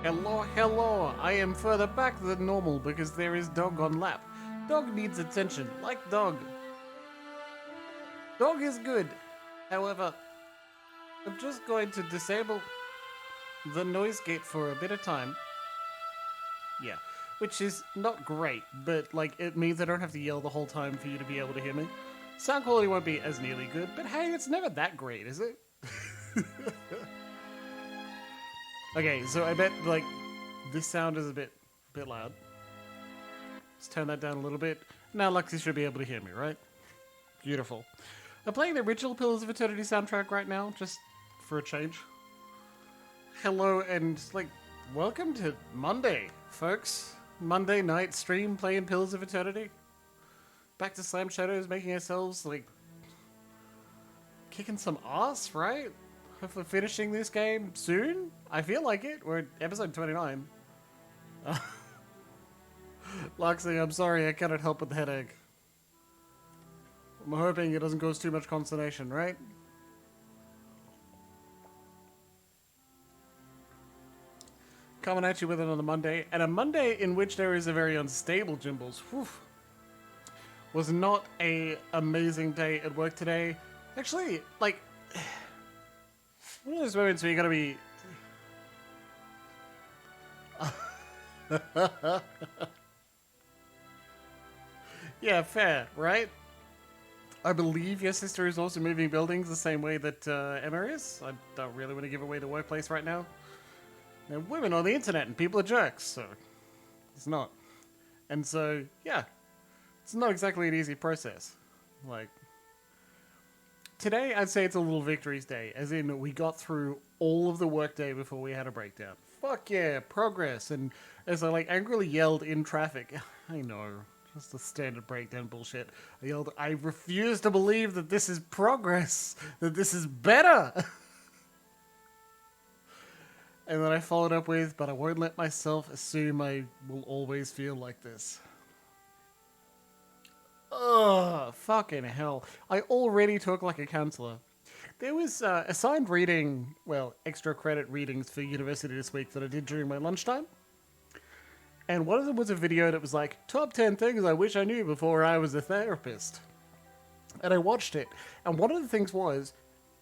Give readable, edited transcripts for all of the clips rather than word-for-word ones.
Hello, hello. I am further back than normal because there is dog on lap. Dog needs attention, like dog. Dog is good. However, I'm just going to disable the noise gate for a bit of time. Yeah, which is not great, but like it means I don't have to yell the whole time for you to be able to hear me. Sound quality won't be as nearly good, but hey, it's never that great, is it? Okay, so I bet like this sound is a bit loud. Let's turn that down a little bit. Now Lexi should be able to hear me, right? Beautiful. I'm playing the original Pillars of Eternity soundtrack right now, just for a change. Hello and like welcome to Monday, folks. Monday night stream playing Pillars of Eternity. Back to Slam Shadows, making ourselves like kicking some ass, right? Hopefully finishing this game soon. I feel like it. We're at episode 29. Luxy, I'm sorry, I cannot help with the headache. I'm hoping it doesn't cause too much consternation, right? Coming at you with it on a Monday, and a Monday in which there is a very unstable Jimbles. Whew. Was not a amazing day at work today. Actually, like, one of those moments where you gotta be... Yeah, fair, right? I believe your sister is also moving buildings the same way that Emma is. I don't really want to give away the workplace right now. There are women on the internet and people are jerks, so it's not. And so, yeah, it's not exactly an easy process. Like, today I'd say it's a little victories day, as in we got through all of the workday before we had a breakdown. Fuck yeah, progress. And as I like angrily yelled in traffic, I know, just the standard breakdown bullshit. I yelled, I refuse to believe that this is progress, that this is better. And then I followed up with, but I won't let myself assume I will always feel like this. Ugh, fucking hell. I already took like a counselor. There was assigned reading, well, extra credit readings for university this week that I did during my lunchtime. And one of them was a video that was like, top 10 things I wish I knew before I was a therapist. And I watched it. And one of the things was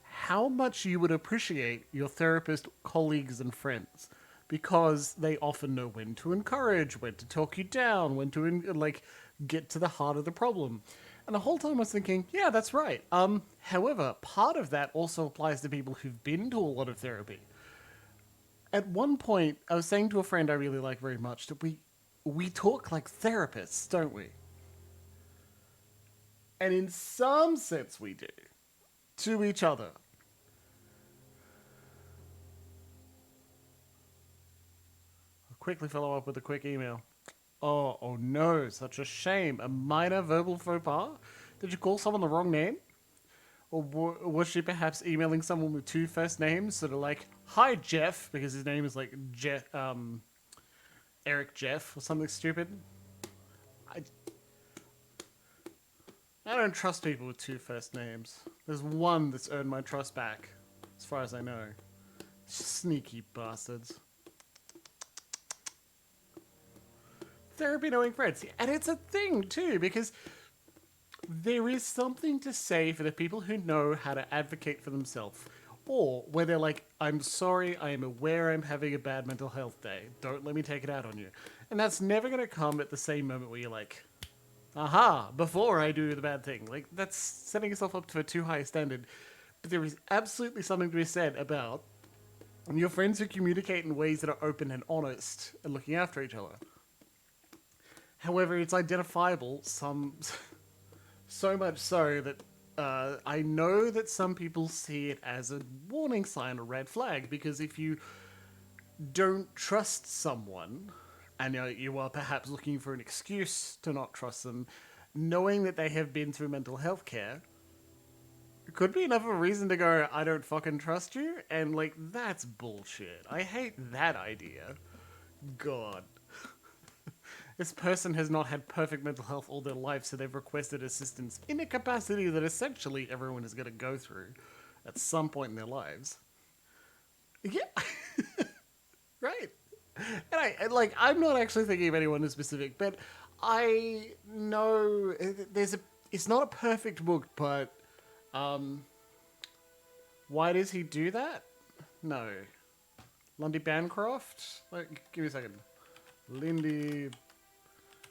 how much you would appreciate your therapist colleagues and friends. Because they often know when to encourage, when to talk you down, when to like get to the heart of the problem. And the whole time I was thinking, yeah, that's right. However, part of that also applies to people who've been to a lot of therapy. At one point, I was saying to a friend I really like very much that we talk like therapists, don't we? And in some sense, we do to each other. I'll quickly follow up with a quick email. Oh no, such a shame. A minor verbal faux pas? Did you call someone the wrong name? Or was she perhaps emailing someone with two first names? Sort of like, hi Jeff, because his name is like Eric Jeff or something stupid. I, I don't trust people with two first names. There's one that's earned my trust back, as far as I know. Sneaky bastards. Therapy knowing friends. And it's a thing too, because there is something to say for the people who know how to advocate for themselves. Or where they're like, I'm sorry, I am aware I'm having a bad mental health day. Don't let me take it out on you. And that's never going to come at the same moment where you're like, aha, before I do the bad thing. Like, that's setting yourself up to a too high a standard. But there is absolutely something to be said about your friends who communicate in ways that are open and honest and looking after each other. However, it's identifiable so much so that I know that some people see it as a warning sign, a red flag, because if you don't trust someone and you are perhaps looking for an excuse to not trust them, knowing that they have been through mental health care could be enough of a reason to go, I don't fucking trust you, and like, that's bullshit. I hate that idea. God. This person has not had perfect mental health all their life, so they've requested assistance in a capacity that essentially everyone is going to go through at some point in their lives. Yeah. Right. And I'm not actually thinking of anyone in specific, but I know it's not a perfect book, but why does he do that? No. Lundy Bancroft? Give me a second. Lundy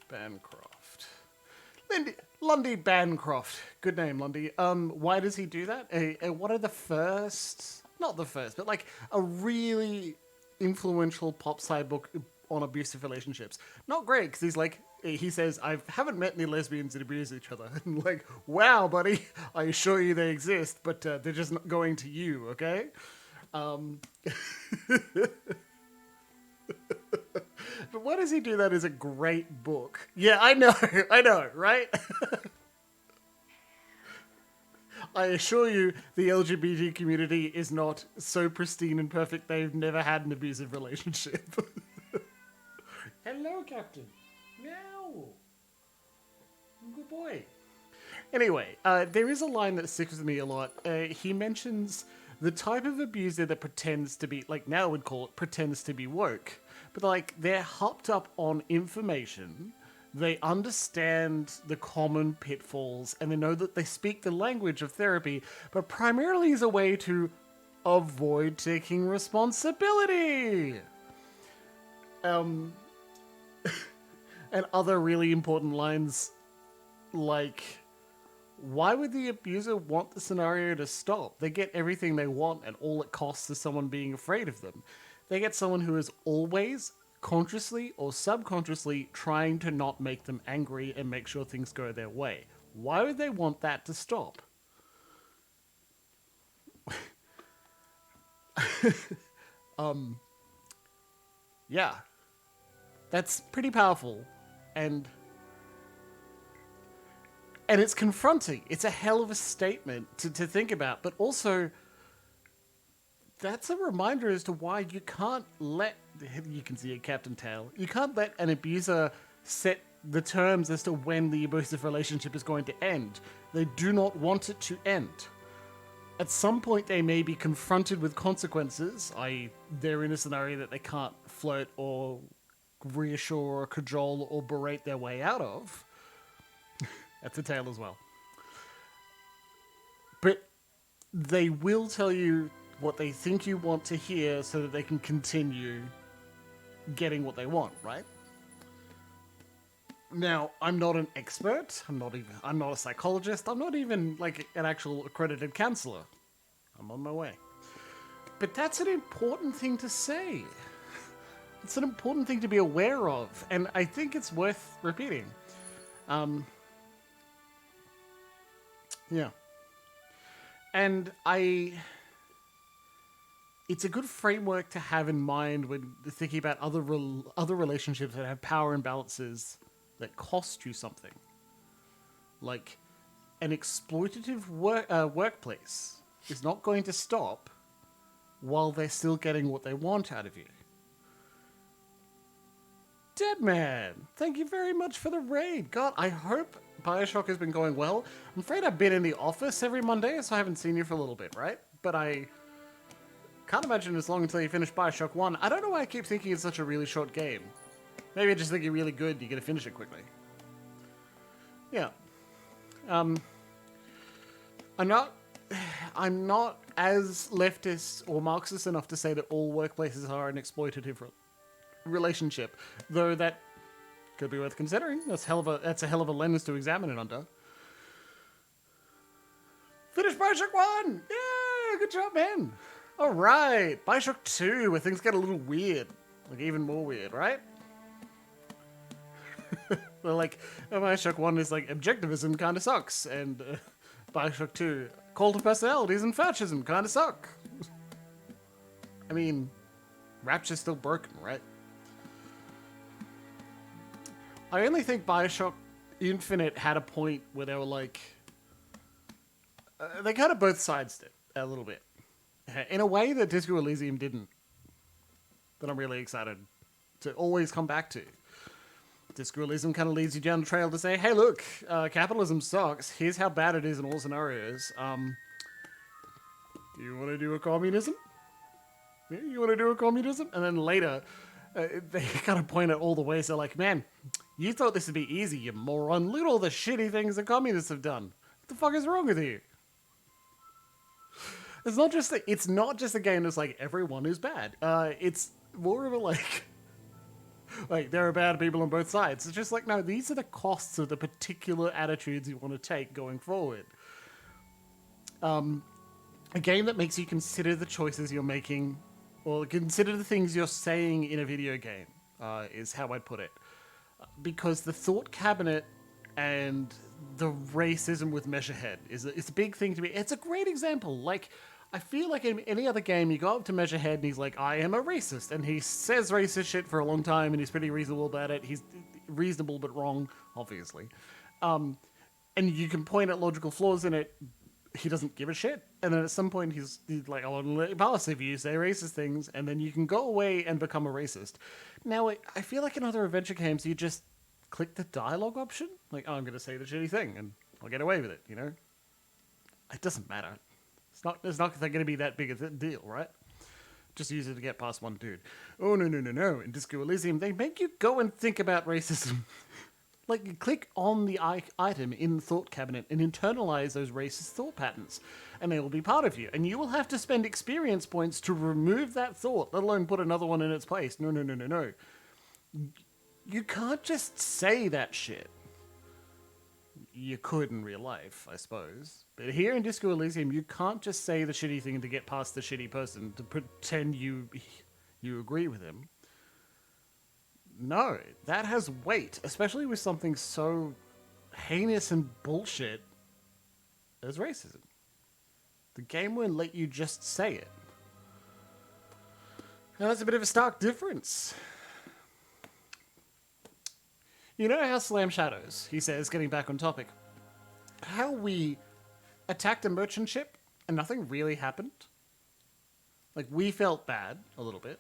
Bancroft. Lundy Bancroft. Good name, Lundy. Why does he do that? What are the first... Not the first, but a really influential pop side book on abusive relationships. Not great, because he says, I haven't met any lesbians that abuse each other. And wow, buddy, I assure you they exist, but they're just not going to you, okay? But why does he do that is a great book. Yeah, I know, right? I assure you the LGBT community is not so pristine and perfect they've never had an abusive relationship. Hello, Captain. Meow. Good boy. Anyway, there is a line that sticks with me a lot. He mentions the type of abuser that pretends to be, now we'd call it, pretends to be woke. But, they're hopped up on information, they understand the common pitfalls, and they know that they speak the language of therapy, but primarily as a way to avoid taking responsibility. And other really important lines, why would the abuser want the scenario to stop? They get everything they want, and all it costs is someone being afraid of them. They get someone who is always, consciously or subconsciously, trying to not make them angry and make sure things go their way. Why would they want that to stop? Yeah. That's pretty powerful. And it's confronting. It's a hell of a statement to think about, but also that's a reminder as to why you can't let, you can see a Captain Tail, you can't let an abuser set the terms as to when the abusive relationship is going to end. They do not want it to end. At some point they may be confronted with consequences, i.e. they're in a scenario that they can't flirt or reassure or cajole or berate their way out of. That's a tale as well. But they will tell you what they think you want to hear so that they can continue getting what they want, right? Now, I'm not an expert. I'm not a psychologist. I'm not even an actual accredited counselor. I'm on my way. But that's an important thing to say. It's an important thing to be aware of, and I think it's worth repeating. Yeah. And it's a good framework to have in mind when thinking about other relationships that have power imbalances that cost you something. Like, an exploitative workplace is not going to stop while they're still getting what they want out of you. Deadman, thank you very much for the raid. God, I hope Bioshock has been going well. I'm afraid I've been in the office every Monday, so I haven't seen you for a little bit, right? But I can't imagine it's long until you finish Bioshock 1. I don't know why I keep thinking it's such a really short game. Maybe I just think you're really good, you're going to finish it quickly. Yeah. I'm not as leftist or Marxist enough to say that all workplaces are an exploitative relationship, though that could be worth considering. That's a hell of a lens to examine it under. Finish Bioshock 1! Yeah, good job, man. All right, Bioshock 2, where things get a little weird, even more weird, right? Well, Bioshock 1 is objectivism kind of sucks, and Bioshock 2, cult of personalities and fascism kind of suck. I mean, Rapture's still broken, right? I only think Bioshock Infinite had a point where they were they kind of both sides did a little bit. In a way that Disco Elysium didn't. That I'm really excited to always come back to. Disco Elysium kind of leads you down the trail to say, hey, look, capitalism sucks. Here's how bad it is in all scenarios. Do you want to do a communism? Yeah, you want to do a communism? And then later, They kind of point at all the ways they're like, man, you thought this would be easy, you moron. Look at all the shitty things the communists have done. What the fuck is wrong with you? It's not just a game that's like everyone is bad. It's more of a like there are bad people on both sides. It's just like, no, these are the costs of the particular attitudes you want to take going forward. A game that makes you consider the choices you're making, or consider the things you're saying in a video game, is how I'd put it. Because the thought cabinet and the racism with Measurehead it's a big thing to me. It's a great example. Like, I feel like in any other game, you go up to Measurehead and he's like, I am a racist. And he says racist shit for a long time and he's pretty reasonable about it. He's reasonable but wrong, obviously. And you can point at logical flaws in it. He doesn't give a shit. And then at some point he's like, I want to let you pass if you say racist things. And then you can go away and become a racist. Now, I feel like in other adventure games, you just click the dialogue option. Like, oh, I'm going to say the shitty thing and I'll get away with it, you know? It doesn't matter. It's not going to be that big a deal, right? Just use it to get past one dude. Oh, no. In Disco Elysium, they make you go and think about racism. Like, you click on the item in the thought cabinet and internalize those racist thought patterns, and they will be part of you. And you will have to spend experience points to remove that thought, let alone put another one in its place. No. You can't just say that shit. You could in real life, I suppose. But here in Disco Elysium, you can't just say the shitty thing to get past the shitty person to pretend you agree with him. No, that has weight, especially with something so heinous and bullshit as racism. The game won't let you just say it. Now that's a bit of a stark difference. You know how Slam Shadows, he says, getting back on topic, how we attacked a merchant ship and nothing really happened? Like, we felt bad a little bit.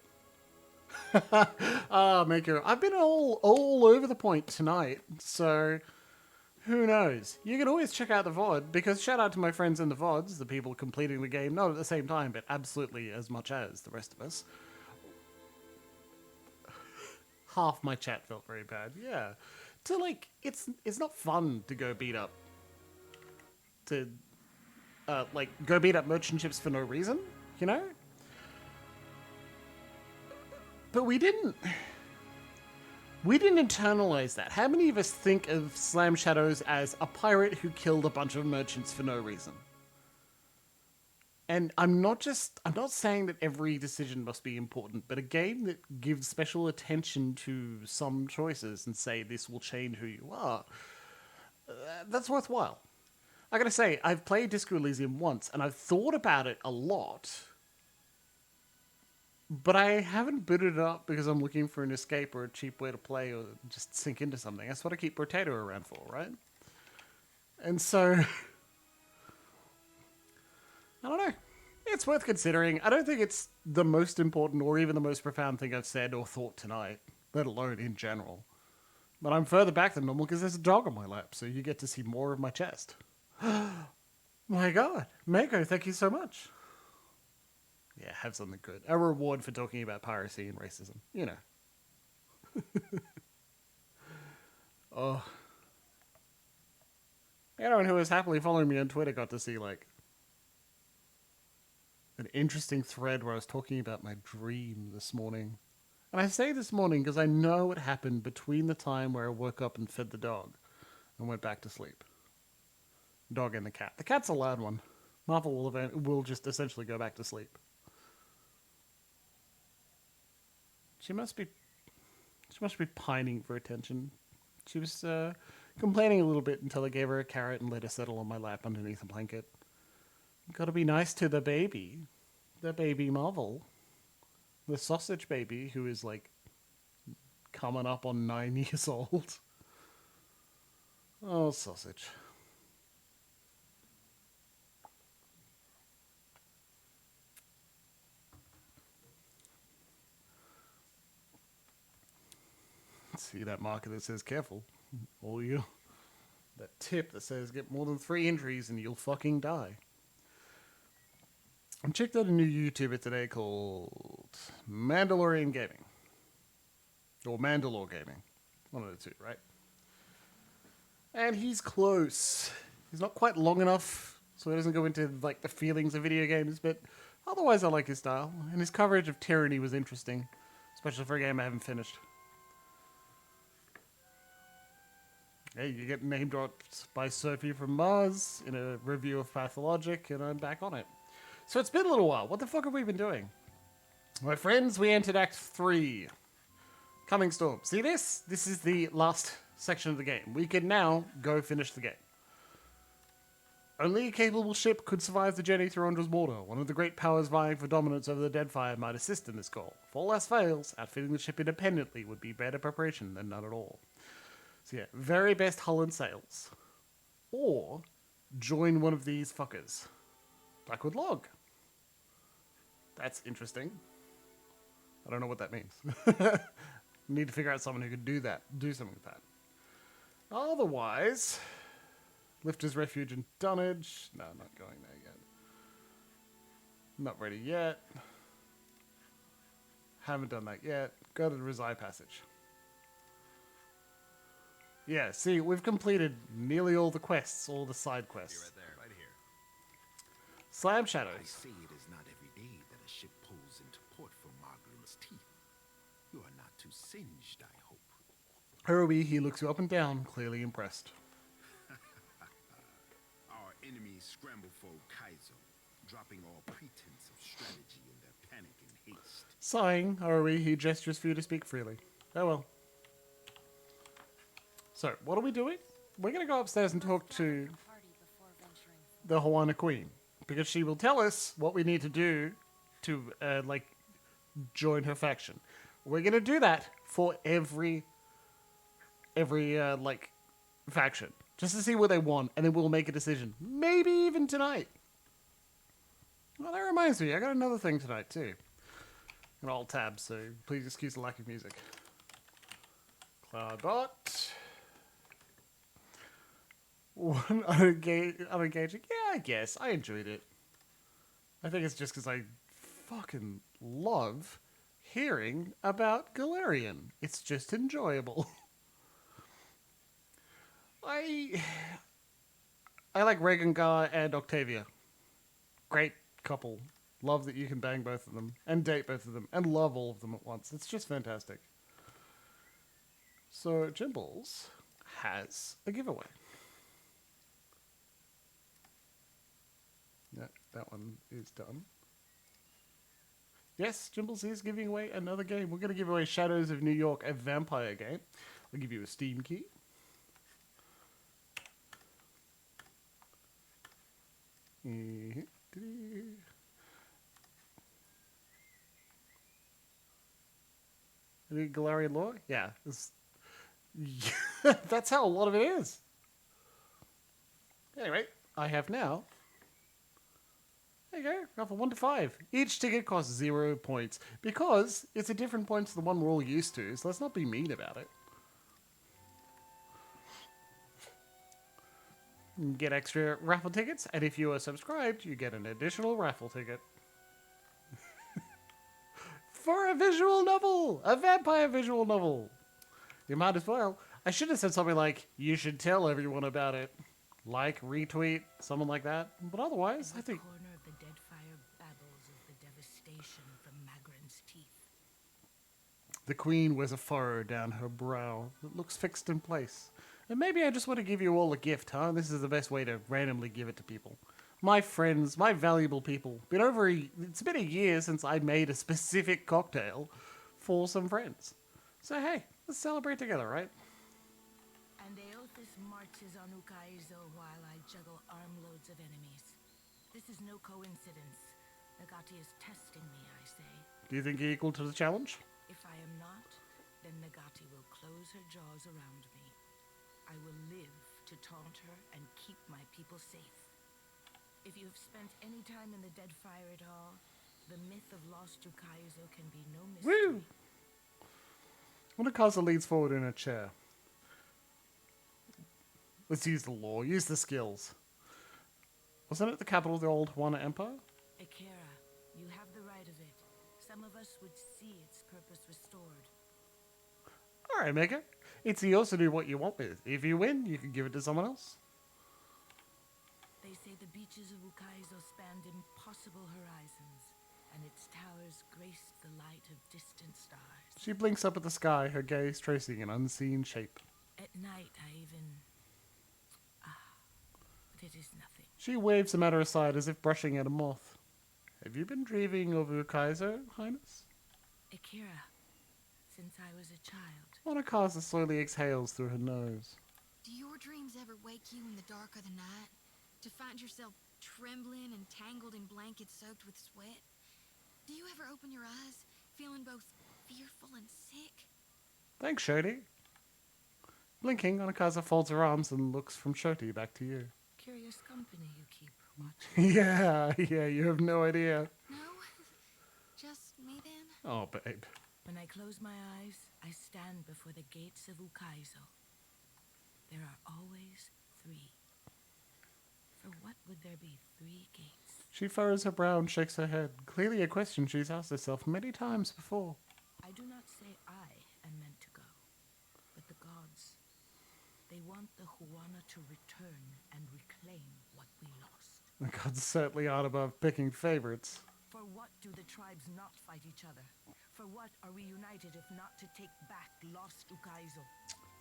Mako, I've been all over the point tonight, so who knows? You can always check out the VOD, because shout out to my friends in the VODs, the people completing the game, not at the same time, but absolutely as much as the rest of us. Half my chat felt very bad, yeah. To like, it's not fun to go beat up merchant ships for no reason, you know? But we didn't internalize that. How many of us think of Slam Shadows as a pirate who killed a bunch of merchants for no reason? And I'm not saying that every decision must be important, but a game that gives special attention to some choices and say this will change who you are, that's worthwhile. I gotta say, I've played Disco Elysium once, and I've thought about it a lot, but I haven't booted it up because I'm looking for an escape or a cheap way to play or just sink into something. That's what I keep Potato around for, right? And so, I don't know. It's worth considering. I don't think it's the most important or even the most profound thing I've said or thought tonight, let alone in general. But I'm further back than normal because there's a dog on my lap, so you get to see more of my chest. My God. Mako, thank you so much. Yeah, have something good. A reward for talking about piracy and racism. You know. Oh. Anyone who was happily following me on Twitter got to see, like, an interesting thread where I was talking about my dream this morning. And I say this morning because I know it happened between the time where I woke up and fed the dog and went back to sleep. Dog and the cat. The cat's a loud one. Marvel will just essentially go back to sleep. She must be pining for attention. She was complaining a little bit until I gave her a carrot and let her settle on my lap underneath a blanket. Gotta be nice to the baby. The baby Marvel. The sausage baby who is like coming up on 9 years old. Oh, sausage. See that marker that says careful. Or you. That tip that says get more than 3 injuries and you'll fucking die. I checked out a new YouTuber today called Mandalorian Gaming. Or Mandalore Gaming. One of the two, right? And he's close. He's not quite long enough, so he doesn't go into like the feelings of video games, but otherwise I like his style. And his coverage of tyranny was interesting, especially for a game I haven't finished. Hey, you get name dropped by Sophie from Mars in a review of Pathologic, and I'm back on it. So it's been a little while. What the fuck have we been doing? My friends, we entered Act 3. Coming Storm. See this? This is the last section of the game. We can now go finish the game. Only a capable ship could survive the journey through Undra's mortar. One of the great powers vying for dominance over the Deadfire might assist in this goal. If all else fails, outfitting the ship independently would be better preparation than none at all. So yeah, very best hull and sails. Or join one of these fuckers. Blackwood Log. That's interesting. I don't know what that means. Need to figure out someone who could do that. Do something with that. Otherwise, Lifter's Refuge and Dunnage. No, not going there yet. Not ready yet. Haven't done that yet. Go to the Rezai Passage. Yeah, see, we've completed nearly all the quests, all the side quests. Right there, right here. Slam I Shadows. say it is not every day that a ship pulls into port from Margaret's teeth. You are not too singed, I hope. Haruhi, he looks you up and down, clearly impressed. Our enemies scramble for Kaizo, dropping all pretense of strategy in their panic and haste. Sighing, Haruhi, he gestures for you to speak freely. Oh well. So, what are we doing? We're going to go upstairs and talk to the Hawana Queen. Because she will tell us what we need to do to, join her faction. We're going to do that for every faction. Just to see what they want, and then we'll make a decision. Maybe even tonight. Well, that reminds me, I got another thing tonight, too. An alt tab, so please excuse the lack of music. Cloudbot. One unengaging. Yeah, I guess. I enjoyed it. I think it's just because I fucking love hearing about Galarian. It's just enjoyable. I like Regengar and Octavia. Great couple. Love that you can bang both of them and date both of them and love all of them at once. It's just fantastic. So Jimbles has a giveaway. Yeah, that one is done. Yes, Jimbles is giving away another game. We're going to give away Shadows of New York, a vampire game. I'll give you a Steam key. Any Galarian lore? Yeah. That's how a lot of it is. Anyway, I have now. There you go. Raffle 1 to 5. Each ticket costs 0 points because it's a different point to the one we're all used to. So let's not be mean about it. You get extra raffle tickets, and if you are subscribed, you get an additional raffle ticket. For a visual novel! A vampire visual novel! You might as well. I should have said something like, you should tell everyone about it. Like, retweet, something like that. But otherwise, I think... corner of the Deadfire babbles of the devastation from Magran's teeth. The Queen wears a furrow down her brow that looks fixed in place. And maybe I just want to give you all a gift, huh? This is the best way to randomly give it to people. My friends, my valuable people. It's been a year since I made a specific cocktail for some friends. So hey, let's celebrate together, right? And Aothis marches on Ukaizo while I juggle armloads of enemies. This is no coincidence. Nagati is testing me, I say. Do you think you're equal to the challenge? If I am not, then Nagati will close her jaws around me. I will live to taunt her and keep my people safe. If you have spent any time in the Deadfire at all, the myth of lost Ukaizo can be no mystery. Woo! When a caster leans forward in a chair. Let's use the lore, use the skills. Wasn't it the capital of the old Hawana Empire? Eora, you have the right of it. Some of us would see its purpose restored. Alright, Mega. It's yours to do what you want with. If you win, you can give it to someone else. They say the beaches of Ukaizo spanned impossible horizons, and its towers graced the light of distant stars. She blinks up at the sky, her gaze tracing an unseen shape. At night, I even... but it is nothing. She waves the matter aside as if brushing at a moth. Have you been dreaming of Ukaizo, Highness? Akira, since I was a child. Monokasa slowly exhales through her nose. Do your dreams ever wake you in the dark of the night? To find yourself trembling and tangled in blankets soaked with sweat? Do you ever open your eyes, feeling both fearful and sick? Thanks, Shoti. Blinking, Monokasa folds her arms and looks from Shoti back to you. Curious company you keep watching. Yeah, you have no idea. No? Just me then? Oh, babe. When I close my eyes, I stand before the gates of Ukaizo. There are always 3. For what would there be 3 gates? She furrows her brow and shakes her head. Clearly a question she's asked herself many times before. I do not say I am meant to go, but the gods. They want the Huana to return and reclaim what we lost. The gods certainly aren't above picking favorites. For what do the tribes not fight each other? For what are we united if not to take back lost Ukaizo?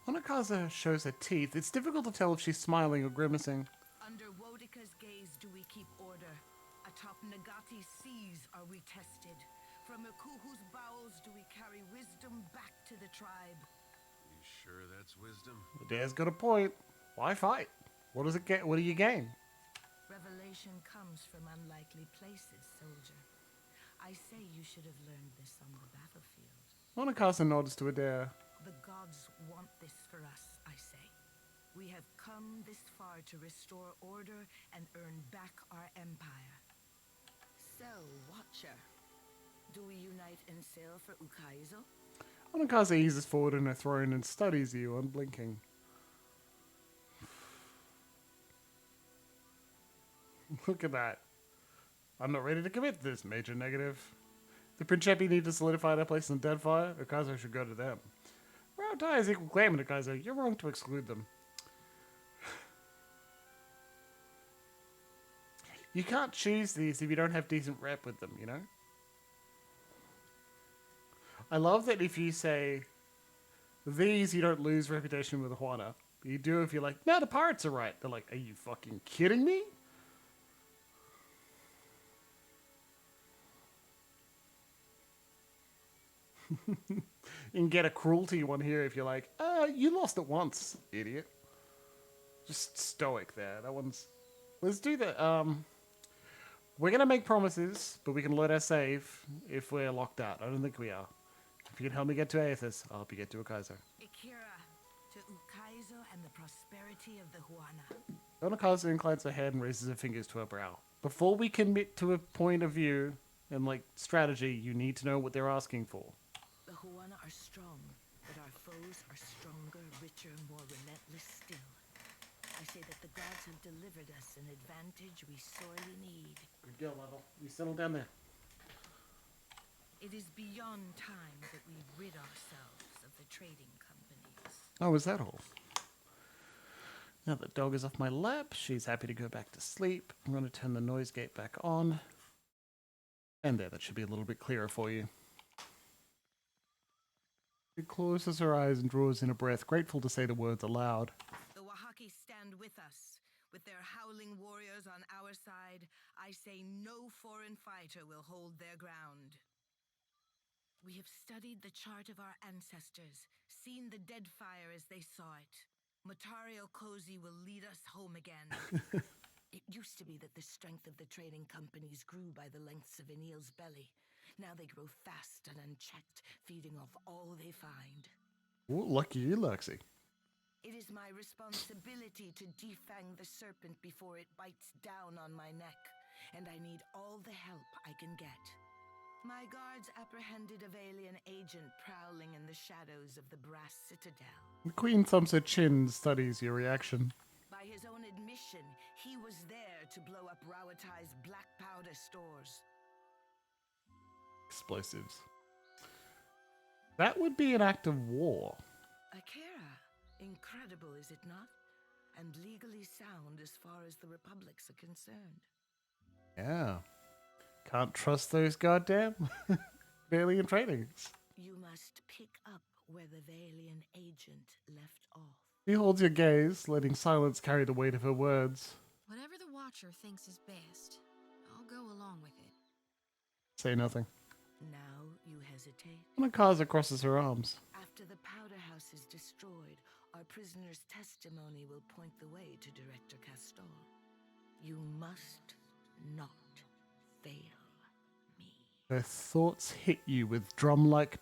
Monokasa shows her teeth. It's difficult to tell if she's smiling or grimacing. Under Wodika's gaze do we keep order. Atop Nagati's seas are we tested. From Ikuhu's bowels do we carry wisdom back to the tribe. You sure that's wisdom? Dare's got a point. Why fight? What does it get? What do you gain? Revelation comes from unlikely places, soldier. I say you should have learned this on the battlefield. Monokasa nods to Adair. The gods want this for us, I say. We have come this far to restore order and earn back our empire. So, Watcher, do we unite and sail for Ukaizo? Monokasa eases forward in her throne and studies you, unblinking. Look at that. I'm not ready to commit this, Major Negative. The Principi need to solidify their place in the Deadfire. Ukaizo should go to them. Round ties equal claim in Ukaizo. You're wrong to exclude them. You can't choose these if you don't have decent rep with them, you know? I love that if you say these, you don't lose reputation with Juana. You do if you're like, no, the pirates are right. They're like, are you fucking kidding me? You can get a cruelty one here if you're like, you lost it once, idiot. Just stoic there. That one's... Let's do that. We're going to make promises, but we can let our save if we're locked out. I don't think we are. If you can help me get to Aethys, I'll help you get to Ukaizo. Akira, to Ukaizo and the prosperity of the Huana. Onakazu inclines her head and raises her fingers to her brow. Before we commit to a point of view and, like, strategy, you need to know what they're asking for. The Huana are strong, but our foes are stronger, richer, more relentless still. I say that the gods have delivered us an advantage we sorely need. Good girl, Level. You settle down there. It is beyond time that we rid ourselves of the trading companies. Oh, is that all? Now that dog is off my lap, she's happy to go back to sleep. I'm going to turn the noise gate back on. And there, that should be a little bit clearer for you. She closes her eyes and draws in a breath, grateful to say the words aloud. The Wahaki stand with us. With their howling warriors on our side, I say no foreign fighter will hold their ground. We have studied the chart of our ancestors, seen the dead fire as they saw it. Matario Kozi will lead us home again. It used to be that the strength of the trading companies grew by the lengths of an eel's belly. Now they grow fast and unchecked, feeding off all they find. Ooh, lucky you, Lexi. It is my responsibility to defang the serpent before it bites down on my neck, and I need all the help I can get. My guards apprehended a Valian agent prowling in the shadows of the Brass Citadel. The Queen thumps her chin and studies your reaction. By his own admission, he was there to blow up Rawatai's black powder stores. Explosives. That would be an act of war. Akira, incredible, is it not? And legally sound as far as the Republics are concerned. Yeah. Can't trust those goddamn Valiant trainings. You must pick up where the Valian agent left off. She holds your gaze, letting silence carry the weight of her words. Whatever the Watcher thinks is best, I'll go along with it. Say nothing. Now you hesitate. Anakaza crosses her arms. After the powder house is destroyed, our prisoner's testimony will point the way to Director Castor. You must not fail me. Her thoughts hit you with drum-like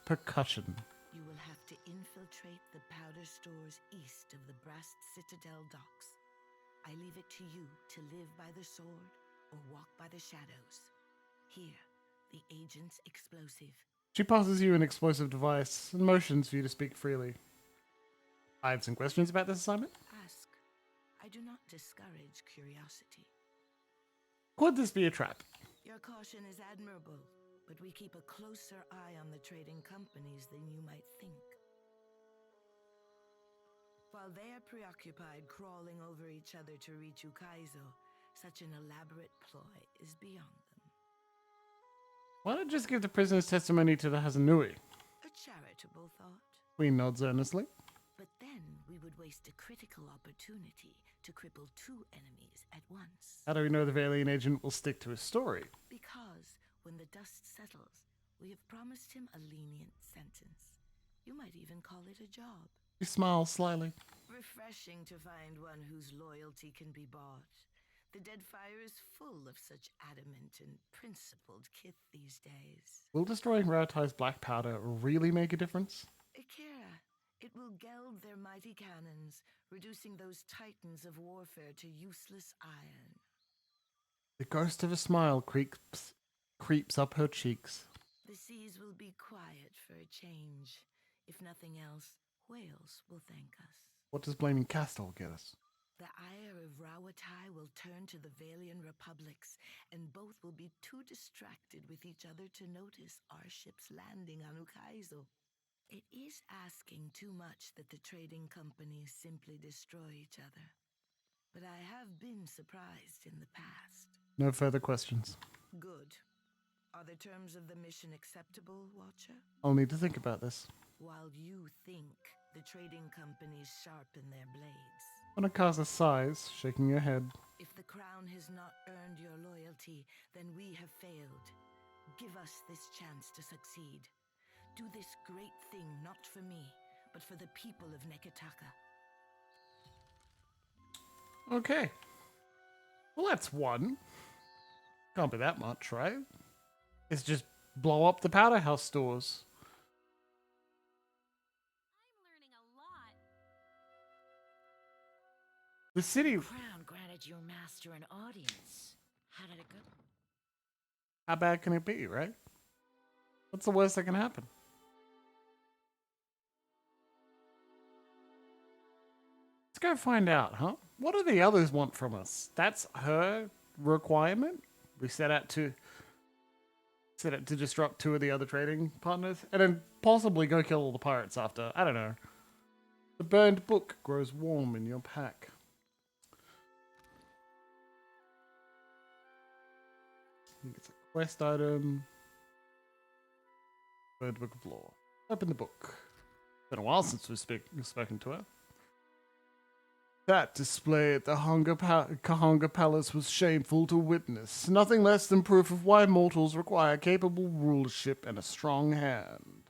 percussion. You will have to infiltrate the powder stores east of the Brast Citadel docks. I leave it to you to live by the sword or walk by the shadows. Here, the agent's explosive. She passes you an explosive device and motions for you to speak freely. I have some questions about this assignment. Ask. I do not discourage curiosity. Could this be a trap? Your caution is admirable, but we keep a closer eye on the trading companies than you might think. While they are preoccupied crawling over each other to reach Ukaizo, such an elaborate ploy is beyond them. Why not just give the prisoner's testimony to the Hazanui? A charitable thought. Queen nods earnestly. But then we would waste a critical opportunity to cripple two enemies at once. How do we know the Valiant agent will stick to his story? Because when the dust settles, we have promised him a lenient sentence. You might even call it a job. She smiles slyly. Refreshing to find one whose loyalty can be bought. The Deadfire is full of such adamant and principled kith these days. Will destroying Raotai's black powder really make a difference? Akira, it will geld their mighty cannons, reducing those titans of warfare to useless iron. The ghost of a smile creeps up her cheeks. The seas will be quiet for a change. If nothing else, whales will thank us. What does blaming Castor get us? The ire of Rawatai will turn to the Valian Republics, and both will be too distracted with each other to notice our ships landing on Ukaizo. It is asking too much that the trading companies simply destroy each other. But I have been surprised in the past. No further questions. Good. Are the terms of the mission acceptable, Watcher? I'll need to think about this. While you think, the trading companies sharpen their blades. Anakaza sighs, shaking her head. If the crown has not earned your loyalty, then we have failed. Give us this chance to succeed. Do this great thing not for me, but for the people of Neketaka. Okay. Well, that's one. Can't be that much, right? It's just blow up the powder house stores. I'm learning a lot. The city... Crown granted your master an audience. How did it go? How bad can it be, right? What's the worst that can happen? Let's go find out, huh? What do the others want from us? That's her requirement? We set out to disrupt two of the other trading partners, and then possibly go kill all the pirates after. I don't know. The burned book grows warm in your pack. I think it's a quest item. Burned book of lore. Open the book. Been a while since we've spoken to her. That display at the Kahanga Palace was shameful to witness. Nothing less than proof of why mortals require capable rulership and a strong hand.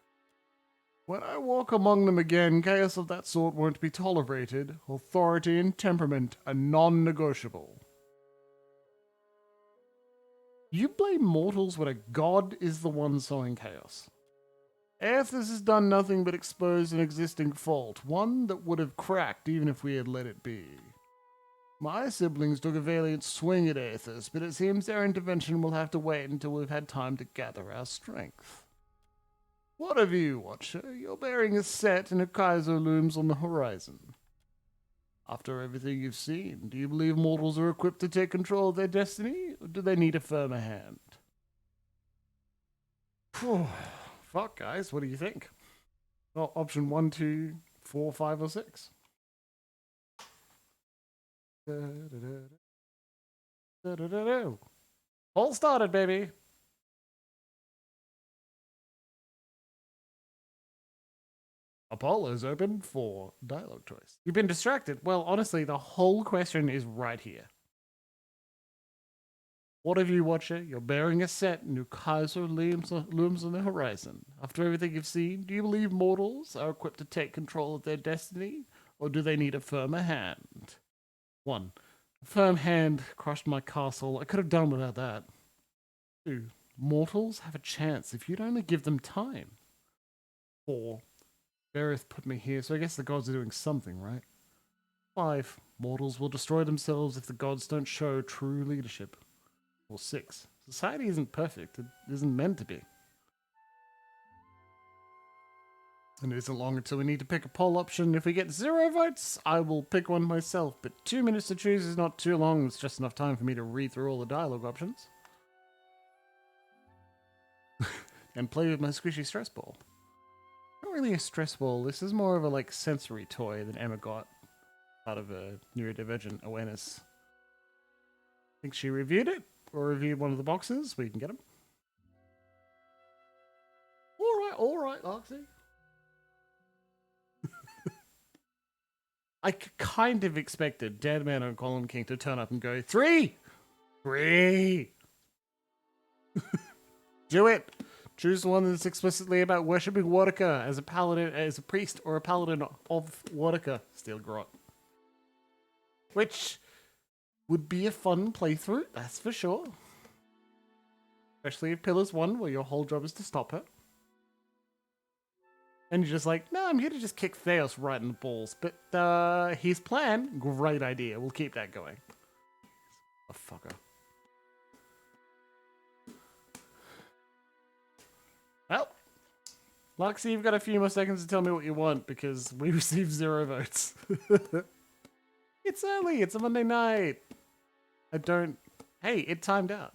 When I walk among them again, chaos of that sort won't be tolerated. Authority and temperament are non-negotiable. You blame mortals when a god is the one sowing chaos. Aethys has done nothing but expose an existing fault, one that would have cracked even if we had let it be. My siblings took a valiant swing at Aethys, but it seems their intervention will have to wait until we've had time to gather our strength. What of you, Watcher? Your bearing is set and a Kaiser looms on the horizon. After everything you've seen, do you believe mortals are equipped to take control of their destiny, or do they need a firmer hand? Phew. Fuck, guys, what do you think? Well, option 1, 2, 4, 5, or 6. All started, baby. Apollo's open for dialogue choice. You've been distracted. Well, honestly, the whole question is right here. What of you, Watcher? You're bearing a set. New Kaiser looms on the horizon. After everything you've seen, do you believe mortals are equipped to take control of their destiny, or do they need a firmer hand? 1. A firm hand crushed my castle. I could have done without that. 2. Mortals have a chance if you'd only give them time. 4. Berith put me here, so I guess the gods are doing something, right? 5. Mortals will destroy themselves if the gods don't show true leadership. Or 6. Society isn't perfect. It isn't meant to be. And it isn't long until we need to pick a poll option. If we get 0 votes, I will pick one myself. But 2 minutes to choose is not too long. It's just enough time for me to read through all the dialogue options. And play with my squishy stress ball. Not really a stress ball. This is more of a like sensory toy that Emma got out of a neurodivergent awareness. I think she reviewed it, or reviewed one of the boxes. We can get them. All right, Loxy. I kind of expected Dead Man and Column King to turn up and go, 3! 3! Do it! Choose the one that's explicitly about worshipping Wartica as a paladin, as a priest, or a paladin of Wartica. Steel Grot. Which would be a fun playthrough, that's for sure. Especially if Pillars 1, where your whole job is to stop her. And you're just like, no, I'm here to just kick Theos right in the balls. But his plan, great idea. We'll keep that going. A fucker. Well, Luxy, you've got a few more seconds to tell me what you want because we received 0 votes. It's early. It's a Monday night. Hey, it timed out.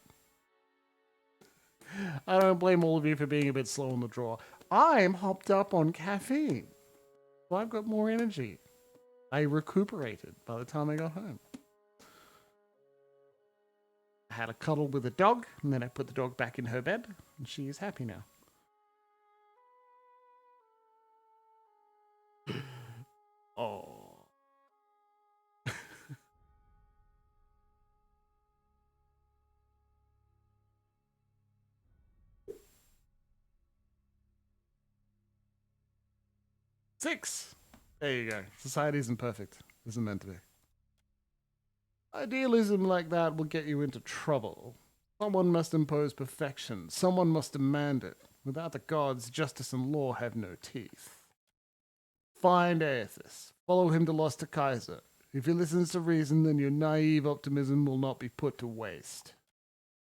I don't blame all of you for being a bit slow on the draw. I'm hopped up on caffeine. So I've got more energy. I recuperated by the time I got home. I had a cuddle with the dog, and then I put the dog back in her bed, and she is happy now. Oh. Six. There you go. Society isn't perfect. Isn't meant to be. Idealism like that will get you into trouble. Someone must impose perfection. Someone must demand it. Without the gods, justice and law have no teeth. Find Aethys. Follow him to Lost to Kaiser. If he listens to reason, then your naive optimism will not be put to waste.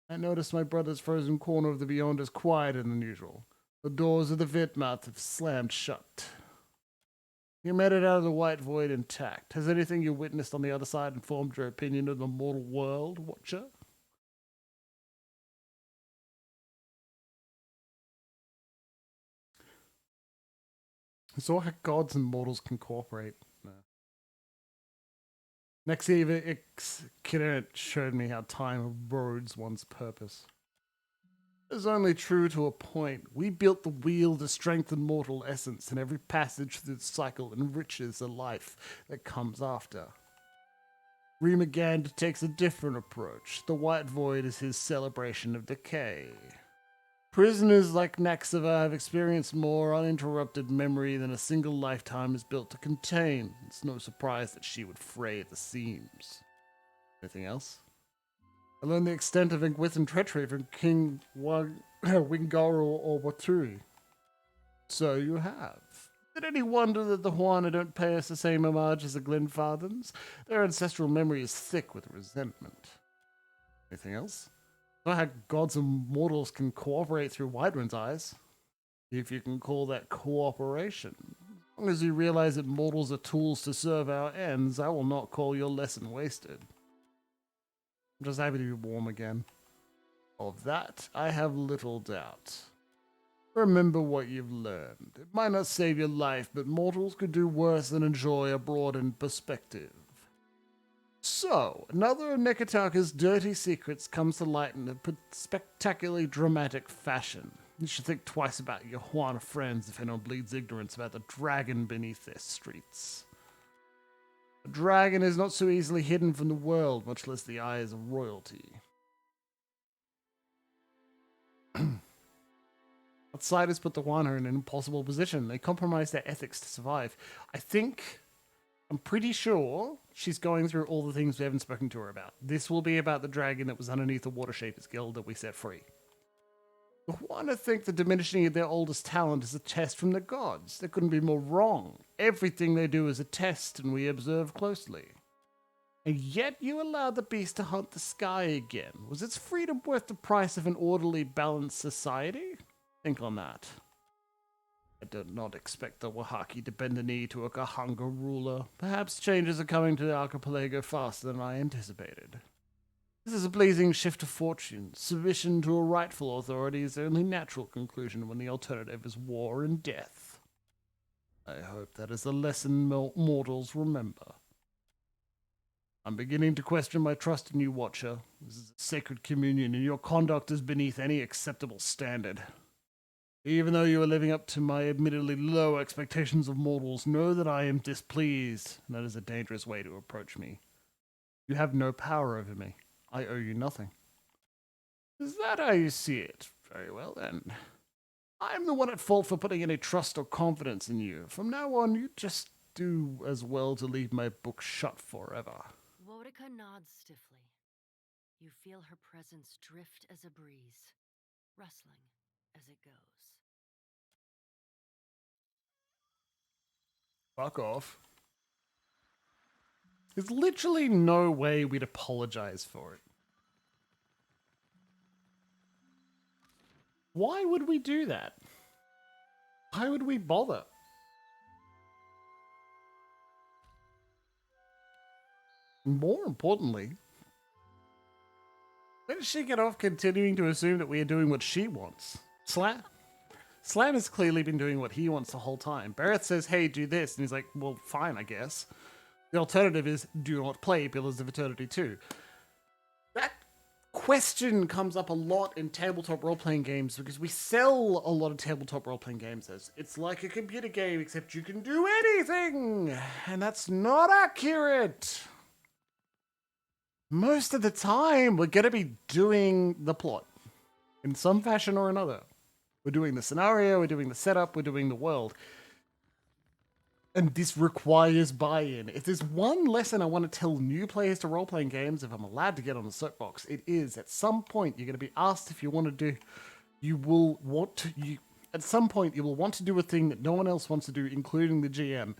I noticed my brother's frozen corner of the beyond is quieter than usual. The doors of the Vitmouth have slammed shut. You made it out of the white void intact. Has anything you witnessed on the other side informed your opinion of the mortal world, Watcher? I saw how gods and mortals can cooperate. Next Eva Kinneret showed me how time erodes one's purpose. It's only true to a point. We built the wheel to strengthen mortal essence, and every passage through the cycle enriches the life that comes after. Remagand takes a different approach. The White Void is his celebration of decay. Prisoners like Naxava have experienced more uninterrupted memory than a single lifetime is built to contain. It's no surprise that she would fray at the seams. Anything else? I learned the extent of Ingwithan treachery from King Wingaru or Waturi. So you have. Did any wonder that the Huana don't pay us the same homage as the Glenfarthans? Their ancestral memory is thick with resentment. Anything else? Not how gods and mortals can cooperate through Whiterun's eyes. If you can call that cooperation. As long as you realize that mortals are tools to serve our ends, I will not call your lesson wasted. I'm just happy to be warm again. Of that, I have little doubt. Remember what you've learned. It might not save your life, but mortals could do worse than enjoy a broadened perspective. So, another of Nekataka's dirty secrets comes to light in a spectacularly dramatic fashion. You should think twice about your Juana friends if anyone bleeds ignorance about the dragon beneath their streets. A dragon is not so easily hidden from the world, much less the eyes of royalty. Outsiders put the Juana in an impossible position. They compromise their ethics to survive. I'm pretty sure she's going through all the things we haven't spoken to her about. This will be about the dragon that was underneath the Water Shapers Guild that we set free. The Juana think the diminishing of their oldest talent is a test from the gods. They couldn't be more wrong. Everything they do is a test, and we observe closely. And yet you allowed the beast to hunt the sky again. Was its freedom worth the price of an orderly, balanced society? Think on that. I did not expect the Wahaki to bend the knee to a Kahanga ruler. Perhaps changes are coming to the archipelago faster than I anticipated. This is a pleasing shift of fortune. Submission to a rightful authority is the only natural conclusion when the alternative is war and death. I hope that is a lesson mortals remember. I'm beginning to question my trust in you, Watcher. This is a sacred communion, and your conduct is beneath any acceptable standard. Even though you are living up to my admittedly low expectations of mortals, know that I am displeased, and that is a dangerous way to approach me. You have no power over me. I owe you nothing. Is that how you see it? Very well, then. I'm the one at fault for putting any trust or confidence in you. From now on, you just do as well to leave my book shut forever. Wotica nods stiffly. You feel her presence drift as a breeze, rustling as it goes. Fuck off. There's literally no way we'd apologize for it. Why would we do that? Why would we bother? More importantly, where does she get off continuing to assume that we are doing what she wants? Slam has clearly been doing what he wants the whole time. Barrett says, hey, do this. And he's like, well, fine, I guess. The alternative is, do not play Pillars of Eternity 2. That question comes up a lot in tabletop role-playing games because we sell a lot of tabletop role-playing games as it's like a computer game except you can do anything. And that's not accurate. Most of the time, we're going to be doing the plot in some fashion or another. We're doing the scenario, we're doing the setup, we're doing the world. And this requires buy-in. If there's one lesson I want to tell new players to role-playing games, if I'm allowed to get on the soapbox, it is at some point you're going to be asked if you want to do... At some point you will want to do a thing that no one else wants to do, including the GM.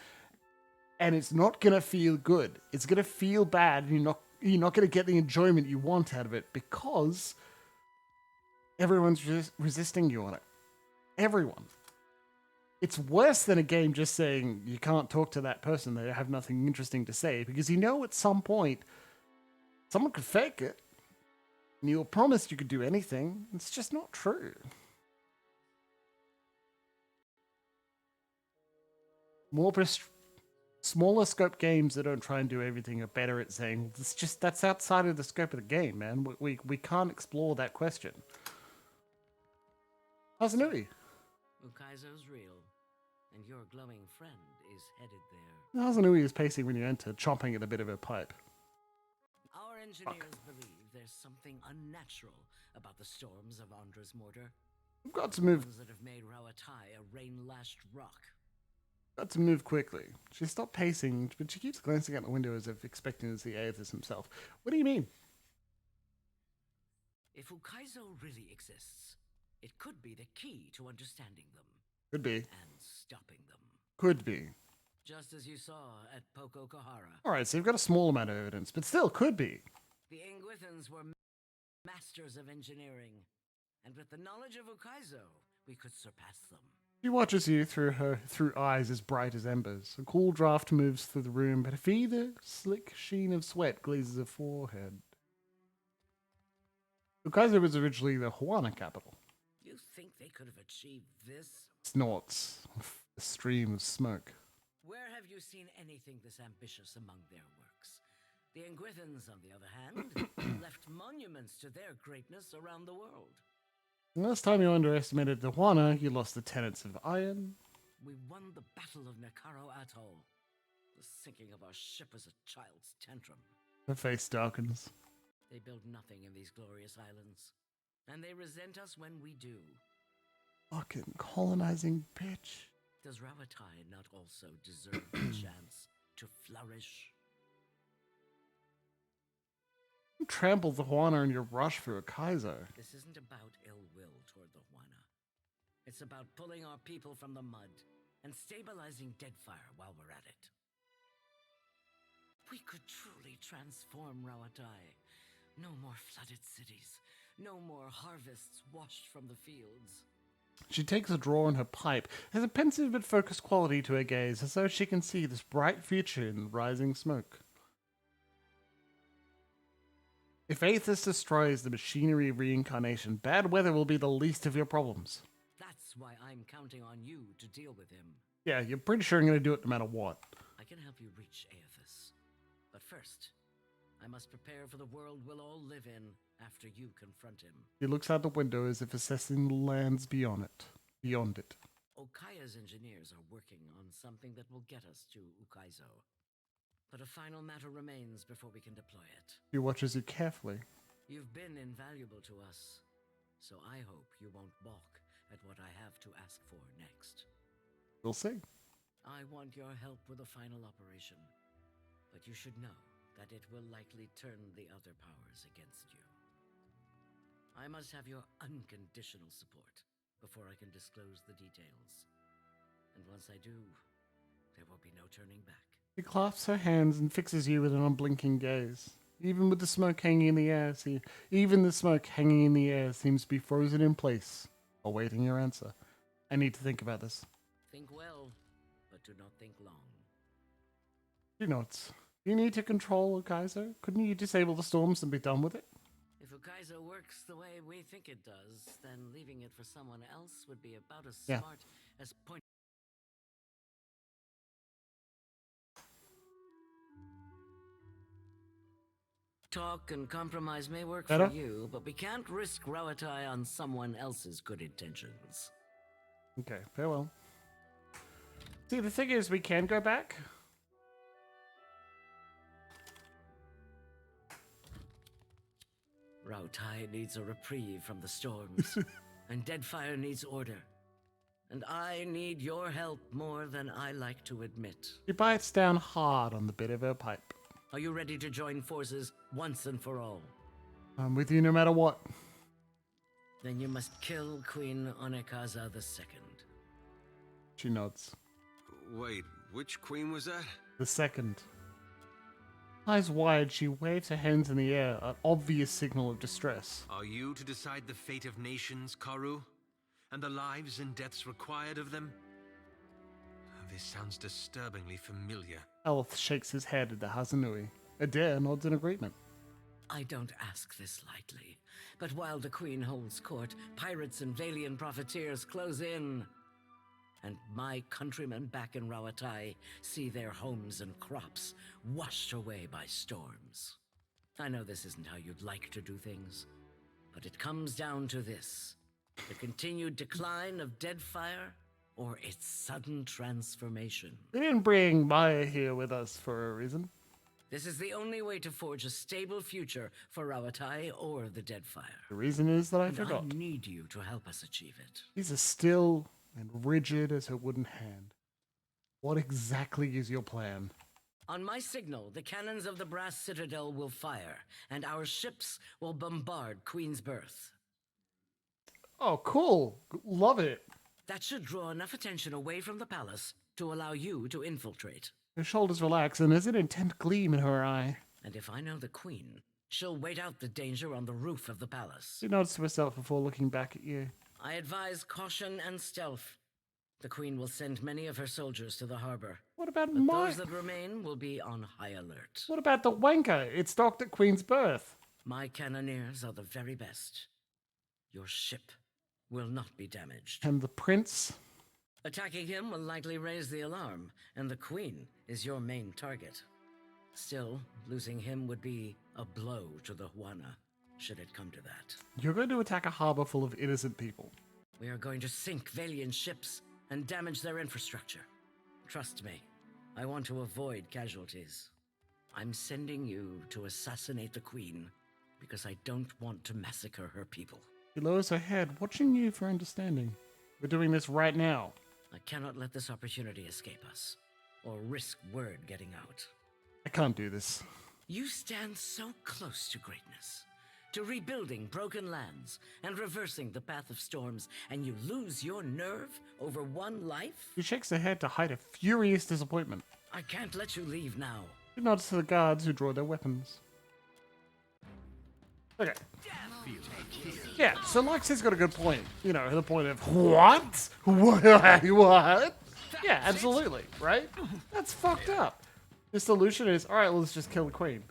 And it's not going to feel good. It's going to feel bad, and you're not going to get the enjoyment you want out of it because everyone's resisting you on it. Everyone. It's worse than a game just saying you can't talk to that person, they have nothing interesting to say, because you know at some point someone could fake it and you were promised you could do anything. It's just not true. Smaller scope games that don't try and do everything are better at saying, that's outside of the scope of the game, man. We can't explore that question. How's Nui? Ukaizo's real, and your glowing friend is headed there. Hazanui is pacing when you enter, chomping at a bit of her pipe. Our engineers believe there's something unnatural about the storms of Andra's mortar. We've got to move. Ones that have made Rawatai a rain-lashed rock. Got to move quickly. She stopped pacing, but she keeps glancing out the window as if expecting to see Aethys himself. What do you mean? If Ukaizo really exists, it could be the key to understanding them. Could be. And stopping them. Could be. Just as you saw at Poko Kahara. Alright, so you've got a small amount of evidence, but still could be. The Ingwithans were masters of engineering, and with the knowledge of Ukaizo, we could surpass them. She watches you through eyes as bright as embers. A cool draft moves through the room, but a feather, slick sheen of sweat glazes her forehead. Ukaizo was originally the Juana capital. You think they could have achieved this? Snorts. A stream of smoke. Where have you seen anything this ambitious among their works? The Engwithans, on the other hand, left monuments to their greatness around the world. Last time you underestimated Tijuana, you lost the tenets of iron. We won the Battle of Nakaro Atoll. The sinking of our ship was a child's tantrum. Her face darkens. They build nothing in these glorious islands, and they resent us when we do. Fucking colonizing bitch. Does Rawatai not also deserve the chance to flourish? You trampled the Tijuana in your rush for a Kaizo. This isn't about ill will toward the Huana. It's about pulling our people from the mud and stabilizing Deadfire while we're at it. We could truly transform Rawatai. No more flooded cities. No more harvests washed from the fields. She takes a drawer in her pipe, has a pensive but focused quality to her gaze, as though she can see this bright future in rising smoke. If Aethys destroys the machinery of reincarnation, bad weather will be the least of your problems. That's why I'm counting on you to deal with him. Yeah, you're pretty sure I'm going to do it no matter what. I can help you reach Aethys. But first, I must prepare for the world we'll all live in after you confront him. He looks out the window as if assessing the lands beyond it. Okaya's engineers are working on something that will get us to Ukaizo. But a final matter remains before we can deploy it. He watches you carefully. You've been invaluable to us, so I hope you won't balk at what I have to ask for next. We'll see. I want your help with the final operation, but you should know that it will likely turn the other powers against you. I must have your unconditional support before I can disclose the details. And once I do, there will be no turning back. She clasps her hands and fixes you with an unblinking gaze. Even with the smoke hanging in the air, seems to be frozen in place, awaiting your answer. I need to think about this. Think well, but do not think long. She nods. You need to control Ukaizo? Couldn't you disable the storms and be done with it? If Ukaizo works the way we think it does, then leaving it for someone else would be about as Yeah. smart as point. Talk and compromise may work Better? for you, but we can't risk Rawatai on someone else's good intentions. Okay, farewell. See, the thing is, we can go back. Rawatai needs a reprieve from the storms, and Deadfire needs order. And I need your help more than I like to admit. She bites down hard on the bit of her pipe. Are you ready to join forces once and for all? I'm with you no matter what. Then you must kill Queen Onekaza II. She nods. Wait, which queen was that? The second. Eyes wide, she waves her hands in the air, an obvious signal of distress. Are you to decide the fate of nations, Karu? And the lives and deaths required of them? This sounds disturbingly familiar. Elth shakes his head at the Hazanui. Adair nods in agreement. I don't ask this lightly, but while the Queen holds court, pirates and Valian profiteers close in. And my countrymen back in Rawatai see their homes and crops washed away by storms. I know this isn't how you'd like to do things, but it comes down to this: the continued decline of Deadfire or its sudden transformation. We didn't bring Maya here with us for a reason. This is the only way to forge a stable future for Rawatai or the Deadfire. The reason is that I And forgot. I need you to help us achieve it. She's as still and rigid as her wooden hand. What exactly is your plan? On my signal, the cannons of the Brass Citadel will fire, and our ships will bombard Queen's Berth. Oh, cool. Love it. That should draw enough attention away from the palace to allow you to infiltrate. Her shoulders relax, and there's an intent gleam in her eye. And if I know the Queen, she'll wait out the danger on the roof of the palace. She nods to herself before looking back at you. I advise caution and stealth. The Queen will send many of her soldiers to the harbor. What about But my... those that remain will be on high alert. What about the wanker? It's docked at Queen's Berth. My cannoneers are the very best. Your ship will not be damaged. And the prince? Attacking him will likely raise the alarm, and the Queen is your main target. Still, losing him would be a blow to the Juana, should it come to that. You're going to attack a harbor full of innocent people. We are going to sink Valian ships and damage their infrastructure. Trust me, I want to avoid casualties. I'm sending you to assassinate the Queen because I don't want to massacre her people. She lowers her head, watching you for understanding. We're doing this right now. I cannot let this opportunity escape us, or risk word getting out. I can't do this. You stand so close to greatness, to rebuilding broken lands and reversing the path of storms, and you lose your nerve over one life? She shakes her head to hide a furious disappointment. I can't let you leave now. She nods to the guards who draw their weapons. Okay. Yeah, so Lexi's got a good point. You know, the point of, what? What? Yeah, absolutely, right? That's fucked up. The solution is, alright, let's just kill the queen.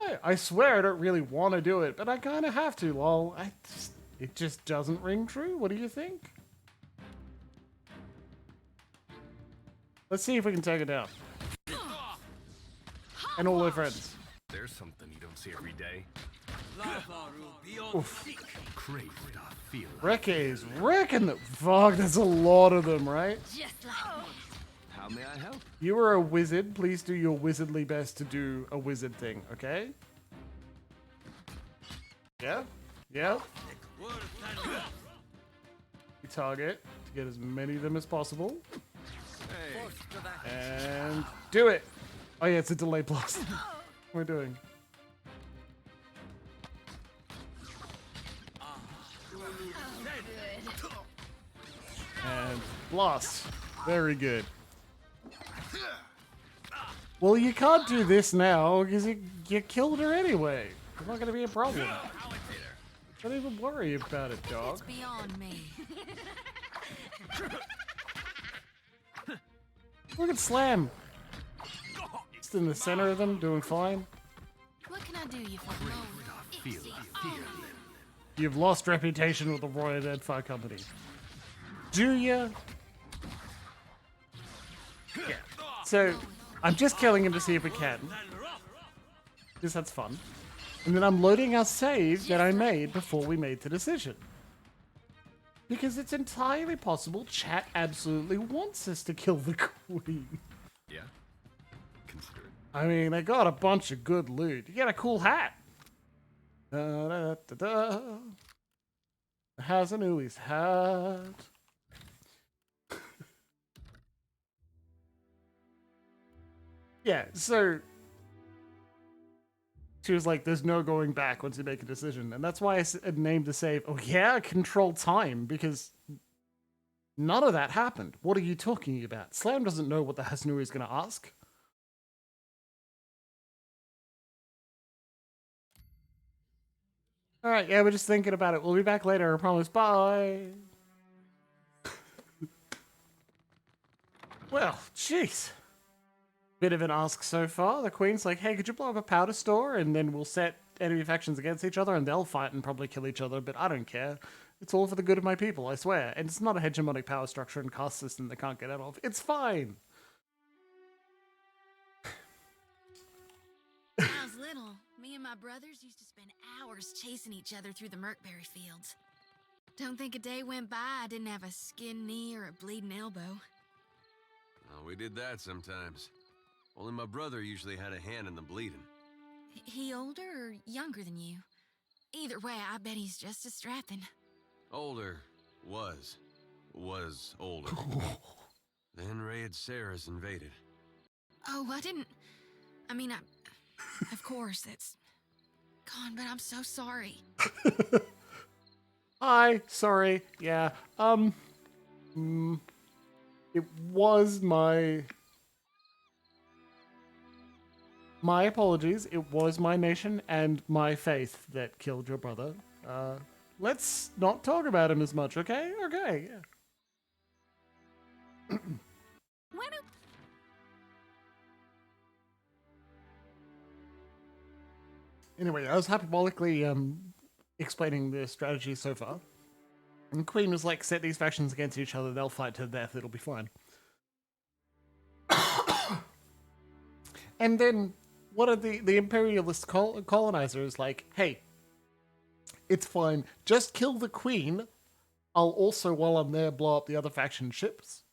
Hey, I swear I don't really want to do it, but I kind of have to, lol. It just doesn't ring true. What do you think? Let's see if we can take it down. And all their friends. There's something you don't see every day. Oof. Crave I feel. Rekka is wrecking the fuck. There's a lot of them, right? Just like me. How may I help? You are a wizard. Please do your wizardly best to do a wizard thing, okay? Yeah? Yeah? You target to get as many of them as possible. And do it! Oh yeah, it's a delay blast. What are we doing? And blast. Very good. Well, you can't do this now because you killed her anyway. It's not going to be a problem. Don't even worry about it, dog. It's beyond me. Look at Slam. Just in the center of them, doing fine. What can I do you for? Feel I feel. You've lost reputation with the Royal Dead Fire Company. Do ya? Yeah. So, I'm just killing him to see if we can. Because that's fun. And then I'm loading our save that I made before we made the decision. Because it's entirely possible chat absolutely wants us to kill the queen. Yeah? Consider it. I mean, they got a bunch of good loot. You get a cool hat. Da, da, da, da. Has an Uli's hat. Yeah, so she was like, there's no going back once you make a decision. And that's why I named the save, oh yeah, control time, because none of that happened. What are you talking about? Slam doesn't know what the Hasnuri is going to ask. Alright, yeah, we're just thinking about it. We'll be back later, I promise. Bye! Well, jeez. Bit of an ask so far. The Queen's like, hey, could you blow up a powder store? And then we'll set enemy factions against each other and they'll fight and probably kill each other, but I don't care. It's all for the good of my people, I swear. And it's not a hegemonic power structure and caste system they can't get out of. It's fine! When I was little, me and my brothers used to spend hours chasing each other through the Merkberry fields. Don't think a day went by I didn't have a skinned knee or a bleeding elbow. Oh, we did that sometimes. Only my brother usually had a hand in the bleeding. He older or younger than you? Either way, I bet he's just as strapping. Older. Was older. Then Raid Sarah's invaded. Oh, I mean, of course, that's gone, but I'm so sorry. Hi, sorry, yeah, it was my apologies. It was my nation and my faith that killed your brother. Let's not talk about him as much, okay? Okay, yeah. Anyway, I was hyperbolically explaining the strategy so far. And Queen was like, set these factions against each other, they'll fight to the death, it'll be fine. And then one of the imperialist colonizers like, hey, it's fine, just kill the Queen. I'll also, while I'm there, blow up the other faction ships.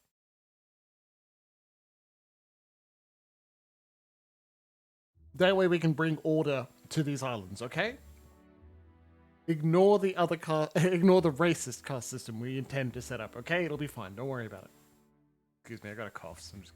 That way we can bring order to these islands, okay? Ignore the other ignore the racist caste system we intend to set up, okay? It'll be fine. Don't worry about it. Excuse me, I got a cough, so I'm just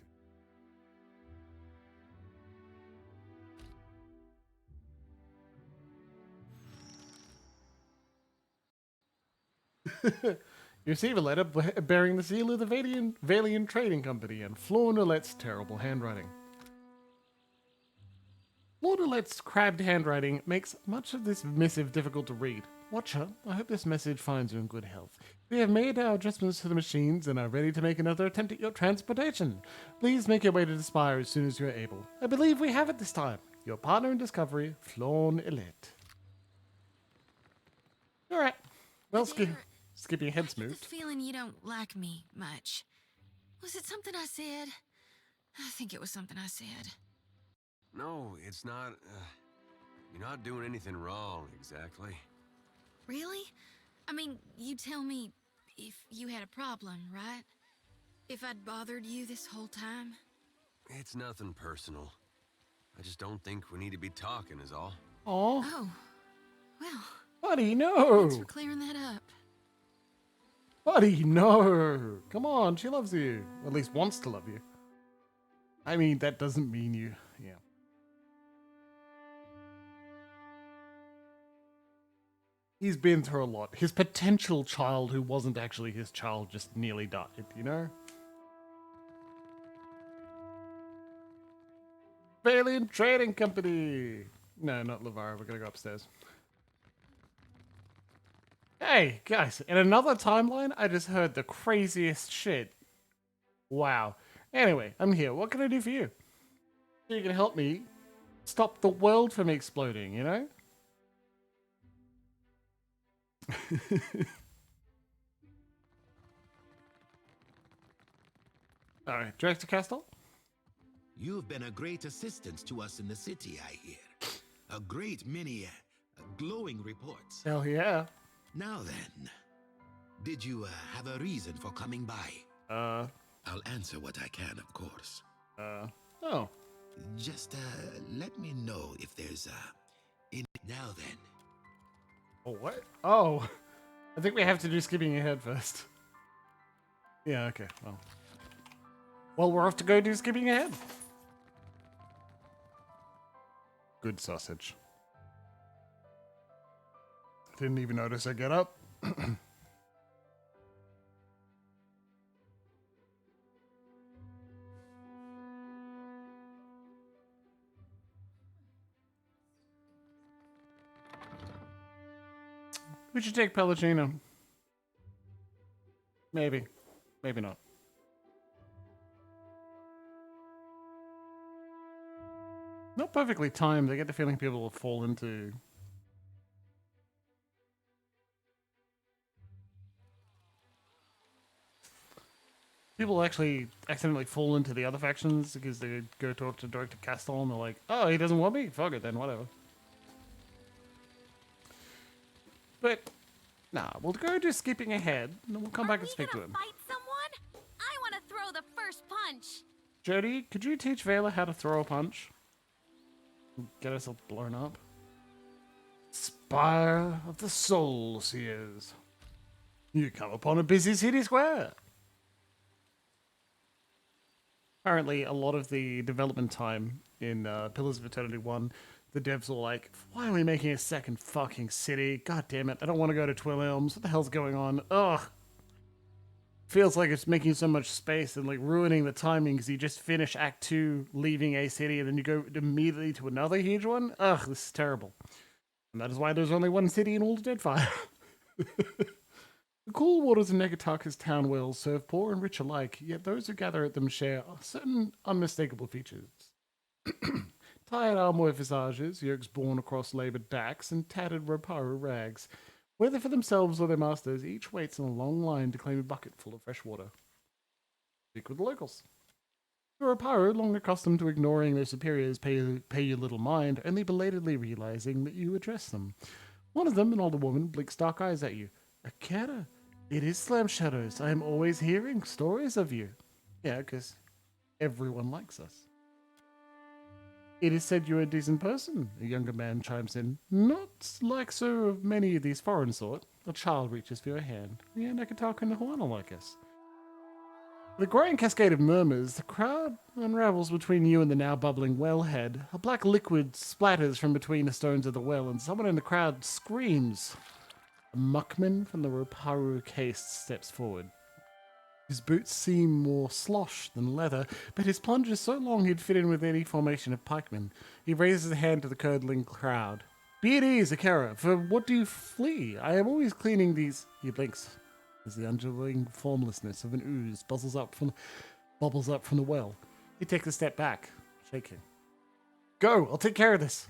kidding. You receive a letter bearing the seal of the Valiant Trading Company and Flor Nolette's terrible handwriting. Flor Nolette's crabbed handwriting makes much of this missive difficult to read. Watcher, I hope this message finds you in good health. We have made our adjustments to the machines and are ready to make another attempt at your transportation. Please make your way to the Spire as soon as you are able. I believe we have it this time. Your partner in discovery, Flor Nolette. Alright. Well, skipping ahead I get this smooth. feeling you don't like me much. Was it something I said? I think it was something I said. No, it's not. You're not doing anything wrong, exactly. Really? I mean, you tell me if you had a problem, right? If I'd bothered you this whole time? It's nothing personal. I just don't think we need to be talking, is all. Aw. Oh. Well, Buddy, no! thanks for clearing that up. Buddy, no! Come on, she loves you. Or at least wants to love you. I mean, that doesn't mean you... Yeah. He's been through a lot. His potential child, who wasn't actually his child, just nearly died, you know? Valiant Trading Company! No, not Lavara. We're gonna go upstairs. Hey, guys, in another timeline, I just heard the craziest shit. Wow. Anyway, I'm here. What can I do for you? You can help me stop the world from exploding, you know? Alright, Director Castle? You've been a great assistance to us in the city, I hear. A great many glowing reports. Hell yeah. Now then, did you have a reason for coming by? I'll answer what I can, of course. Oh. Just let me know if there's now then. Oh, what? Oh. I think we have to do skipping ahead first. Yeah, okay, well. Well, we're off to go do skipping ahead. Good sausage. Didn't even notice I get up. We should take Pellicino. Maybe. Maybe not. Not perfectly timed. I get the feeling people will fall into... People actually accidentally fall into the other factions because they go talk to Director Castle and they're like, oh, he doesn't want me? Fuck it then, whatever. But, nah, we'll go do skipping ahead and then we'll come back and speak to him. Fight someone? I want to throw the first punch. Jody, could you teach Vela how to throw a punch? Get herself blown up. Spire of the Soul Seers. You come upon a busy city square. Apparently, a lot of the development time in Pillars of Eternity 1, the devs were like, why are we making a second fucking city? God damn it, I don't want to go to Twill Elms. What the hell's going on? Ugh. Feels like it's making so much space and like ruining the timing because you just finish Act 2 leaving a city and then you go immediately to another huge one. Ugh, this is terrible. And that is why there's only one city in all of Deadfire. The cool waters of Negataka's town wells serve poor and rich alike, yet those who gather at them share certain unmistakable features. Tired armor visages, yokes borne across laboured backs, and tattered Ropara rags. Whether for themselves or their masters, each waits in a long line to claim a bucket full of fresh water. Speak with the locals. The Roparu, long accustomed to ignoring their superiors, pay you little mind, only belatedly realizing that you address them. One of them, an older woman, blinks dark eyes at you. Akira, it is Slam Shadows. I am always hearing stories of you. Yeah, because everyone likes us. It is said you're a decent person, a younger man chimes in. Not like so of many of these foreign sort. A child reaches for your hand. Yeah, Nekataka and Hawano like us. With a growing cascade of murmurs, the crowd unravels between you and the now bubbling wellhead. A black liquid splatters from between the stones of the well, and someone in the crowd screams. A muckman from the Roparu caste steps forward. His boots seem more slosh than leather, but his plunge is so long he'd fit in with any formation of pikemen. He raises a hand to the curdling crowd. Be at ease, Akira, for what do you flee? I am always cleaning these... He blinks as the undulating formlessness of an ooze bubbles up from the well. He takes a step back, shaking. Go, I'll take care of this.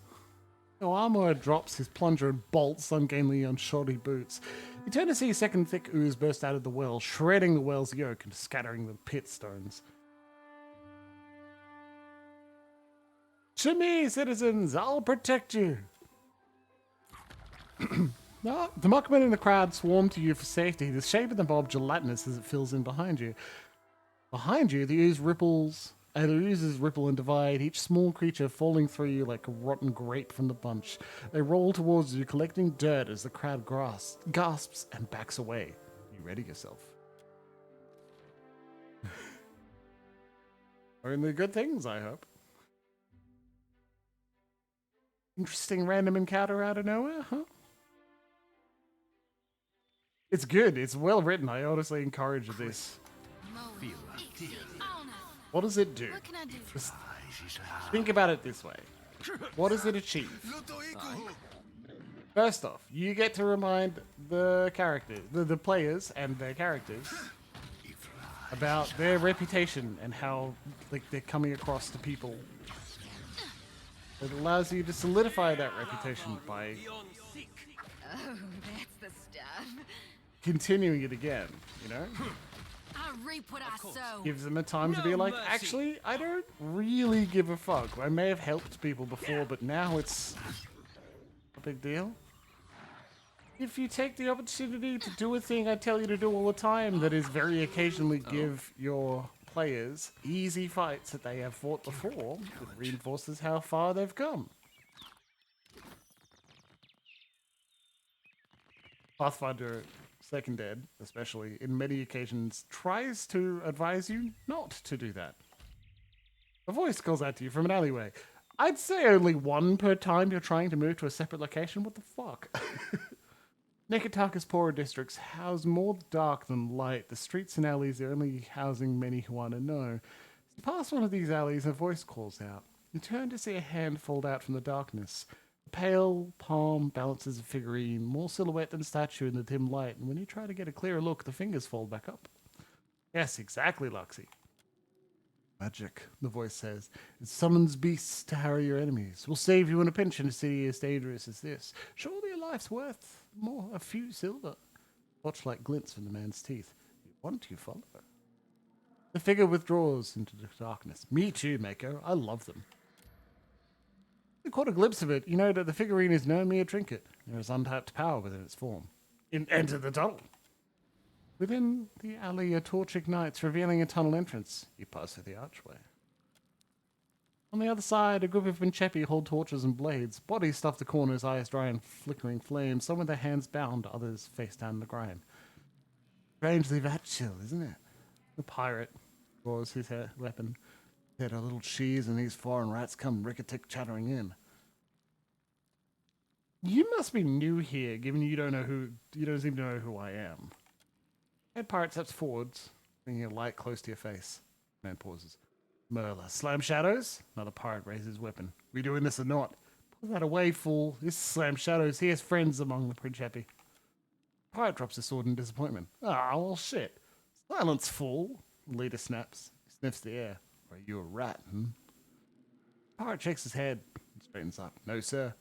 Oamura drops his plunger and bolts ungainly on shoddy boots. You turn to see a second thick ooze burst out of the well, shredding the well's yolk and scattering the pit stones. To me, citizens, I'll protect you. No, the muckmen in the crowd swarm to you for safety, the shape of the mob gelatinous as it fills in behind you. Behind you, the oozes ripple and divide, each small creature falling through you like a rotten grape from the bunch. They roll towards you, collecting dirt as the crowd gasps and backs away. You ready yourself. Only good things, I hope. Interesting random encounter out of nowhere, huh? It's good. It's well written. I honestly encourage this. What does it do? What can I do? Just think about it this way. What does it achieve? First off, you get to remind the characters, the players and their characters about their reputation and how they're coming across to people. It allows you to solidify that reputation by Oh, that's the stuff. continuing it again, you know? I reap what I sow. Gives them a time to be like, actually, I don't really give a fuck. I may have helped people before, but now it's a big deal. If you take the opportunity to do a thing I tell you to do all the time, that is very occasionally give your players easy fights that they have fought before, it reinforces how far they've come. Pathfinder Second Ed, especially, in many occasions, tries to advise you not to do that. A voice calls out to you from an alleyway. I'd say only one per time you're trying to move to a separate location. What the fuck? Nekataka's poorer districts house more dark than light. The streets and alleys are only housing many who want to know. As you pass one of these alleys, a voice calls out. You turn to see a hand fold out from the darkness. The pale palm balances a figurine, more silhouette than statue in the dim light, and when you try to get a clearer look, the fingers fold back up. Yes, exactly, Luxie. Magic, the voice says. It summons beasts to harry your enemies. Will save you in a pinch in a city as dangerous as this. Surely your life's worth more a few silver. Torchlight glints from the man's teeth. You want, you follow. The figure withdraws into the darkness. Me too, Mako. I love them. You caught a glimpse of it. You know that the figurine is no mere trinket. There is untapped power within its form. Enter the tunnel. Within the alley, a torch ignites, revealing a tunnel entrance. You pass through the archway. On the other side, a group of Vincepi hold torches and blades. Bodies stuff the corners, eyes dry in flickering flames. Some with their hands bound, others face down the grind. Strangely that chill, isn't it? The pirate draws his weapon. Had a little cheese and these foreign rats come rickety chattering in. You must be new here, given you don't seem to know who I am. Head pirate steps forwards, bringing a light close to your face. Man pauses. Merla, Slam Shadows? Another pirate raises his weapon. We doing this or not? Pull that away, fool. This is Slam Shadows. He has friends among the Principi. Pirate drops his sword in disappointment. Ah, well, shit. Silence, fool. The leader snaps. He sniffs the air. Are you a rat, Pirate shakes his head and straightens up. No, sir.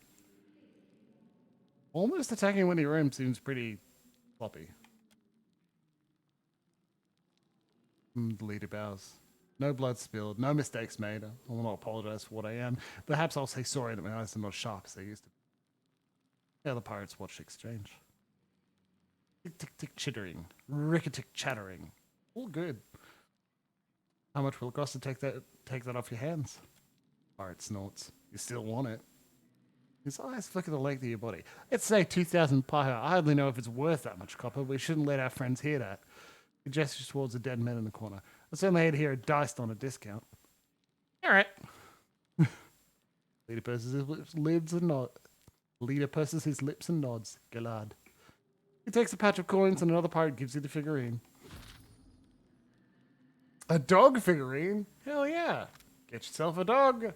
Almost attacking when he roams seems pretty floppy. The leader bows. No blood spilled, no mistakes made. I will not apologize for what I am. Perhaps I'll say sorry that my eyes are not sharp as they used to be. The other pirates watched the exchange. Tick tick tick chittering. Ricketick chattering. All good. How much will it cost to take that off your hands? Pirate snorts. You still want it. His eyes flicker the length of your body. Let's say 2,000 pi. I hardly know if it's worth that much copper. We shouldn't let our friends hear that. He gestures towards the dead men in the corner. I certainly hate to hear it diced on a discount. All right. Leader purses his lips and nods. Leader purses his lips and nods. Galad. He takes a patch of coins and another pirate gives you the figurine. A dog figurine? Hell yeah. Get yourself a dog.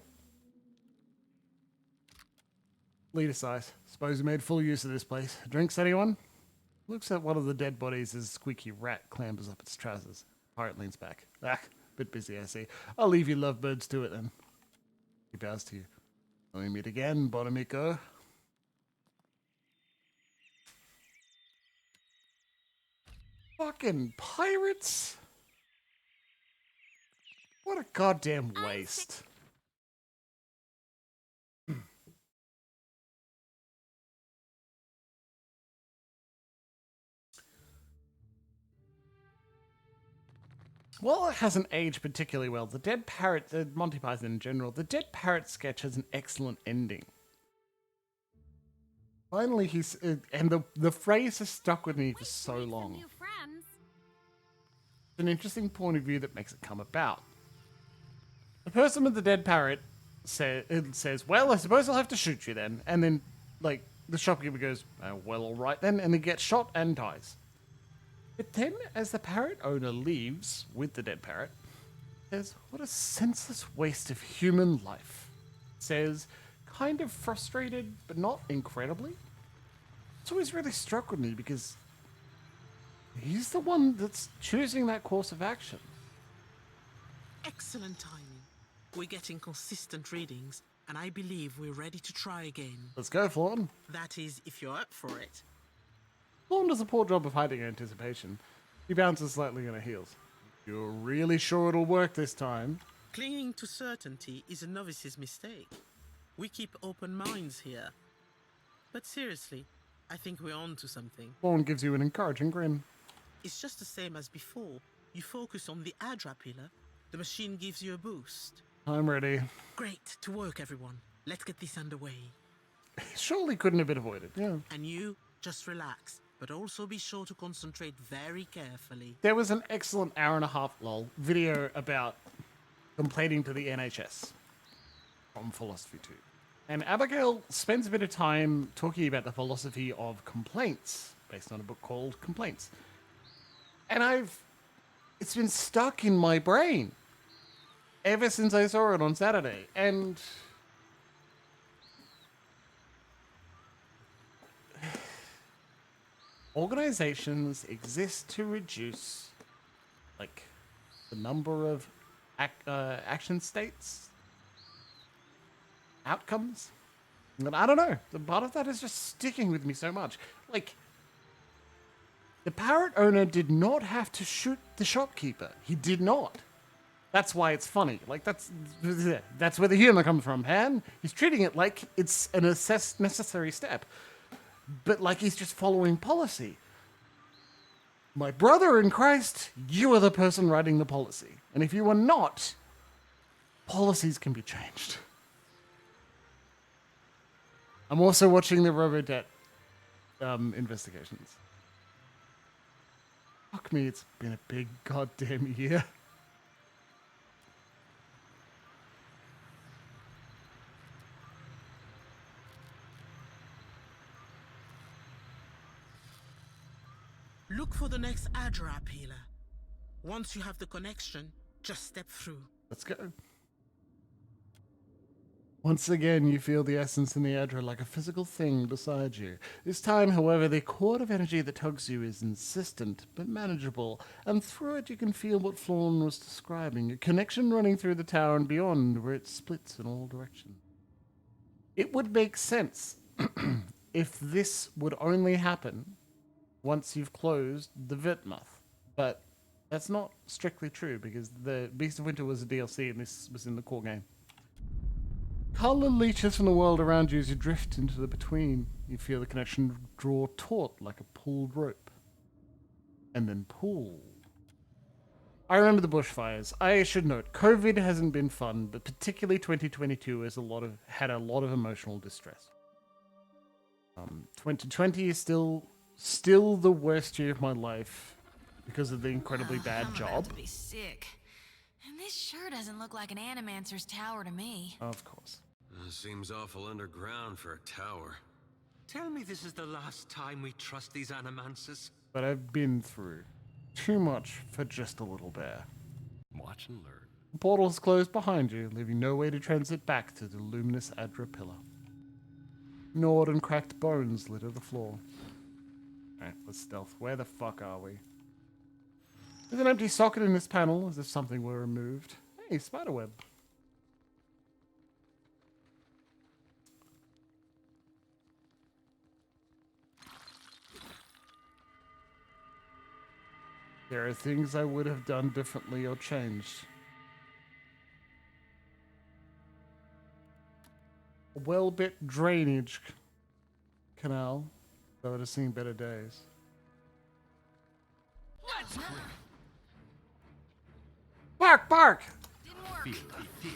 Leader sighs. Suppose you made full use of this place. Drinks, anyone? Looks at one of the dead bodies as a squeaky rat clambers up its trousers. Pirate leans back. Ah, bit busy, I see. I'll leave you lovebirds to it then. He bows to you. When we meet again, Bonamico. Fucking pirates? What a goddamn waste. Well, it hasn't aged particularly well. The Dead Parrot, the Monty Python in general, the Dead Parrot sketch has an excellent ending. Finally, he's... and the phrase has stuck with me for so long. It's an interesting point of view that makes it come about. The person with the dead parrot says, well, I suppose I'll have to shoot you then. And then, like, the shopkeeper goes, well, all right then. And he gets shot and dies. But then, as the parrot owner leaves with the dead parrot, says, what a senseless waste of human life. Says, kind of frustrated, but not incredibly. It's always really struck with me because he's the one that's choosing that course of action. Excellent timing. We're getting consistent readings, and I believe we're ready to try again. Let's go, Flawn. That is, if you're up for it. Flawn does a poor job of hiding anticipation. He bounces slightly on her heels. You're really sure it'll work this time? Clinging to certainty is a novice's mistake. We keep open minds here. But seriously, I think we're on to something. Flawn gives you an encouraging grin. It's just the same as before. You focus on the Adra pillar, the machine gives you a boost. I'm ready. Great, to work everyone. Let's get this underway. Surely couldn't have been avoided, yeah. And you, just relax, but also be sure to concentrate very carefully. There was an excellent hour-and-a-half video about complaining to the NHS from Philosophy 2. And Abigail spends a bit of time talking about the philosophy of complaints, based on a book called Complaints. And it's been stuck in my brain ever since I saw it on Saturday. And organizations exist to reduce, like, the number of action states, outcomes. And I don't know. The part of that is just sticking with me so much. Like, the parrot owner did not have to shoot the shopkeeper. He did not. That's why it's funny. Like, that's where the humor comes from, man. He's treating it like it's an necessary step. But like he's just following policy. My brother in Christ, you are the person writing the policy. And if you are not, policies can be changed. I'm also watching the Robodebt investigations. Fuck me, it's been a big goddamn year. Look for the next Adra pillar. Once you have the connection, just step through. Let's go. Once again, you feel the essence in the Adra like a physical thing beside you. This time, however, the cord of energy that tugs you is insistent but manageable, and through it you can feel what Flawn was describing, a connection running through the tower and beyond, where it splits in all directions. It would make sense if this would only happen once you've closed the Vitmuth. But that's not strictly true because the Beast of Winter was a DLC and this was in the core game. Color leeches from the world around you as you drift into the between. You feel the connection draw taut like a pulled rope. And then pull. I remember the bushfires. I should note, COVID hasn't been fun, but particularly 2022 has had a lot of emotional distress. 2020 is still the worst year of my life because of the incredibly bad I'm job. about to be sick. And this sure doesn't look like an Animancer's tower to me. Of course. Seems awful underground for a tower. Tell me this is the last time we trust these animancers. But I've been through too much for just a little bear. Watch and learn. The portal is closed behind you, leaving no way to transit back to the luminous Adra pillar. Gnawed and cracked bones litter the floor. Alright, let's stealth. Where the fuck are we? There's an empty socket in this panel, as if something were removed. Hey, spiderweb. There are things I would have done differently or changed. A well-bit drainage canal that would have seen better days. Bark, bark! Feel it, feel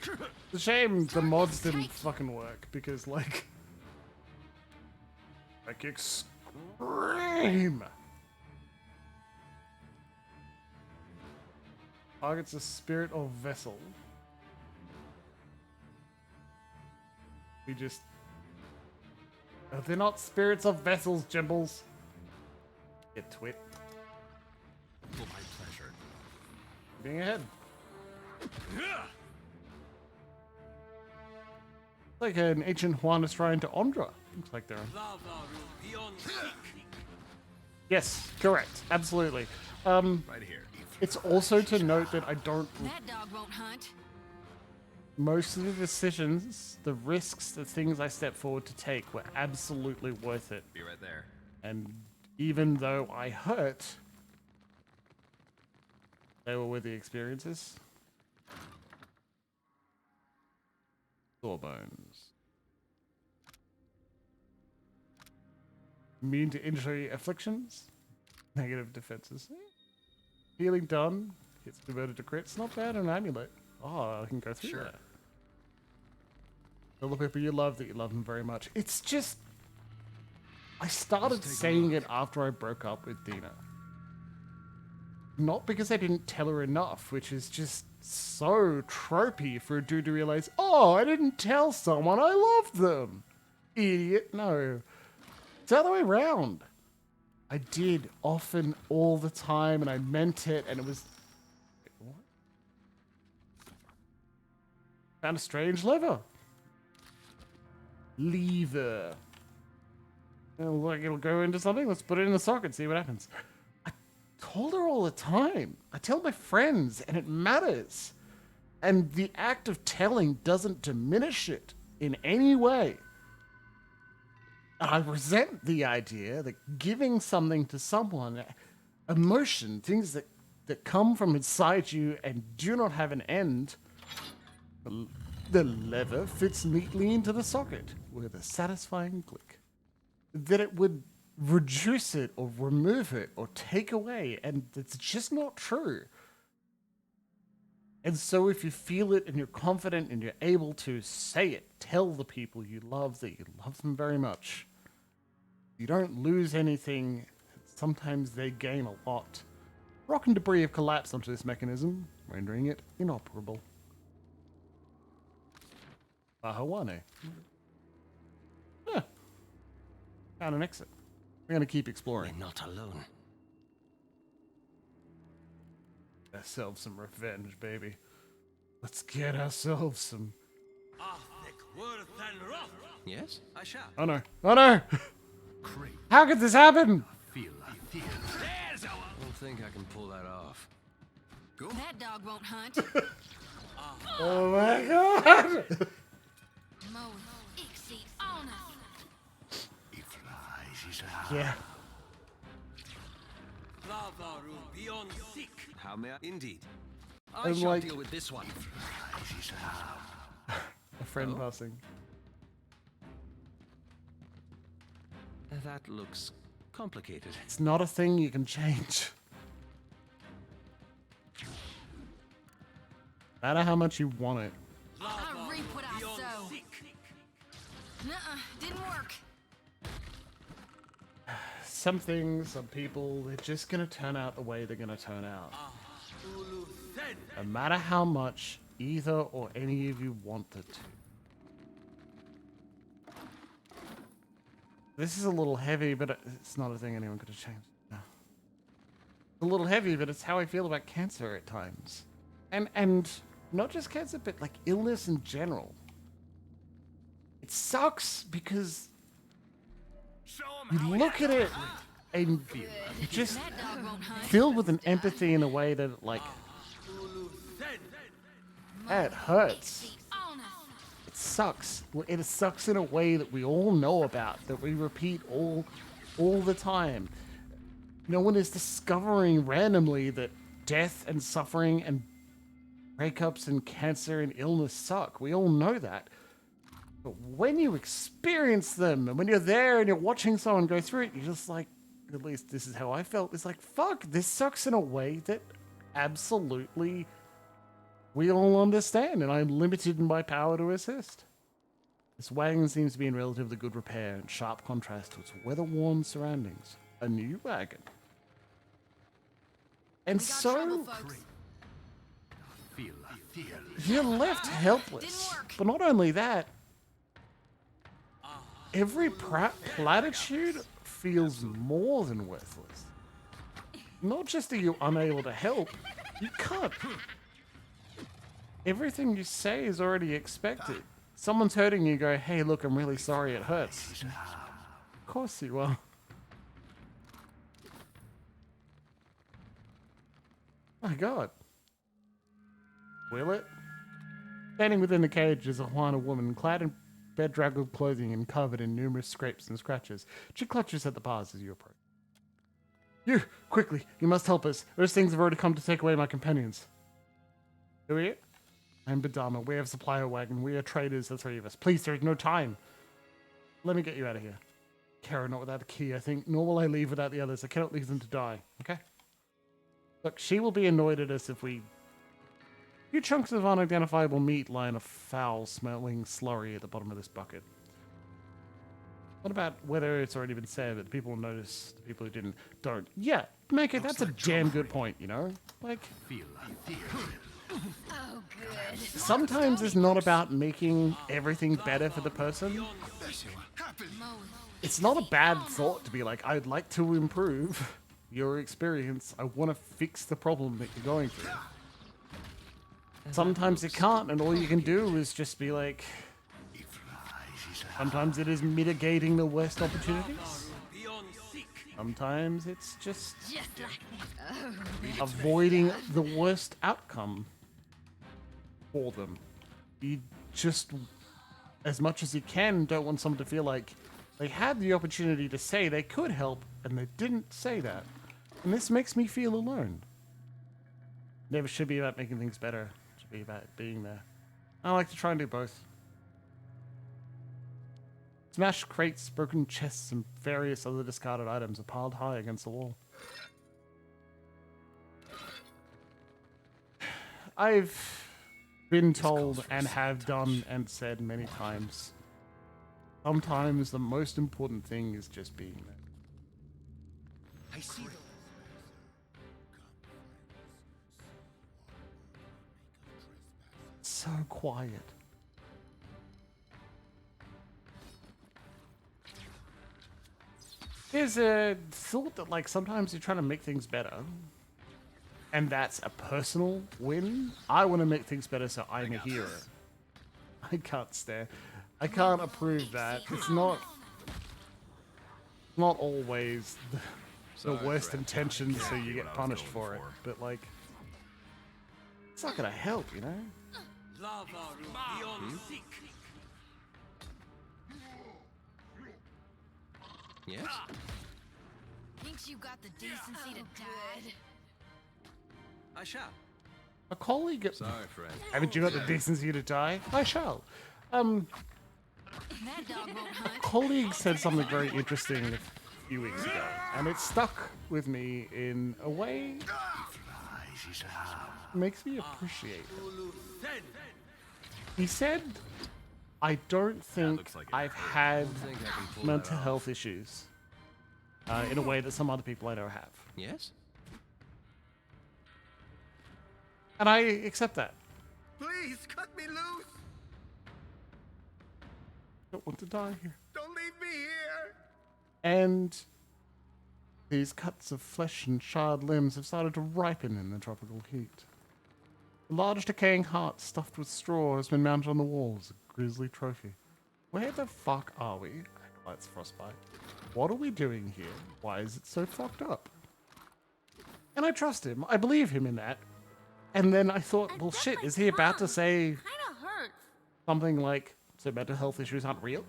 it. It's a shame the mods didn't fucking work because, like scream. Targets a spirit or vessel. We just. Oh, they're not spirits of vessels, Jimbles. Get twit. For my pleasure. Being ahead. Like an ancient Juana shrine to Ondra. Looks like they're. Yes, correct. Absolutely. Right here. It's also to note that I don't. That dog won't hunt. Most of the decisions, the risks, the things I stepped forward to take were absolutely worth it. Be right there. And even though I hurt, they were worthy experiences. Sawbones. Immune to injury afflictions. Negative defenses. Healing done. Hits converted to crits. Not bad. An amulet. Oh, I can go through that. Tell the people you love that you love them very much. It's just... I started saying it after I broke up with Dina. Not because I didn't tell her enough, which is just so tropey for a dude to realize, oh, I didn't tell someone I loved them. Idiot. No. It's the other way around. I did often, all the time, and I meant it, and it was... What? Found a strange lever. Lever. Like it'll go into something. Let's put it in the socket, see what happens. I told her all the time. I tell my friends, and it matters. And the act of telling doesn't diminish it in any way. I resent the idea that giving something to someone, emotion, things that come from inside you and do not have an end, the lever fits neatly into the socket with a satisfying click. That it would reduce it or remove it or take away, and it's just not true. And so if you feel it and you're confident and you're able to say it, tell the people you love that you love them very much. You don't lose anything. Sometimes they gain a lot. Rock and debris have collapsed onto this mechanism, rendering it inoperable. Bahawane. Huh. Found an exit. We're going to keep exploring. We're not alone. Ourselves some revenge, baby. Let's get ourselves some... Yes, I shall. Oh no. Oh no! Great. How could this happen? Feel it. I don't think I can pull that off. That dog won't hunt. Oh my god! Yeah. How may I? Indeed. I I'm shall like- deal with this one. A friend passing. That looks complicated. It's not a thing you can change. No matter how much you want it. I reap what I sow. Nuh-uh, didn't work. Some things, some people, they're just gonna turn out the way they're gonna turn out. No matter how much either or any of you want it to. This is a little heavy, but it's not a thing anyone could have changed. No. It's a little heavy, but it's how I feel about cancer at times. And not just cancer, but like illness in general. It sucks because you look at it and you're just filled with an empathy in a way that like it hurts. It sucks. It sucks in a way that we all know about, that we repeat all the time. No one is discovering randomly that death and suffering and breakups and cancer and illness suck. We all know that. But when you experience them and when you're there and you're watching someone go through it, you're just like, at least this is how I felt. It's like, fuck, this sucks in a way that absolutely we all understand, and I'm limited in my power to assist. This wagon seems to be in relatively good repair, in sharp contrast to its weather-worn surroundings. A new wagon. And so, you're left helpless. But not only that, every platitude feels more than worthless. Not just are you unable to help, you can't. Everything you say is already expected. Someone's hurting you, go, hey, look, I'm really sorry, it hurts. Of course you are. My god. Will it? Standing within the cage is a Hawaiian woman, clad in bedraggled clothing and covered in numerous scrapes and scratches. She clutches at the bars as you approach. You, quickly, you must help us. Those things have already come to take away my companions. Who are you? I'm Badama. We have supplier wagon. We are traders, the three of us. Please, there is no time. Let me get you out of here. Kara, not without a key, I think. Nor will I leave without the others. I cannot leave them to die. Okay? Look, she will be annoyed at us if we... A few chunks of unidentifiable meat lie in a foul-smelling slurry at the bottom of this bucket. What about whether it's already been said that the people will notice, the people who didn't, don't? Yeah, make it. That's a damn good point, you know? Like... Oh, good. Sometimes it's not about making everything better for the person. It's not a bad thought to be like, I'd like to improve your experience. I want to fix the problem that you're going through. Sometimes it can't, and all you can do is just be like... Sometimes it is mitigating the worst opportunities. Sometimes it's just avoiding the worst outcome for them. You just, as much as you can, don't want someone to feel like they had the opportunity to say they could help and they didn't say that. And this makes me feel alone. Never should be about making things better. It should be about being there. I like to try and do both. Smashed crates, broken chests, and various other discarded items are piled high against the wall. I've been told and have done and said many times, sometimes the most important thing is just being there. I see them. So quiet. There's a thought that, like, sometimes you're trying to make things better, and that's a personal win. I want to make things better, so I'm a hero. I can't stand. I can't approve that. It's not always the worst intentions, so you get punished for it. But like, it's not gonna help, you know. Yes? Thinks you got the decency to die? I shall. A colleague. Sorry, friend. Haven't you got the decency to die? I shall. That dog won't hunt. A colleague said something very interesting a few weeks ago, and it stuck with me in a way makes me appreciate it. He said, I don't think looks like it. I've had think I can pull mental that off. health issues in a way that some other people I know have. Yes? And I accept that. Please cut me loose. I don't want to die here. Don't leave me here. And these cuts of flesh and charred limbs have started to ripen in the tropical heat. A large decaying heart stuffed with straw has been mounted on the walls, a grisly trophy. Where the fuck are we? Oh, it's Frostbite. What are we doing here? Why is it so fucked up? And I trust him. I believe him in that. And then I thought, well, shit, is he about to say Kinda hurts. something like, so mental health issues aren't real?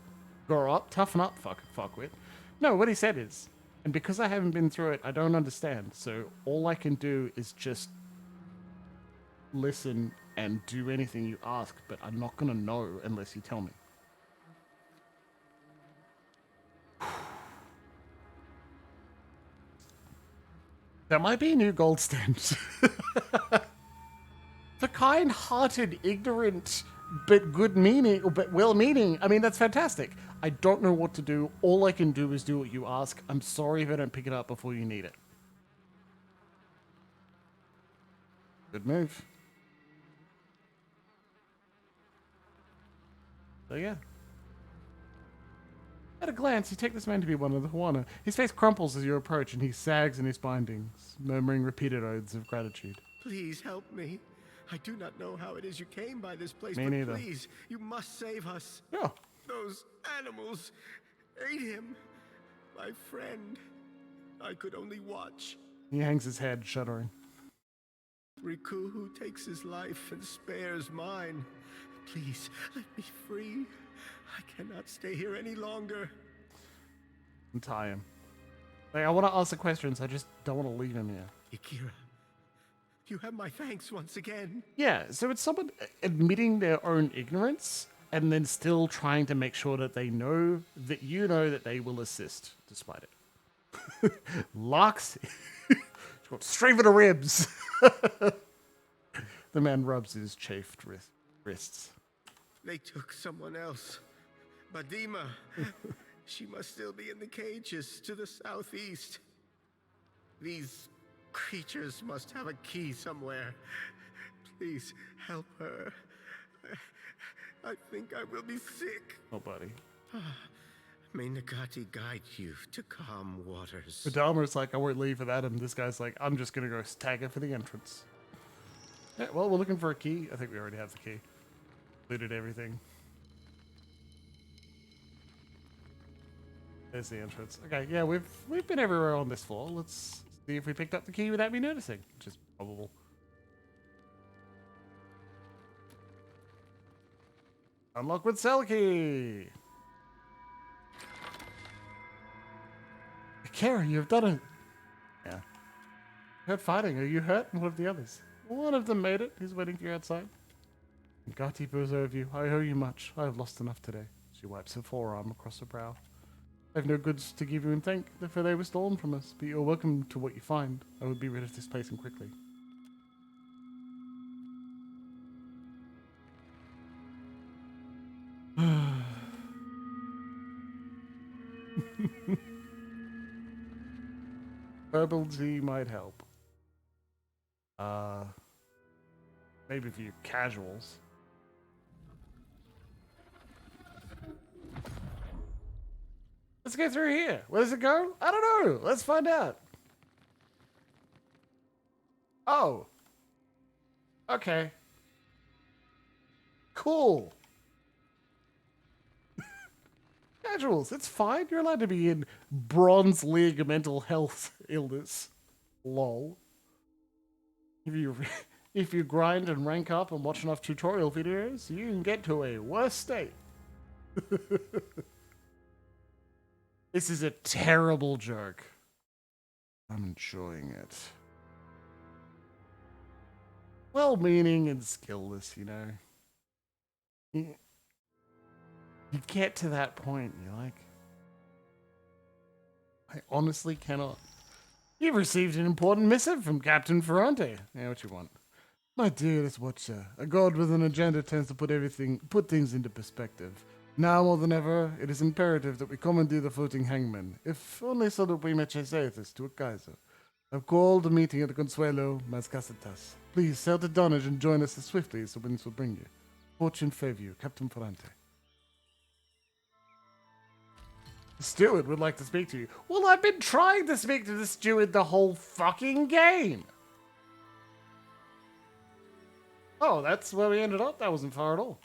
Grow up, toughen up, fuckwit. No, what he said is, and because I haven't been through it, I don't understand. So all I can do is just listen and do anything you ask, but I'm not gonna know unless you tell me. That might be a new gold standard. The kind-hearted, ignorant, but good meaning, but well-meaning. I mean, that's fantastic. I don't know what to do. All I can do is do what you ask. I'm sorry if I don't pick it up before you need it. Good move. So yeah. At a glance, you take this man to be one of the Huana. His face crumples as you approach, and he sags in his bindings, murmuring repeated oaths of gratitude. Please help me. I do not know how it is you came by this place, Me but neither. please, you must save us. Yeah. Those animals ate him. My friend. I could only watch. He hangs his head, shuddering. Riku, who takes his life and spares mine. Please, let me free. I cannot stay here any longer. And tie him. Like, I want to ask the questions, I just don't want to leave him here. Ikira, you have my thanks once again. Yeah, so it's someone admitting their own ignorance and then still trying to make sure that they know that you know that they will assist despite it. Locks. Straight for the ribs. The man rubs his chafed wrists. They took someone else. Badima. She must still be in the cages to the southeast. These creatures must have a key somewhere. Please help her. I think I will be sick. Oh, buddy. May Nagati guide you to calm waters. But Dharma's like, I won't leave without him. This guy's like, I'm just going to go stagger for the entrance. Yeah, well, we're looking for a key. I think we already have the key. Looted everything. There's the entrance. Okay, yeah, we've been everywhere on this floor. Let's see if we picked up the key without me noticing, which is probable. Unlock with cell key. Kara, you have done it. Yeah. Heard fighting. Are you hurt? And what of the others? One of them made it. He's waiting for you outside. Gati preserve you. I owe you much. I have lost enough today. She wipes her forearm across her brow. I have no goods to give you in thank, for they were stolen from us, but you're welcome to what you find. I would be rid of this place and quickly. Herbal tea might help. Maybe for you casuals. Let's go through here. Where does it go? I don't know. Let's find out. Oh. Okay. Cool. Casuals, it's fine. You're allowed to be in Bronze League mental health illness. Lol. if you grind and rank up and watch enough tutorial videos, you can get to a worse state. This is a terrible joke. I'm enjoying it. Well-meaning and skillless, you know. You get to that point, and you're like, I honestly cannot. You've received an important missive from Captain Ferrante. Yeah, what you want? My dearest watcher, a god with an agenda tends to put things into perspective. Now more than ever, it is imperative that we commandeer the floating hangman, if only so that we may chase Aethys to a geyser. I've called a meeting at the Consuelo Mascasitas. Please sail to Dunnage and join us as swiftly as the winds will bring you. Fortune favor you, Captain Ferrante. The steward would like to speak to you. Well, I've been trying to speak to the steward the whole fucking game. Oh, that's where we ended up? That wasn't far at all.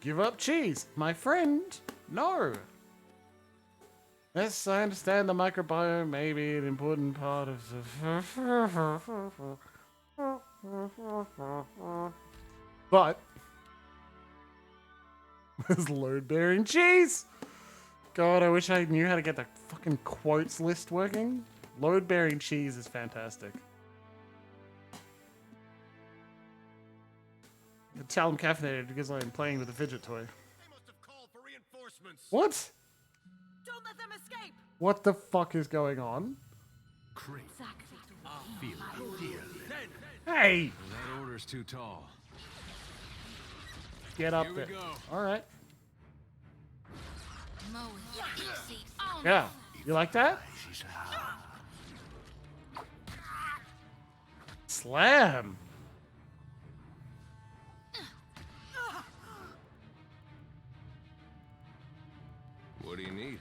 Give up cheese. My friend, no. Yes, I understand the microbiome may be an important part of the... But... there's load-bearing cheese! God, I wish I knew how to get the fucking quotes list working. Load-bearing cheese is fantastic. I tell him caffeinated because I'm playing with a fidget toy. They must have called for reinforcements. What? Don't let them escape! What the fuck is going on? Hey! That order's too tall. Get up Here there. we go. Alright. Oh, Yeah. You like that? Slam! What do you need?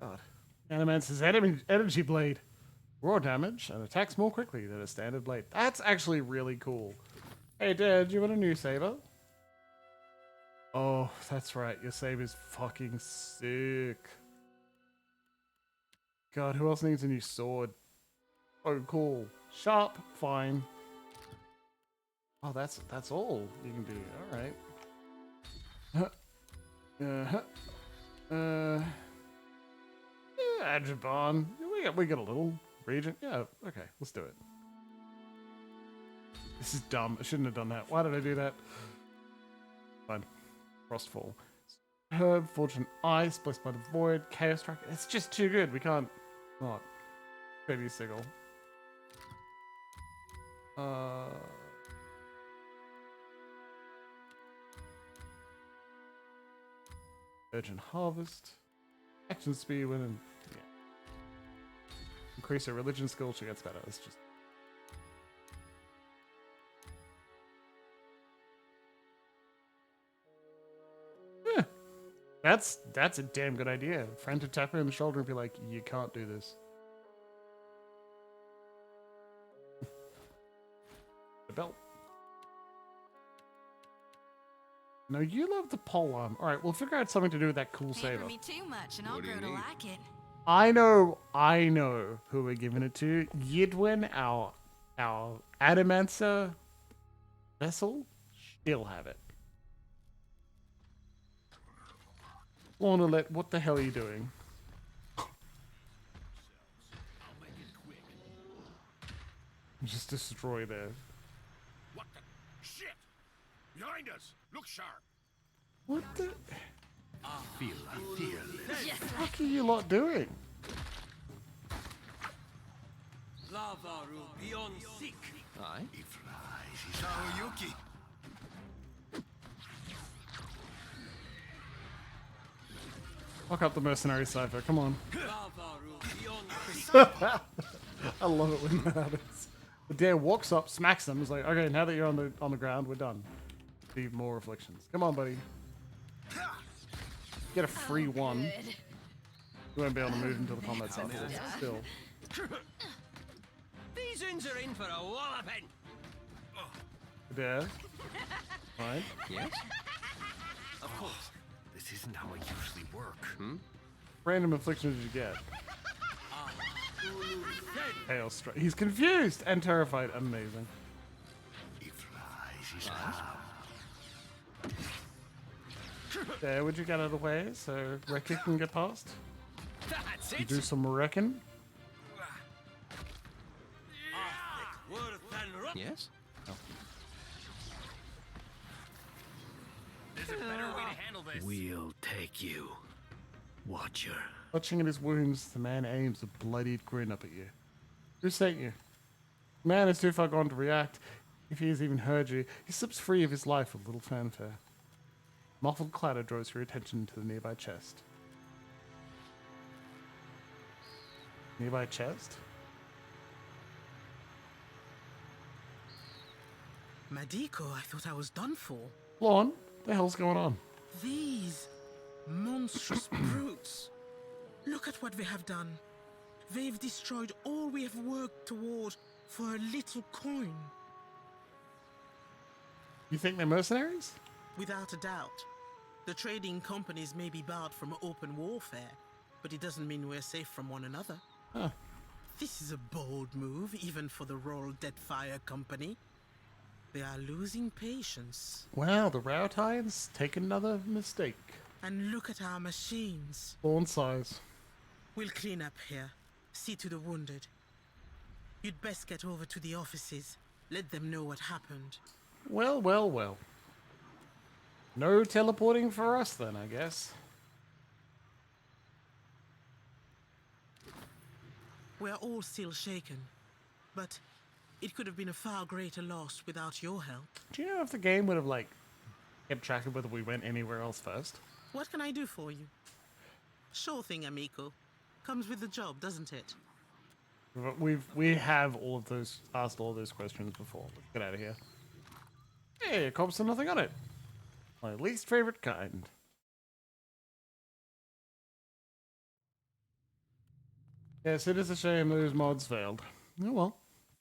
God. Animance's energy blade. Raw damage and attacks more quickly than a standard blade. That's actually really cool. Hey Dad, you want a new saber? Oh, that's right. Your saber's fucking sick. God, who else needs a new sword? Oh, cool. Sharp, fine. Oh, that's all you can do. All right. Yeah, Adjabon. We got a little region. Yeah, okay, let's do it. This is dumb. I shouldn't have done that. Why did I do that? Fine. Frostfall. Herb, Fortune Ice, Blessed by the Void, Chaos Strike. It's just too good. We can't not. Baby Sigil. Urgent Harvest. Action speed when yeah. Increase her religion skill, she gets better. It's just yeah. That's a damn good idea. Friend to tap her in the shoulder and be like, you can't do this. The belt. No, you love the polearm. Alright, we'll figure out something to do with that cool saber. Pamper me too much and I'll What do you grow to need? like it. I know who we're giving it to. Yidwin, our Adamancer vessel, she'll have it. Lornalet, what the hell are you doing? Just destroy there. What the shit? Behind us! Look sharp! What the Feel fearless. fuck are you lot doing? Aye. Taoyuki! Fuck up the mercenary cipher, come on. I love it when that happens. The dare walks up, smacks them, is like, okay, now that you're on the ground, we're done. Leave more afflictions. Come on, buddy. Get a free one. You won't be able to move until the combat cycle. Still. These uns are in for a walloping. Dare. Right? Yes? Of course. This isn't how I usually work. Random affliction did you get? Hail strike. He's confused and terrified. Amazing. There, would you get out of the way so Rekka can get past? That's You it. do some wrecking. Yes? There's a better way to handle this. We'll take you, Watcher. Clutching at his wounds, the man aims a bloodied grin up at you. Who sent you? The man is too far gone to react. If he has even heard you, he slips free of his life with little fanfare. Muffled clatter draws your attention to the nearby chest. Nearby chest? Madiko, I thought I was done for. Lorne, the hell's going on? These monstrous brutes. Look at what they have done. They've destroyed all we have worked toward for a little coin. You think they're mercenaries? Without a doubt. The trading companies may be barred from open warfare, but it doesn't mean we're safe from one another. Huh. This is a bold move, even for the Royal Deadfire Company. They are losing patience. Wow, the Rautians take another mistake. And look at our machines. Lorne size. We'll clean up here. See to the wounded. You'd best get over to the offices. Let them know what happened. Well, well, well. No teleporting for us then, I guess. We're all still shaken, but it could have been a far greater loss without your help. Do you know if the game would have, like, kept track of whether we went anywhere else first? What can I do for you? Sure thing, amico. Comes with the job, doesn't it? We have asked all those questions before. Let's get out of here. Hey, a cop's and nothing on it. My least favorite kind. Yes, it is a shame those mods failed. Oh well.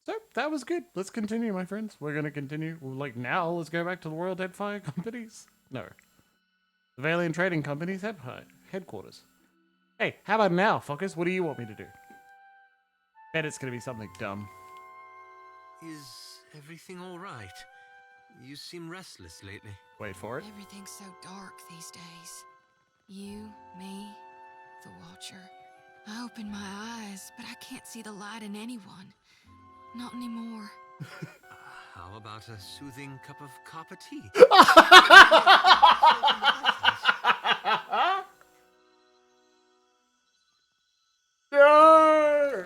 So, that was good. Let's continue, my friends. We're going to continue. Like, now, let's go back to the Royal Deadfire Companies. No. The Valiant Trading Company's headquarters. Hey, how about now, fuckers? What do you want me to do? Bet it's going to be something dumb. Is everything all right? You seem restless lately. Wait for it. Everything's so dark these days. You, me, the Watcher. I open my eyes, but I can't see the light in anyone. Not anymore. How about a soothing cup of copper tea? No!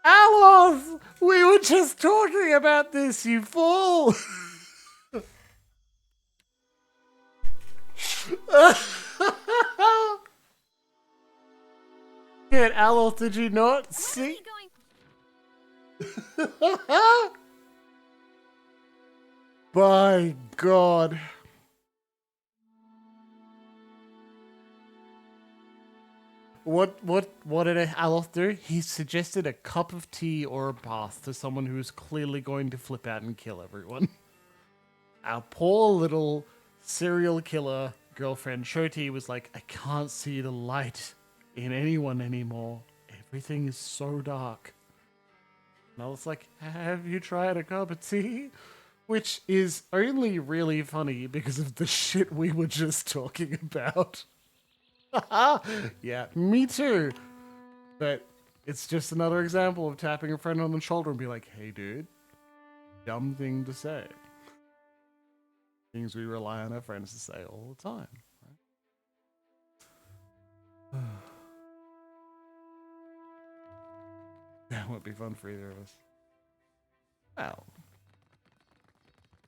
Aloth! We were just talking about this, you fool! Good, Aloth, did you not see? By God. What did Aloth do? He suggested a cup of tea or a bath to someone who was clearly going to flip out and kill everyone. Our poor little serial killer girlfriend Shoti was like, I can't see the light in anyone anymore. Everything is so dark. And I was like, have you tried a cup of tea? Which is only really funny because of the shit we were just talking about. Yeah, me too. But it's just another example of tapping a friend on the shoulder and be like, hey dude, dumb thing to say. Things we rely on our friends to say all the time. Right? That won't be fun for either of us. Well,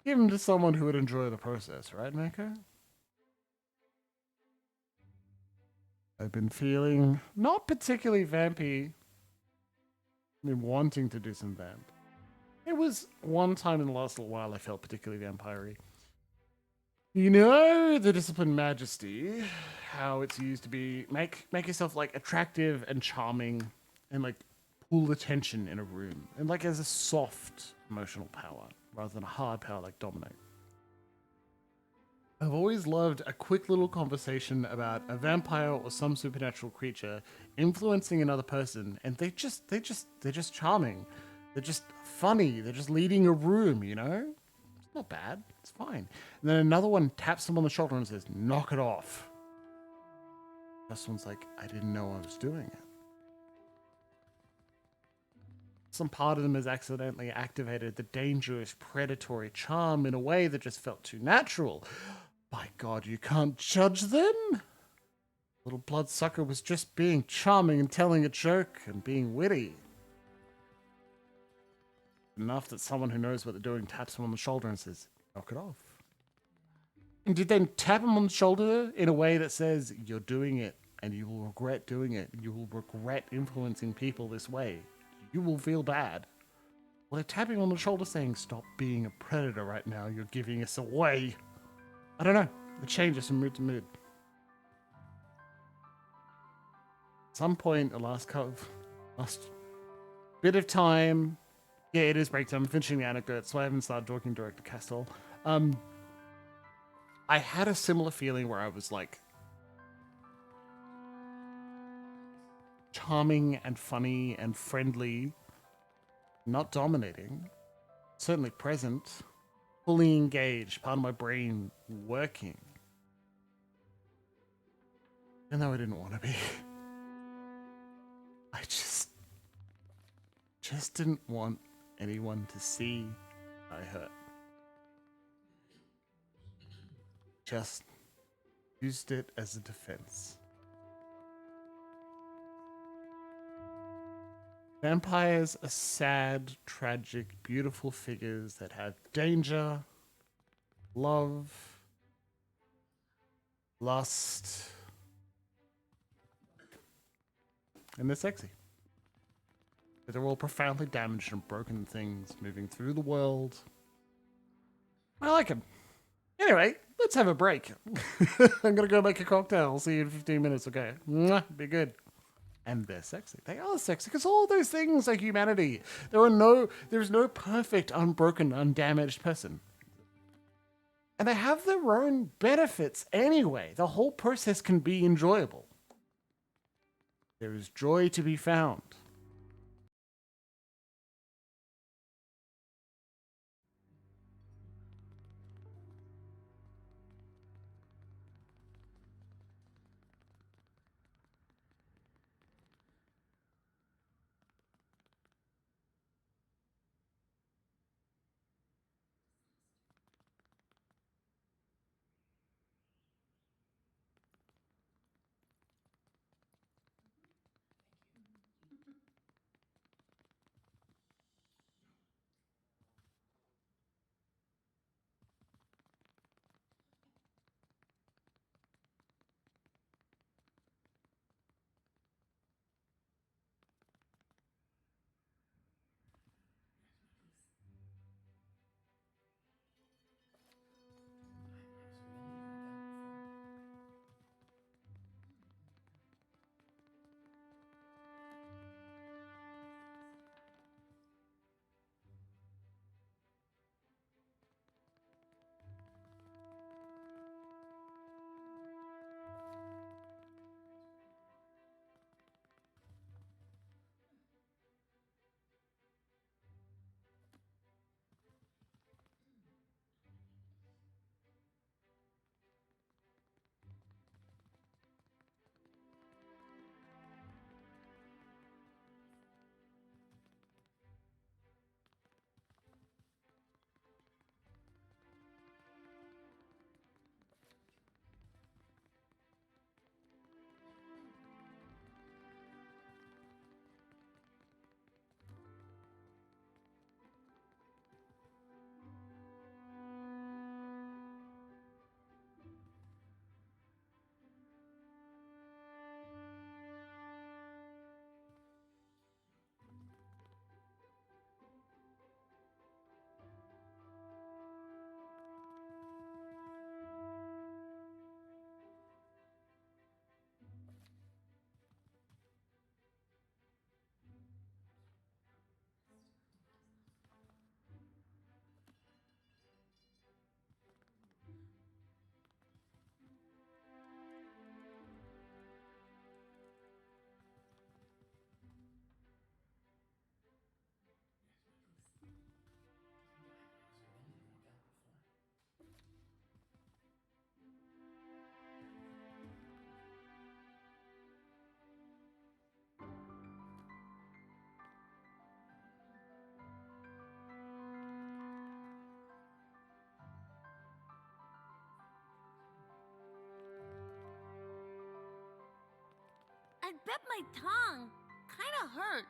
give them to someone who would enjoy the process, right, Mako? I've been feeling not particularly vampy. I've been wanting to do some vamp. It was one time in the last little while I felt particularly vampire-y. You know, the disciplined majesty, how it's used to be make yourself like attractive and charming and like pull attention in a room and like as a soft emotional power rather than a hard power like dominate. I've always loved a quick little conversation about a vampire or some supernatural creature influencing another person, and they're just charming. They're just funny. They're just leading a room, you know? It's not bad. It's fine. And then another one taps them on the shoulder and says, "Knock it off." This one's like, "I didn't know I was doing it." Some part of them has accidentally activated the dangerous predatory charm in a way that just felt too natural. By God, you can't judge them? Little bloodsucker was just being charming and telling a joke and being witty. Enough that someone who knows what they're doing taps him on the shoulder and says, "Knock it off." And did then tap him on the shoulder in a way that says, "You're doing it and you will regret doing it. You will regret influencing people this way. You will feel bad." Well, they're tapping on the shoulder saying, "Stop being a predator right now. You're giving us away." I don't know. It changes from mood to mood. At some point, the last bit of time, yeah, it is break time. I'm finishing the anecdote, so I haven't started talking direct to Castell. I had a similar feeling where I was like charming and funny and friendly, not dominating, certainly present, fully engaged, part of my brain working. Even though I didn't want to be. I just didn't want anyone to see I hurt. Just used it as a defense. Vampires are sad, tragic, beautiful figures that have danger, love, lust, and they're sexy. But they're all profoundly damaged and broken things moving through the world. I like them. Anyway, let's have a break. I'm going to go make a cocktail. I'll see you in 15 minutes, okay? Mwah, be good. And they're sexy. They are sexy because all those things are humanity. There is no perfect, unbroken, undamaged person. And they have their own benefits anyway. The whole process can be enjoyable. There is joy to be found. I bet my tongue kinda hurts.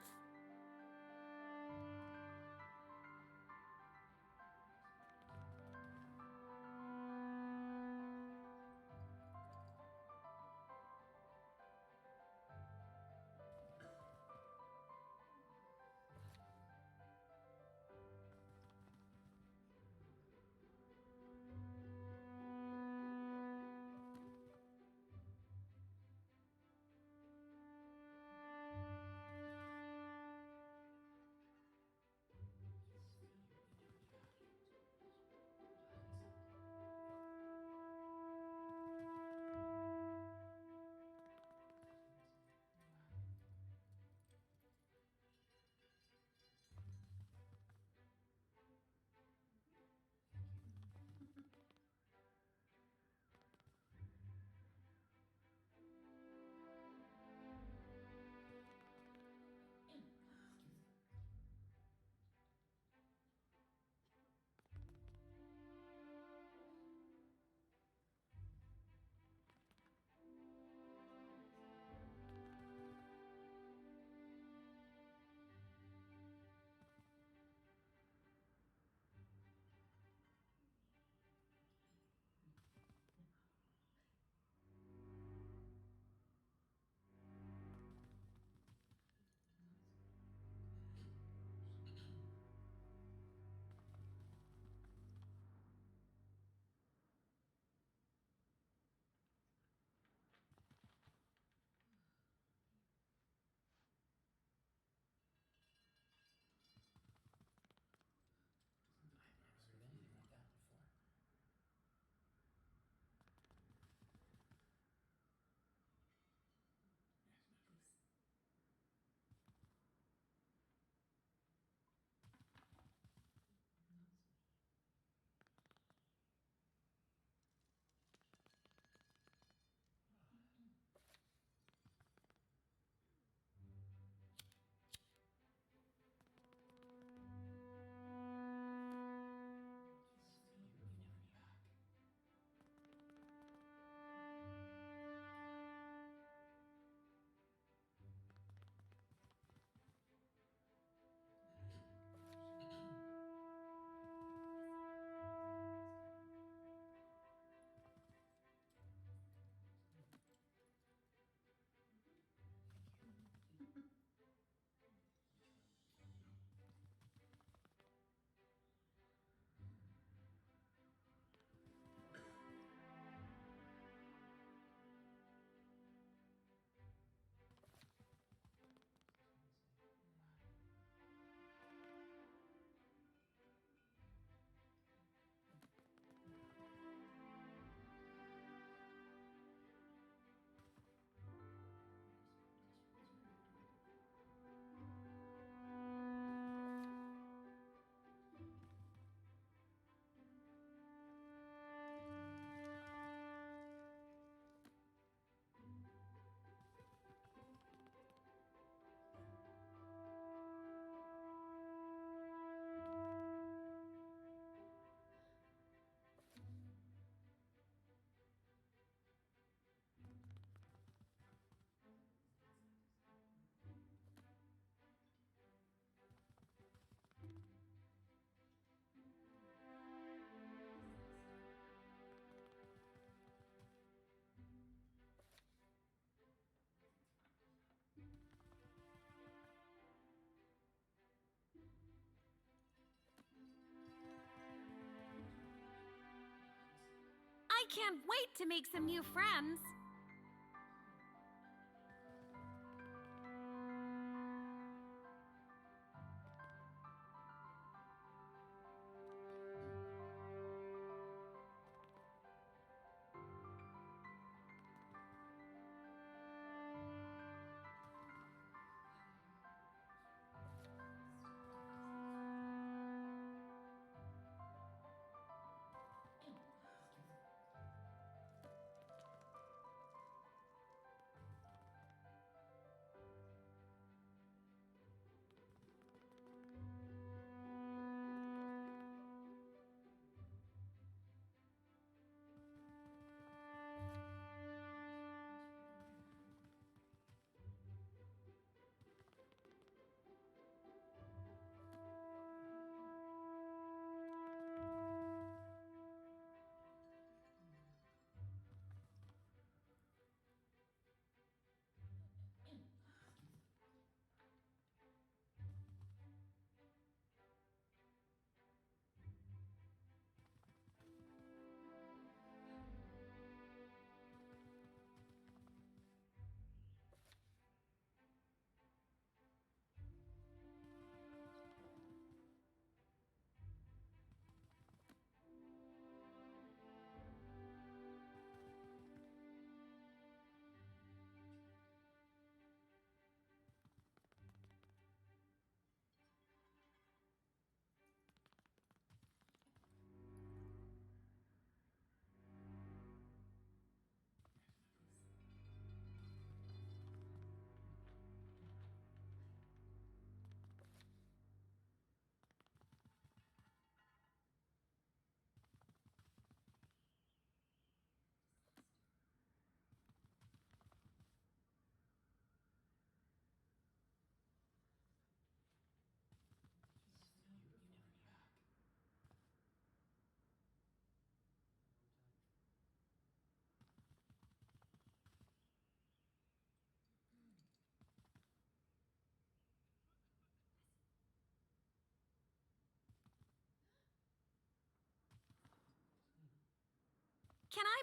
I can't wait to make some new friends.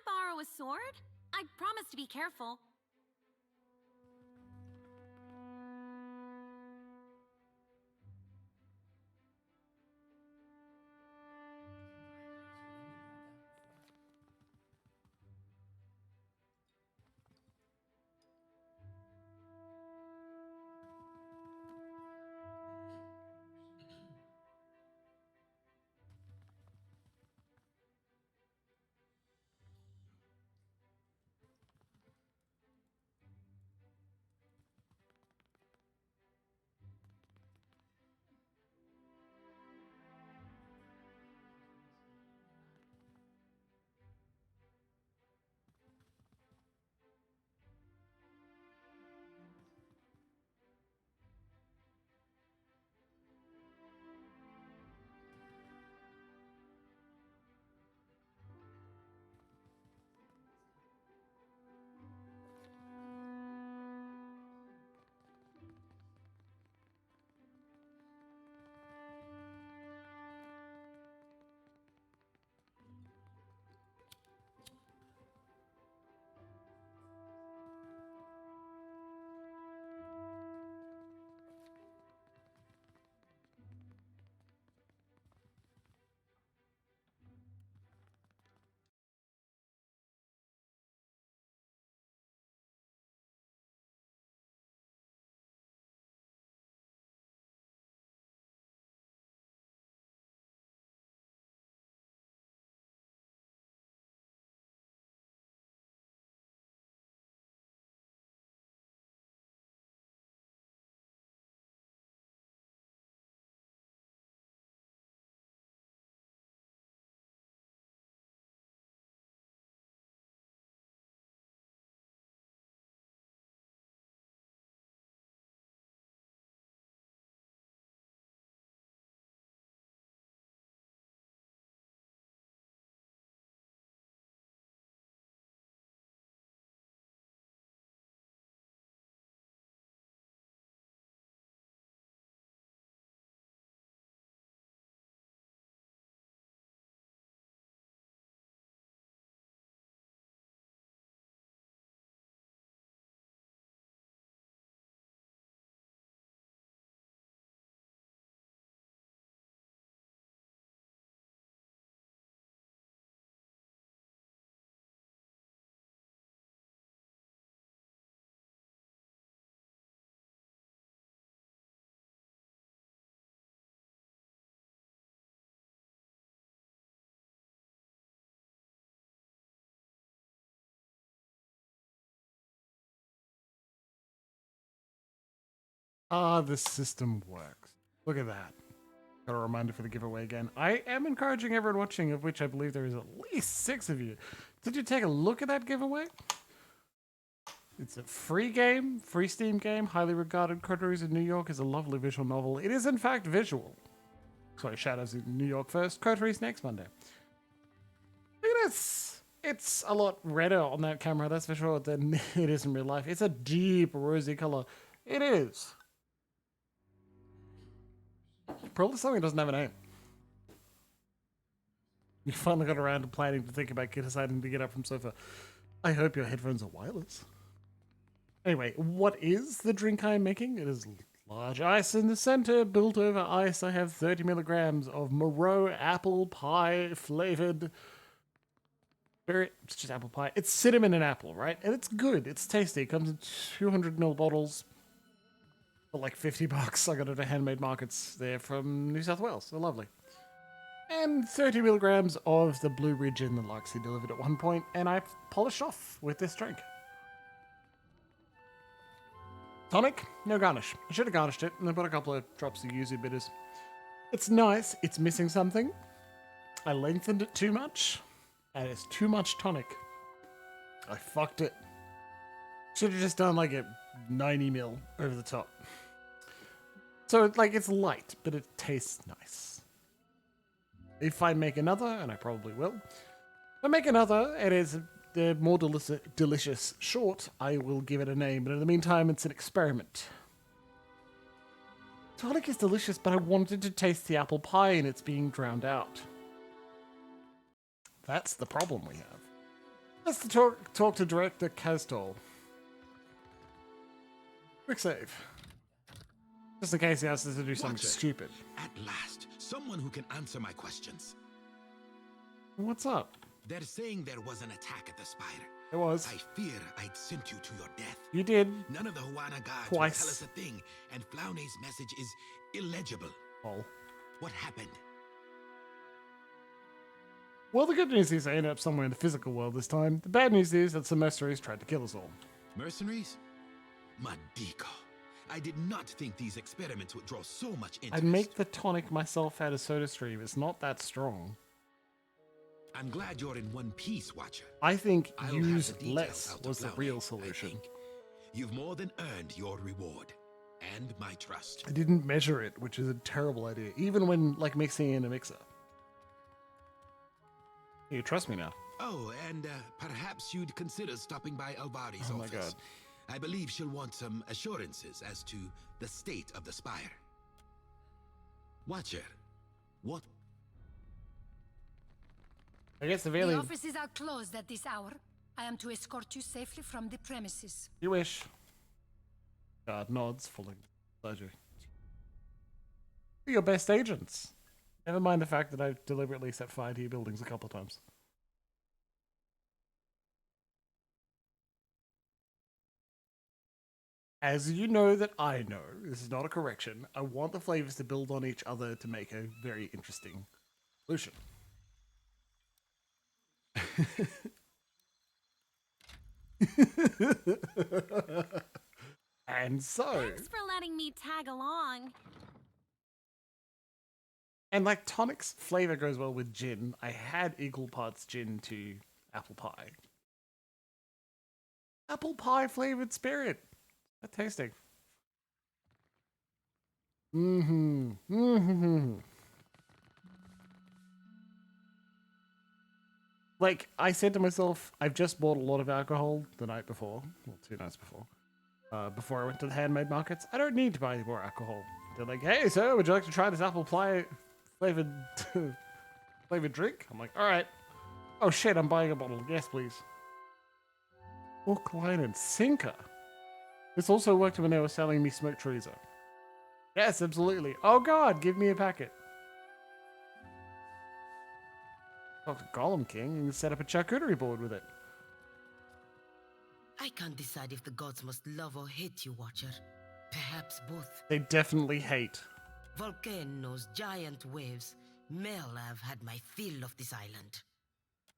borrow a sword? I promise to be careful. Ah, this system works. Look at that. Got a reminder for the giveaway again. I am encouraging everyone watching, of which I believe there is at least 6 of you. Did you take a look at that giveaway? It's a free game, free Steam game, highly regarded. Coteries in New York is a lovely visual novel. It is in fact visual. Sorry, Shadows in New York first. Coteries next Monday. Look at this. It's a lot redder on that camera, that's for sure, than it is in real life. It's a deep rosy color. It is. Probably something that doesn't have a name. You finally got around to planning to think about deciding to get up from sofa. I hope your headphones are wireless. Anyway, what is the drink I'm making? It is large ice in the center. Built over ice, I have 30 milligrams of Moreau apple pie flavored. It's just apple pie. It's cinnamon and apple, right? And it's good. It's tasty. It comes in 200ml bottles for like $50. I got it at Handmade Markets there from New South Wales. They're lovely. And 30 milligrams of the Blueberry Gin that Luxie delivered at one point, and I polished off with this drink. Tonic, no garnish. I should have garnished it, and I put a couple of drops of yuzu bitters. It's nice. It's missing something. I lengthened it too much, and it's too much tonic. I fucked it. Should have just done like a 90ml over the top. So like it's light, but it tastes nice. If I make another, and I probably will, if I make another and it's the more delicious short, I will give it a name. But in the meantime, it's an experiment. Tonic is delicious, but I wanted to taste the apple pie and it's being drowned out. That's the problem we have. Let's talk to Director Kastol. Quick save. Just in case he asks us to do something Watcher. stupid. At last, someone who can answer my questions. What's up? They're saying there was an attack at the Spire. It was. I fear I'd sent you to your death. You did. None of the Huana guards Twice. will tell us a thing, and Flaune's message is illegible. Oh. What happened? Well, the good news is they ended up somewhere in the physical world this time. The bad news is that some mercenaries tried to kill us all. Mercenaries? Madiko. I did not think these experiments would draw so much interest. I'd make the tonic myself out of SodaStream. It's not that strong. I'm glad you're in one piece, Watcher. I think I'll use have the details less out to was the Flaune, real I solution. think. You've more than earned your reward. And my trust. I didn't measure it, which is a terrible idea. Even when, like, mixing in a mixer. You trust me now. Oh, and perhaps you'd consider stopping by Alvari's Oh my office. God. I believe she'll want some assurances as to the state of the Spire. Watcher, what? I guess the The Valiant. offices are closed at this hour. I am to escort you safely from the premises. You wish. God nods, full of pleasure. You're your best agents. Never mind the fact that I've deliberately set fire to your buildings a couple of times. As you know that I know, this is not a correction, I want the flavors to build on each other to make a very interesting solution. And so... Thanks for letting me tag along. And like tonic's flavor goes well with gin. I had equal parts gin to apple pie. Apple pie flavored spirit. That's tasting. Like, I said to myself, I've just bought a lot of alcohol the night before. Well, 2 nights before. Before I went to the handmade markets. I don't need to buy any more alcohol. They're like, hey, sir, would you like to try this apple pie flavored flavored drink? I'm like, all right. Oh shit, I'm buying a bottle. Yes, please. Hook, line, and sinker. This also worked when they were selling me smoked chorizo. Yes, absolutely. Oh god, give me a packet. Talk to Gollum King and set up a charcuterie board with it. I can't decide if the gods must love or hate you, Watcher. Perhaps both. They definitely hate. Volcanoes, giant waves. I've had my fill of this island.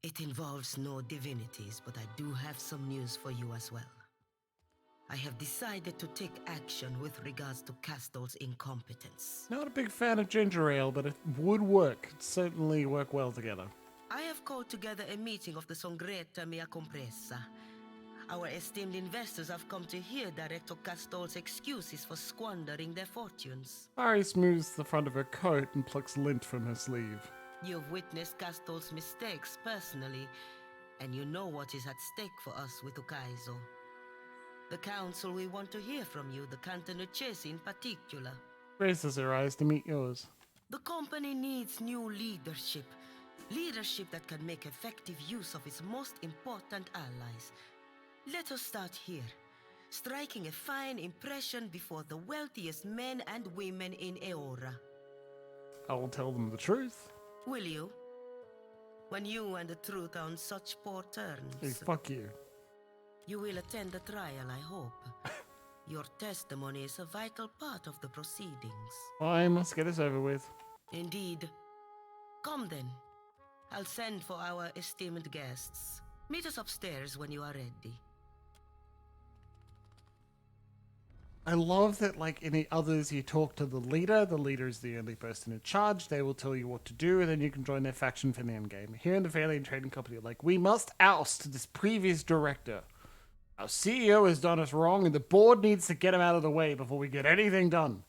It involves no divinities, but I do have some news for you as well. I have decided to take action with regards to Castle's incompetence. Not a big fan of ginger ale, but it would work. It'd certainly work well together. I have called together a meeting of the Songreta Mea Compressa. Our esteemed investors have come to hear Director Castle's excuses for squandering their fortunes. Ari smooths the front of her coat and plucks lint from her sleeve. You've witnessed Castle's mistakes personally, and you know what is at stake for us with Ukaizo. The council we want to hear from you, the Canton of Chase in particular. Raises her eyes to meet yours. The company needs new leadership. Leadership that can make effective use of its most important allies. Let us start here, striking a fine impression before the wealthiest men and women in Eora. I will tell them the truth. Will you? When you and the truth are on such poor terms. Hey, fuck you. You will attend the trial, I hope. Your testimony is a vital part of the proceedings. Fine, let's get this over with. Indeed. Come then. I'll send for our esteemed guests. Meet us upstairs when you are ready. I love that, like any others, you talk to the leader is the only person in charge, they will tell you what to do, and then you can join their faction for the end game. Here in the Valiant Trading Company, like, we must oust this previous director. Our CEO has done us wrong, and the board needs to get him out of the way before we get anything done.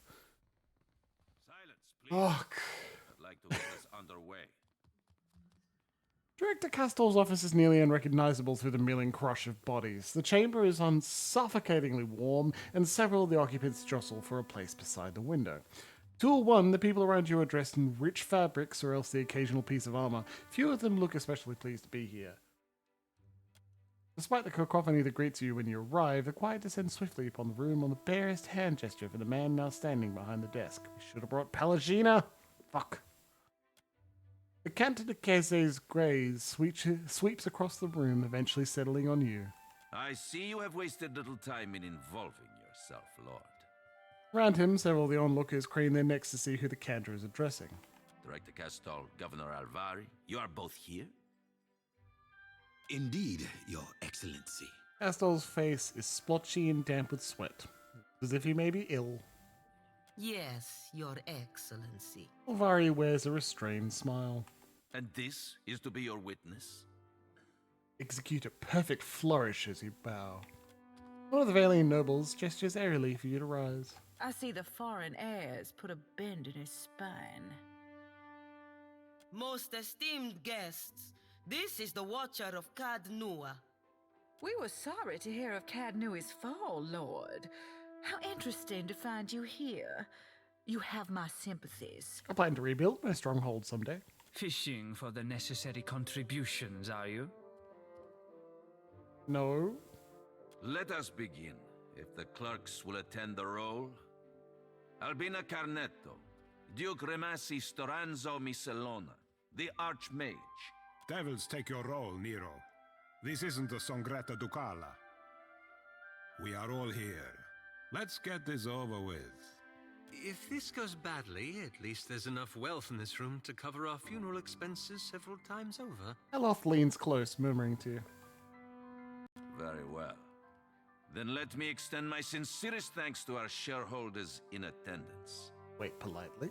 Silence, please. Oh, I'd like to get this underway. Director Castle's office is nearly unrecognizable through the milling crush of bodies. The chamber is unsuffocatingly warm, and several of the occupants jostle for a place beside the window. Tool 1, the people around you are dressed in rich fabrics or else the occasional piece of armor. Few of them look especially pleased to be here. Despite the cacophony that greets you when you arrive, the quiet descends swiftly upon the room on the barest hand gesture for the man now standing behind the desk. We should have brought Pelagina! Fuck. The Cantadecase's graze sweeps across the room, eventually settling on you. I see you have wasted little time in involving yourself, Lord. Around him, several of the onlookers crane their necks to see who the cantor is addressing. Director Castal, Governor Alvari, you are both here? Indeed, Your Excellency. Castal's face is splotchy and damp with sweat, as if he may be ill. Yes, Your Excellency. Alvari wears a restrained smile. And this is to be your witness? Execute a perfect flourish as you bow. One of the Valian nobles gestures airily for you to rise. I see the foreign airs put a bend in his spine. Most esteemed guests, this is the Watcher of Cadnua. We were sorry to hear of Cadnui's fall, Lord. How interesting to find you here. You have my sympathies. I plan to rebuild my stronghold someday. Fishing for the necessary contributions, are you? No. Let us begin, if the clerks will attend the roll. Albina Carnetto, Duke Remasi Storanzo Miscelona, the Archmage. Devils take your role, Nero. This isn't the Songretta Ducala. We are all here. Let's get this over with. If this goes badly, at least there's enough wealth in this room to cover our funeral expenses several times over. Eloth leans close, murmuring to you. Very well. Then let me extend my sincerest thanks to our shareholders in attendance. Wait politely.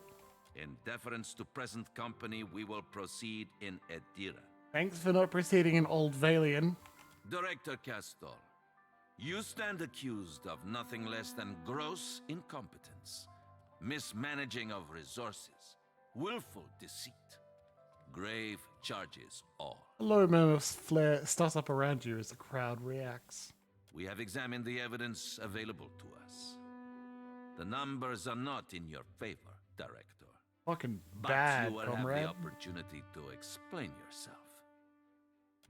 In deference to present company, we will proceed in Eora. Thanks for not proceeding in Old Valian. Director Castor, you stand accused of nothing less than gross incompetence, mismanaging of resources, willful deceit. Grave charges all. A low murmur of flare starts up around you as the crowd reacts. We have examined the evidence available to us. The numbers are not in your favor, Director. Fucking But bad, you will comrade. have the opportunity to explain yourself.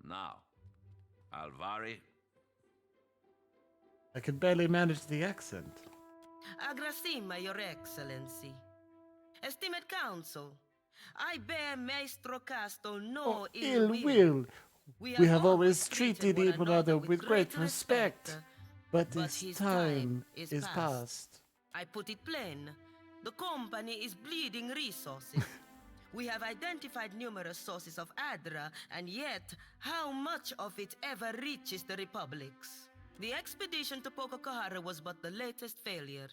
Now, Alvari. I can barely manage the accent. Agrasima, Your Excellency. Esteemed Council, I bear Maestro Castle no Ill will. We have always treated one one another with great respect. But his this time is past. I put it plain. The company is bleeding resources. We have identified numerous sources of Adra, and yet, how much of it ever reaches the Republics? The expedition to Pococahara was but the latest failure.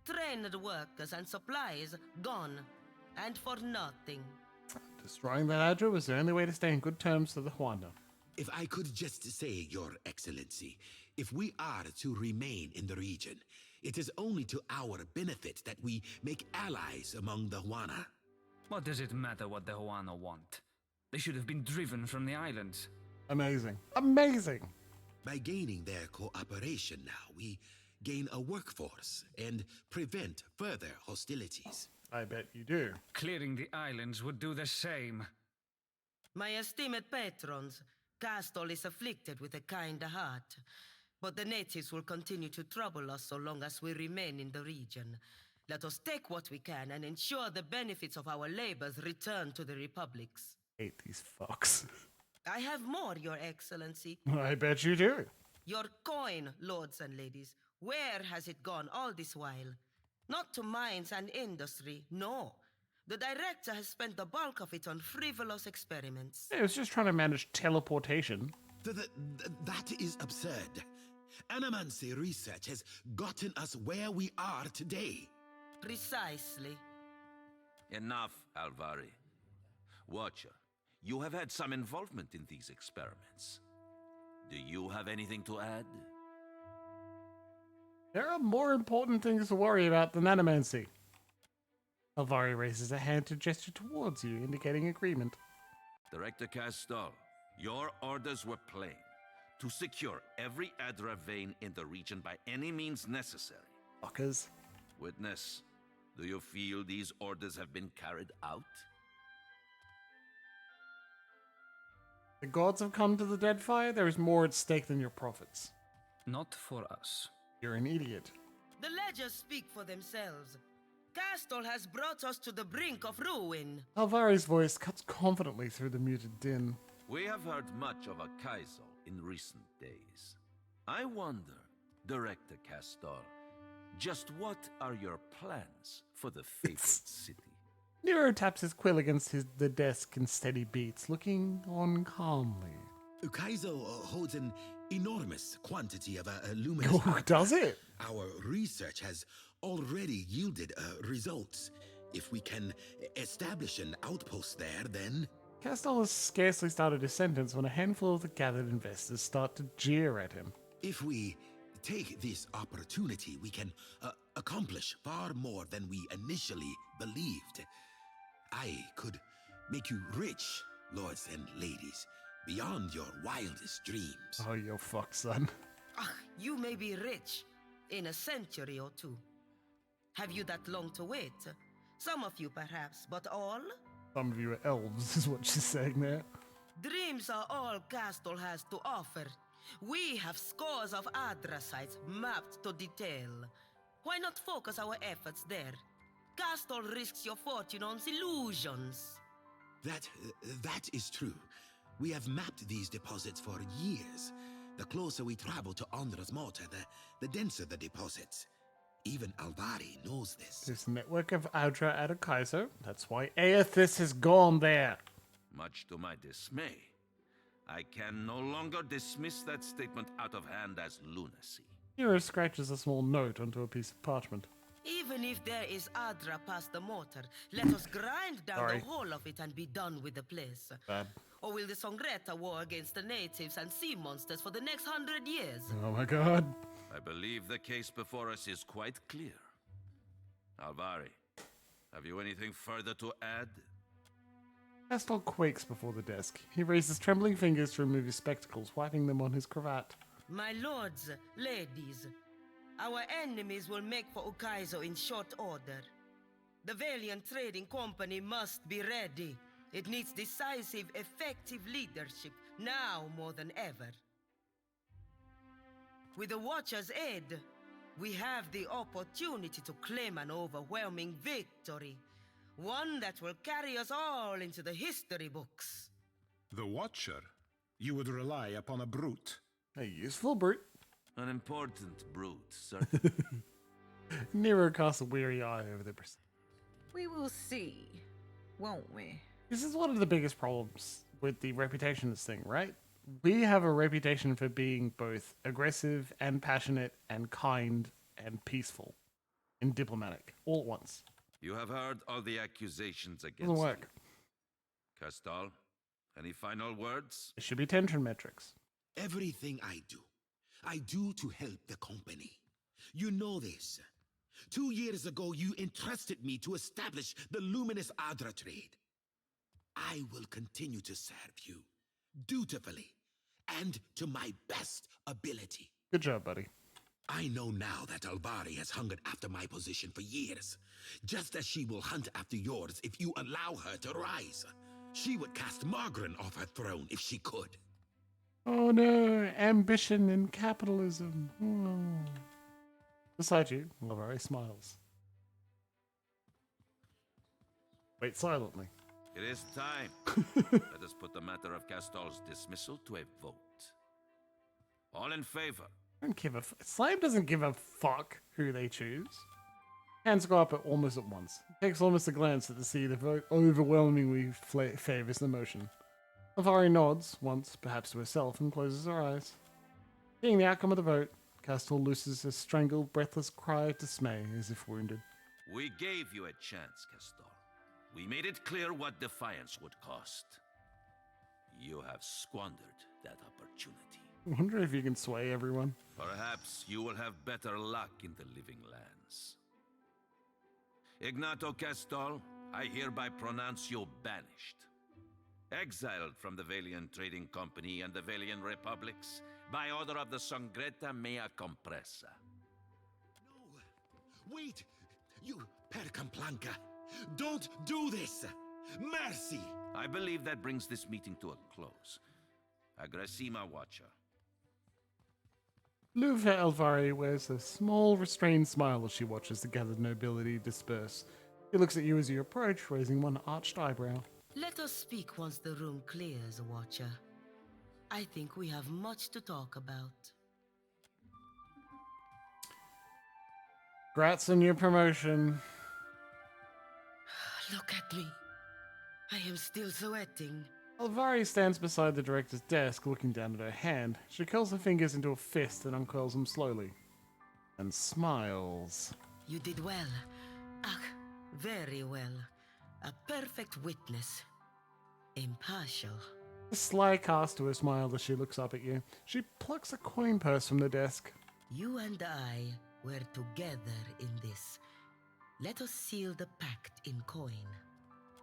Trained workers and supplies gone, and for nothing. Destroying that Adra was the only way to stay in good terms with the Huana. If I could just say, Your Excellency, if we are to remain in the region, it is only to our benefit that we make allies among the Huana. What does it matter what the Huana want? They should have been driven from the islands. Amazing. Amazing! By gaining their cooperation now, we gain a workforce and prevent further hostilities. I bet you do. Clearing the islands would do the same. My esteemed patrons, Castle is afflicted with a kind heart. But the natives will continue to trouble us so long as we remain in the region. Let us take what we can and ensure the benefits of our labors return to the republics. Hate these fucks. I have more, Your Excellency. I bet you do. Your coin, lords and ladies. Where has it gone all this while? Not to mines and industry, no. The director has spent the bulk of it on frivolous experiments. I was just trying to manage teleportation. That is absurd. Animancy research has gotten us where we are today. Precisely. Enough, Alvari. Watcher, you have had some involvement in these experiments. Do you have anything to add? There are more important things to worry about than animancy. Alvari raises a hand to gesture towards you, indicating agreement. Director Castal, your orders were plain. To secure every Adra vein in the region by any means necessary. Fuckers. Witness, do you feel these orders have been carried out? The gods have come to the Deadfire. There is more at stake than your profits. Not for us. You're an idiot. The ledgers speak for themselves. Castle has brought us to the brink of ruin. Alvari's voice cuts confidently through the muted din. We have heard much of a Kaizo in recent days. I wonder, Director Castor, just what are your plans for the fabled city? Nero taps his quill against the desk in steady beats, looking on calmly. Kaizo holds an enormous quantity of luminous... Oh, does it? Our research has already yielded results. If we can establish an outpost there, then... Castor has scarcely started his sentence when a handful of the gathered investors start to jeer at him. If we take this opportunity, we can accomplish far more than we initially believed. I could make you rich, lords and ladies, beyond your wildest dreams. Oh, you're fucked, son. You may be rich in a century or two. Have you that long to wait? Some of you perhaps, but all? Some of you are elves, is what she's saying there. Dreams are all Castle has to offer. We have scores of Adra sites mapped to detail. Why not focus our efforts there? Castle risks your fortune on illusions. That is true. We have mapped these deposits for years. The closer we travel to Ondra's Mortar, the denser the deposits. Even Alvari knows this. This network of Adra at a Kaiser. That's why Aethys has gone there. Much to my dismay, I can no longer dismiss that statement out of hand as lunacy. Nero scratches a small note onto a piece of parchment. Even if there is Adra past the mortar, let us grind down the whole of it and be done with the place. Bad. Or will the Songreta war against the natives and sea monsters for the next 100 years? Oh my god. I believe the case before us is quite clear. Alvari, have you anything further to add? Castor quakes before the desk. He raises trembling fingers to remove his spectacles, wiping them on his cravat. My lords, ladies, our enemies will make for Ukaizo in short order. The Valiant Trading Company must be ready. It needs decisive, effective leadership, now more than ever. With the Watcher's aid, we have the opportunity to claim an overwhelming victory. One that will carry us all into the history books. The Watcher? You would rely upon a brute. A useful brute. An important brute, certainly. Nero casts a weary eye over the proceedings. We will see, won't we? This is one of the biggest problems with the reputation of this thing, right? We have a reputation for being both aggressive and passionate and kind and peaceful and diplomatic all at once. You have heard all the accusations against Doesn't work. you. Castal, any final words? It should be tension metrics. Everything I do to help the company. You know this. 2 years ago, you entrusted me to establish the Luminous Adra trade. I will continue to serve you, dutifully, and to my best ability. Good job, buddy. I know now that Alvari has hungered after my position for years, just as she will hunt after yours if you allow her to rise. She would cast Margaret off her throne if she could. Oh no, ambition and capitalism. Oh. Beside you, Alvari smiles. Wait silently. It is time. Let us put the matter of Castal's dismissal to a vote. All in favor? I don't give a Slime doesn't give a fuck who they choose. Hands go up almost at once. It takes almost a glance at the sea. The vote overwhelmingly favors the motion. Alvari nods once, perhaps to herself, and closes her eyes. Seeing the outcome of the vote, Castor looses a strangled, breathless cry of dismay, as if wounded. We gave you a chance, Castor. We made it clear what defiance would cost. You have squandered that opportunity. I wonder if you can sway everyone. Perhaps you will have better luck in the living lands. Ignato Castor, I hereby pronounce you banished. Exiled from the Valiant Trading Company and the Valiant Republics by order of the Songreta Mea Compressa. No! Wait! You, Percamplanca! Don't do this! Mercy! I believe that brings this meeting to a close. Agressima Watcher. Luva Elvari wears a small, restrained smile as she watches the gathered nobility disperse. He looks at you as you approach, raising one arched eyebrow. Let us speak once the room clears, Watcher. I think we have much to talk about. Congrats on your promotion. Look at me. I am still sweating. Elvari stands beside the director's desk, looking down at her hand. She curls her fingers into a fist and uncoils them slowly. And smiles. You did well. Ah, very well. A perfect witness. Impartial. A sly cast to her smile as she looks up at you. She plucks a coin purse from the desk. You and I were together in this. Let us seal the pact in coin.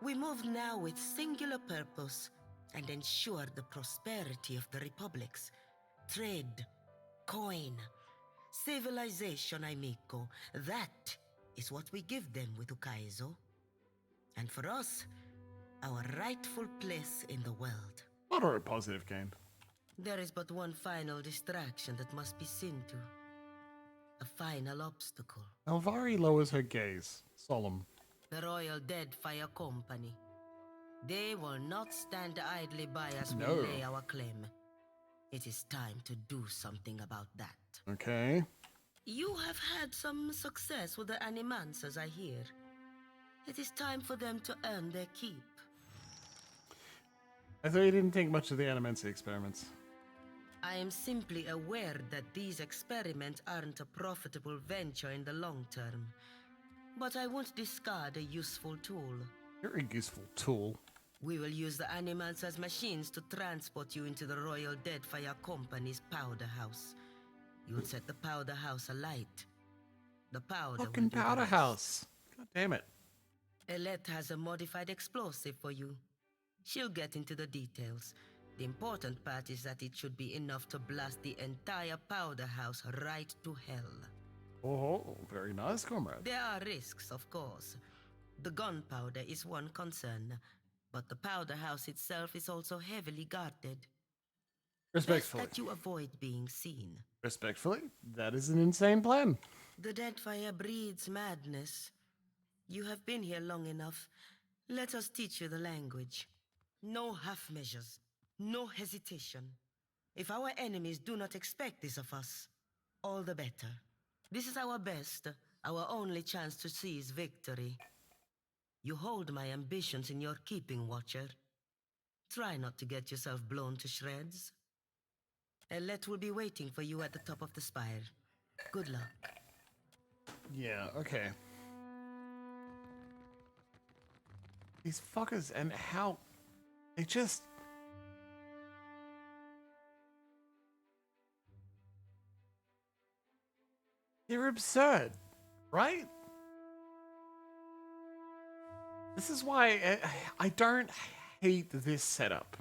We move now with singular purpose and ensure the prosperity of the republics. Trade, coin, civilization, amico. That is what we give them with Ukaizo. And for us, our rightful place in the world. Moderate positive gain. There is but one final distraction that must be seen to. A final obstacle. Elvari lowers her gaze, solemn. The Royal Deadfire Company. They will not stand idly by as we lay our claim. It is time to do something about that. Okay. You have had some success with the Animancers, I hear. It is time for them to earn their keep. I thought you didn't think much of the Animancy experiments. I am simply aware that these experiments aren't a profitable venture in the long term. But I won't discard a useful tool. You're a useful tool. We will use the animals as machines to transport you into the Royal Deadfire Company's powder house. You'll set the powder house alight. The powder Fucking powder house. God damn it. Elette has a modified explosive for you. She'll get into the details. The important part is that it should be enough to blast the entire powder house right to hell. Oh, very nice, comrade. There are risks, of course. The gunpowder is one concern, but the powder house itself is also heavily guarded. Respectfully. Best that you avoid being seen. Respectfully, that is an insane plan. The Deadfire breeds madness. You have been here long enough. Let us teach you the language. No half measures. No hesitation. If our enemies do not expect this of us, all the better. This is our best, our only chance to seize victory. You hold my ambitions in your keeping, Watcher. Try not to get yourself blown to shreds. Elette will be waiting for you at the top of the spire. Good luck. Yeah, okay. These fuckers and how they just... They're absurd, right? This is why I don't hate this setup.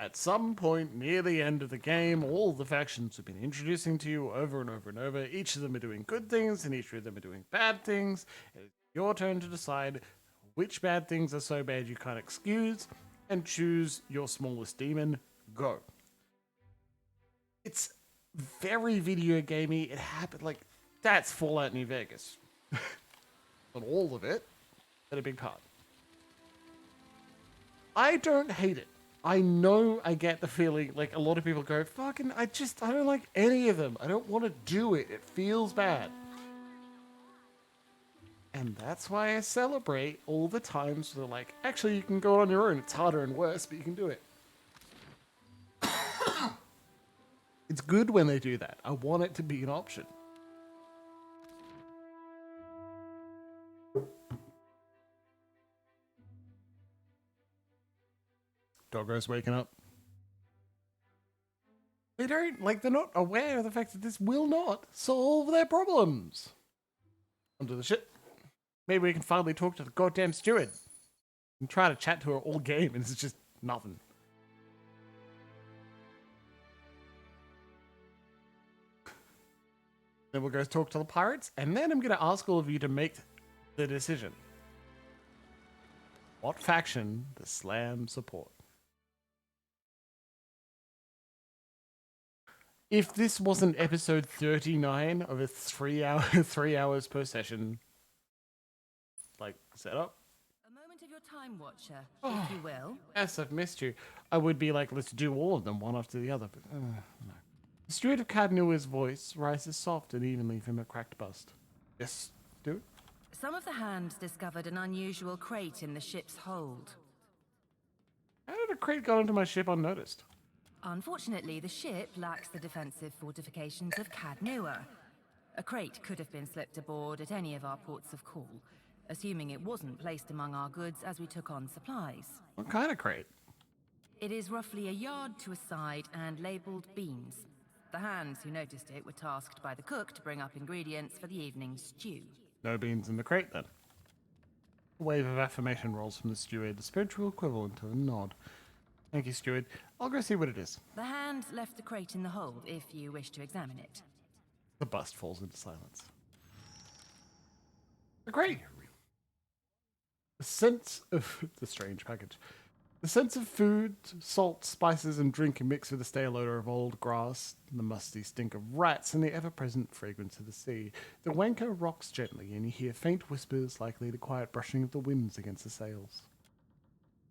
At some point near the end of the game, all the factions have been introducing to you over and over and over. Each of them are doing good things and each of them are doing bad things. It's your turn to decide which bad things are so bad you can't excuse and choose your smallest demon. Go. It's very video gamey. It happened like that's Fallout New Vegas. Not all of it, but a big part. I don't hate it. I know I get the feeling like a lot of people go, fucking, I don't like any of them. I don't want to do it. It feels bad. And that's why I celebrate all the times where like, actually you can go on your own. It's harder and worse, but you can do it. It's good when they do that. I want it to be an option. Doggo's waking up. They're not aware of the fact that this will not solve their problems. Onto the shit. Maybe we can finally talk to the goddamn steward. I'm trying to chat to her all game and it's just nothing. Then we'll go talk to the pirates, and then I'm going to ask all of you to make the decision. What faction does Slam support? if this wasn't episode 39 of a 3 hours per session, like, setup. A moment of your time, Watcher, if you will. Yes, I've missed you. I would be like, let's do all of them one after the other, but no. The steward of Cadnua's voice rises soft and evenly from a cracked bust. Yes, do it. Some of the hands discovered an unusual crate in the ship's hold. How did a crate go into my ship unnoticed? Unfortunately, the ship lacks the defensive fortifications of Cadnua. A crate could have been slipped aboard at any of our ports of call, assuming it wasn't placed among our goods as we took on supplies. What kind of crate? It is roughly a yard to a side and labelled beans. The hands who noticed it were tasked by the cook to bring up ingredients for the evening's stew. No beans in the crate, then. A wave of affirmation rolls from the steward, the spiritual equivalent of a nod. Thank you, steward. I'll go see what it is. The hand left the crate in the hold if you wish to examine it. The bust falls into silence. The crate! The sense of the strange package. The sense of food, salt, spices, and drink mix with the stale odor of old grass, the musty stink of rats, and the ever-present fragrance of the sea. The wanker rocks gently, and you hear faint whispers likely the quiet brushing of the winds against the sails.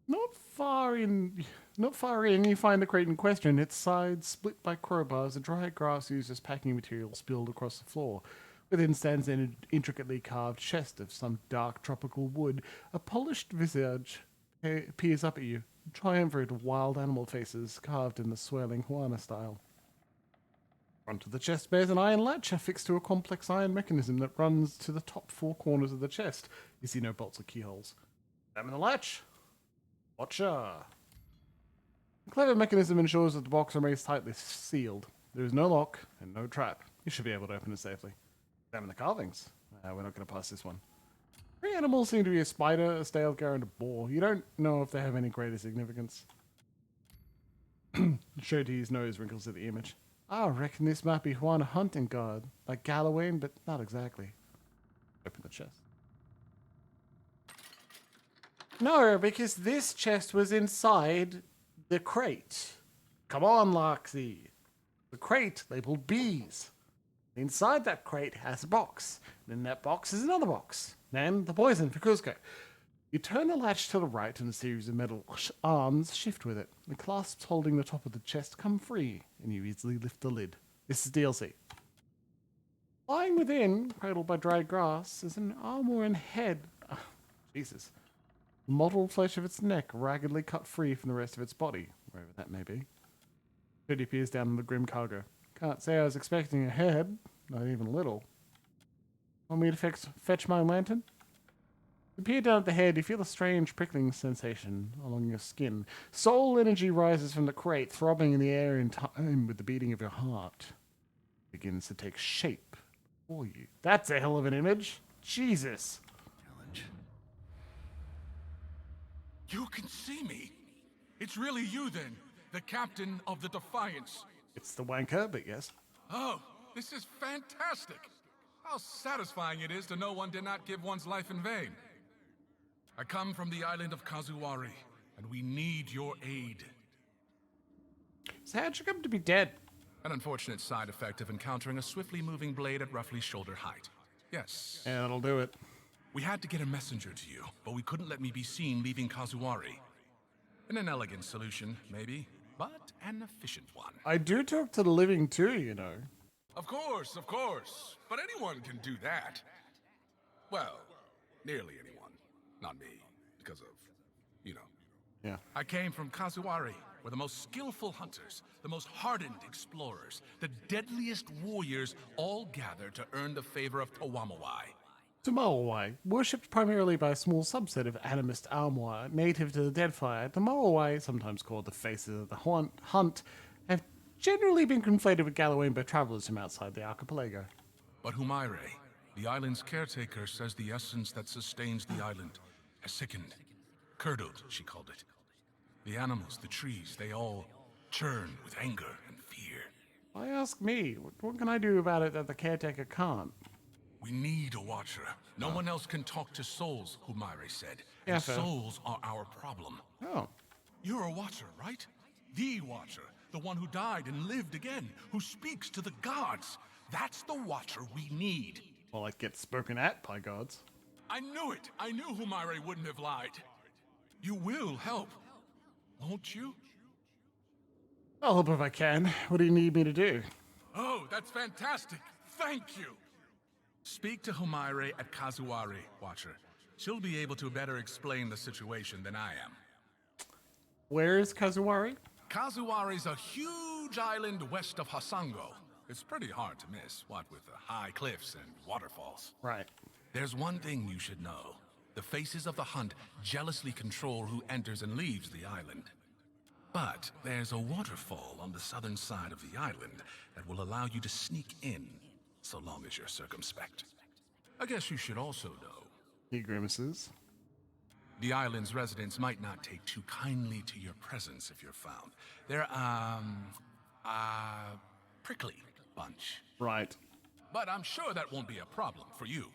Not far in, you find the crate in question. Its sides split by crowbars, the dry grass used as packing material spilled across the floor. Within stands an intricately carved chest of some dark tropical wood. A polished visage peers up at you, triumvirate of wild animal faces carved in the swirling Juana style. Front of the chest bears an iron latch affixed to a complex iron mechanism that runs to the top four corners of the chest. You see no bolts or keyholes. Examine the latch. Watcher. The clever mechanism ensures that the box remains tightly sealed. There is no lock and no trap. You should be able to open it safely. Examine the carvings. We're not going to pass this one. Three animals seem to be a spider, a stalegar, and a boar. You don't know if they have any greater significance. Shoti's nose wrinkles at the image. I reckon this might be Juana hunting guard, like Gallowayne, but not exactly. Open the chest. No, because this chest was inside the crate. Come on, Larksy. The crate labeled bees. Inside that crate has a box. And in that box is another box. Then the poison for Cusco. You turn the latch to the right and a series of metal arms shift with it. The clasps holding the top of the chest come free, and you easily lift the lid. This is DLC. Lying within, cradled by dry grass, is an arm or head. Oh, Jesus. The mottled flesh of its neck raggedly cut free from the rest of its body, wherever that may be. Cody peers down on the grim cargo. Can't say I was expecting a head, not even a little. Want me to fetch my lantern? You peer down at the head, you feel a strange prickling sensation along your skin. Soul energy rises from the crate, throbbing in the air in time with the beating of your heart. It begins to take shape for you. That's a hell of an image. Jesus. You can see me. It's really you then, the captain of the Defiance. It's the wanker, but yes. Oh, this is fantastic. How satisfying it is to know one did not give one's life in vain. I come from the island of Kazuwari, and we need your aid. So how'd you come to be dead? An unfortunate side effect of encountering a swiftly moving blade at roughly shoulder height. Yes. Yeah, that'll do it. We had to get a messenger to you, but we couldn't let me be seen leaving Kazuwari. An inelegant solution, maybe, but an efficient one. I do talk to the living too, you know. Of course. But anyone can do that. Well, nearly anyone. Not me, because of, you know. Yeah. I came from Kazuwari, where the most skillful hunters, the most hardened explorers, the deadliest warriors all gather to earn the favor of Tawamawai. Tomawai, worshipped primarily by a small subset of animist Almoir native to the Deadfire, the Tomawai, sometimes called the faces of the hunt, have generally been conflated with Gallowayne by travelers from outside the archipelago. But Humaire, the island's caretaker, says the essence that sustains the island has sickened. Curdled, she called it. The animals, the trees, they all churn with anger and fear. Why ask me? What can I do about it that the caretaker can't? We need a watcher. No one else can talk to souls, Humaire said. Yeah, And fair. souls are our problem. Oh. You're a watcher, right? The Watcher. The one who died and lived again. Who speaks to the gods. That's the Watcher we need. Well, like, get spoken at by gods. I knew it. I knew Humaire wouldn't have lied. You will help, won't you? I'll help if I can. What do you need me to do? Oh, that's fantastic. Thank you. Speak to Humaire at Kazuari, Watcher. She'll be able to better explain the situation than I am. Where is Kazuari? Kazuari's a huge island west of Hasango. It's pretty hard to miss, what with the high cliffs and waterfalls. Right. There's one thing you should know. The Faces of the Hunt jealously control who enters and leaves the island. But there's a waterfall on the southern side of the island that will allow you to sneak in, so long as you're circumspect. I guess you should also know. He grimaces. The island's residents might not take too kindly to your presence if you're found. They're, prickly bunch. Right. But I'm sure that won't be a problem for you.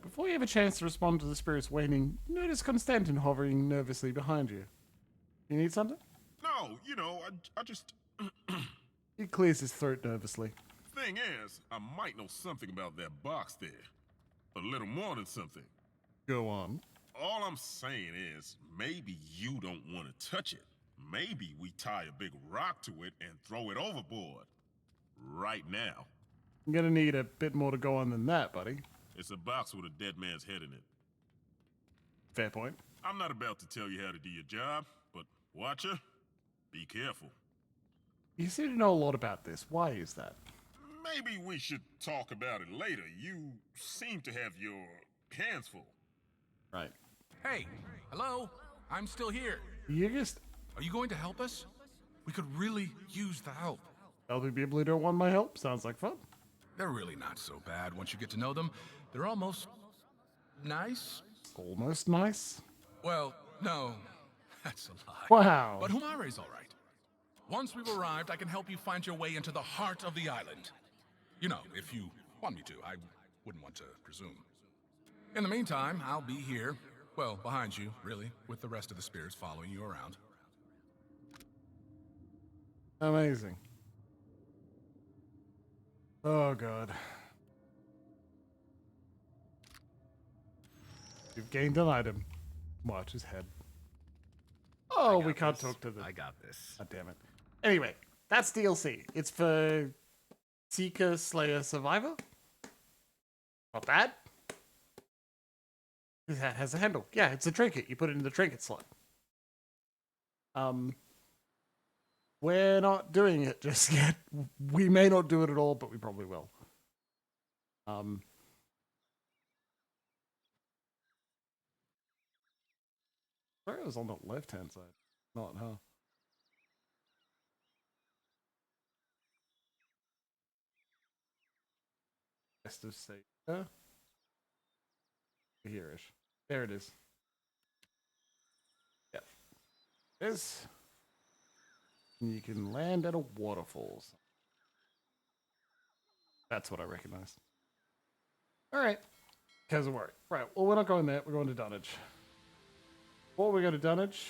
Before you have a chance to respond to the spirit's waiting, notice Constantin hovering nervously behind you. You need something? No, I just... He clears his throat nervously. Thing is, I might know something about that box there. A little more than something. Go on. All I'm saying is, maybe you don't want to touch it. Maybe we tie a big rock to it and throw it overboard. Right now. I'm gonna need a bit more to go on than that, buddy. It's a box with a dead man's head in it. Fair point. I'm not about to tell you how to do your job, but Watcher, be careful. You seem to know a lot about this. Why is that? Maybe we should talk about it later. You seem to have your hands full. Right. Hey, hello? I'm still here. You just... Are you going to help us? We could really use the help. Helping people who don't want my help? Sounds like fun. They're really not so bad once you get to know them. They're almost... nice? Almost nice? Well, no. That's a lie. Wow. But Humaire's all right. Once we've arrived, I can help you find your way into the heart of the island. You know, if you want me to. I wouldn't want to presume. In the meantime, I'll be here. Well, behind you, really, with the rest of the spirits following you around. Amazing. Oh, God. You've gained an item. Watch his head. Oh, we can't talk to the... I got this. God damn it. Anyway, that's DLC. It's for Seeker, Slayer, Survivor. Not bad. That has a handle. Yeah, it's a trinket. You put it in the trinket slot. We're not doing it just yet. We may not do it at all, but we probably will. Sorry, it was on the left-hand side. Not, huh? Best of Sega. Here-ish. There it is. Yep. It is. And you can land at a waterfall. That's what I recognize. Alright. Kazuari. Right, well, we're not going there. We're going to Dunnage. Before we go to Dunnage,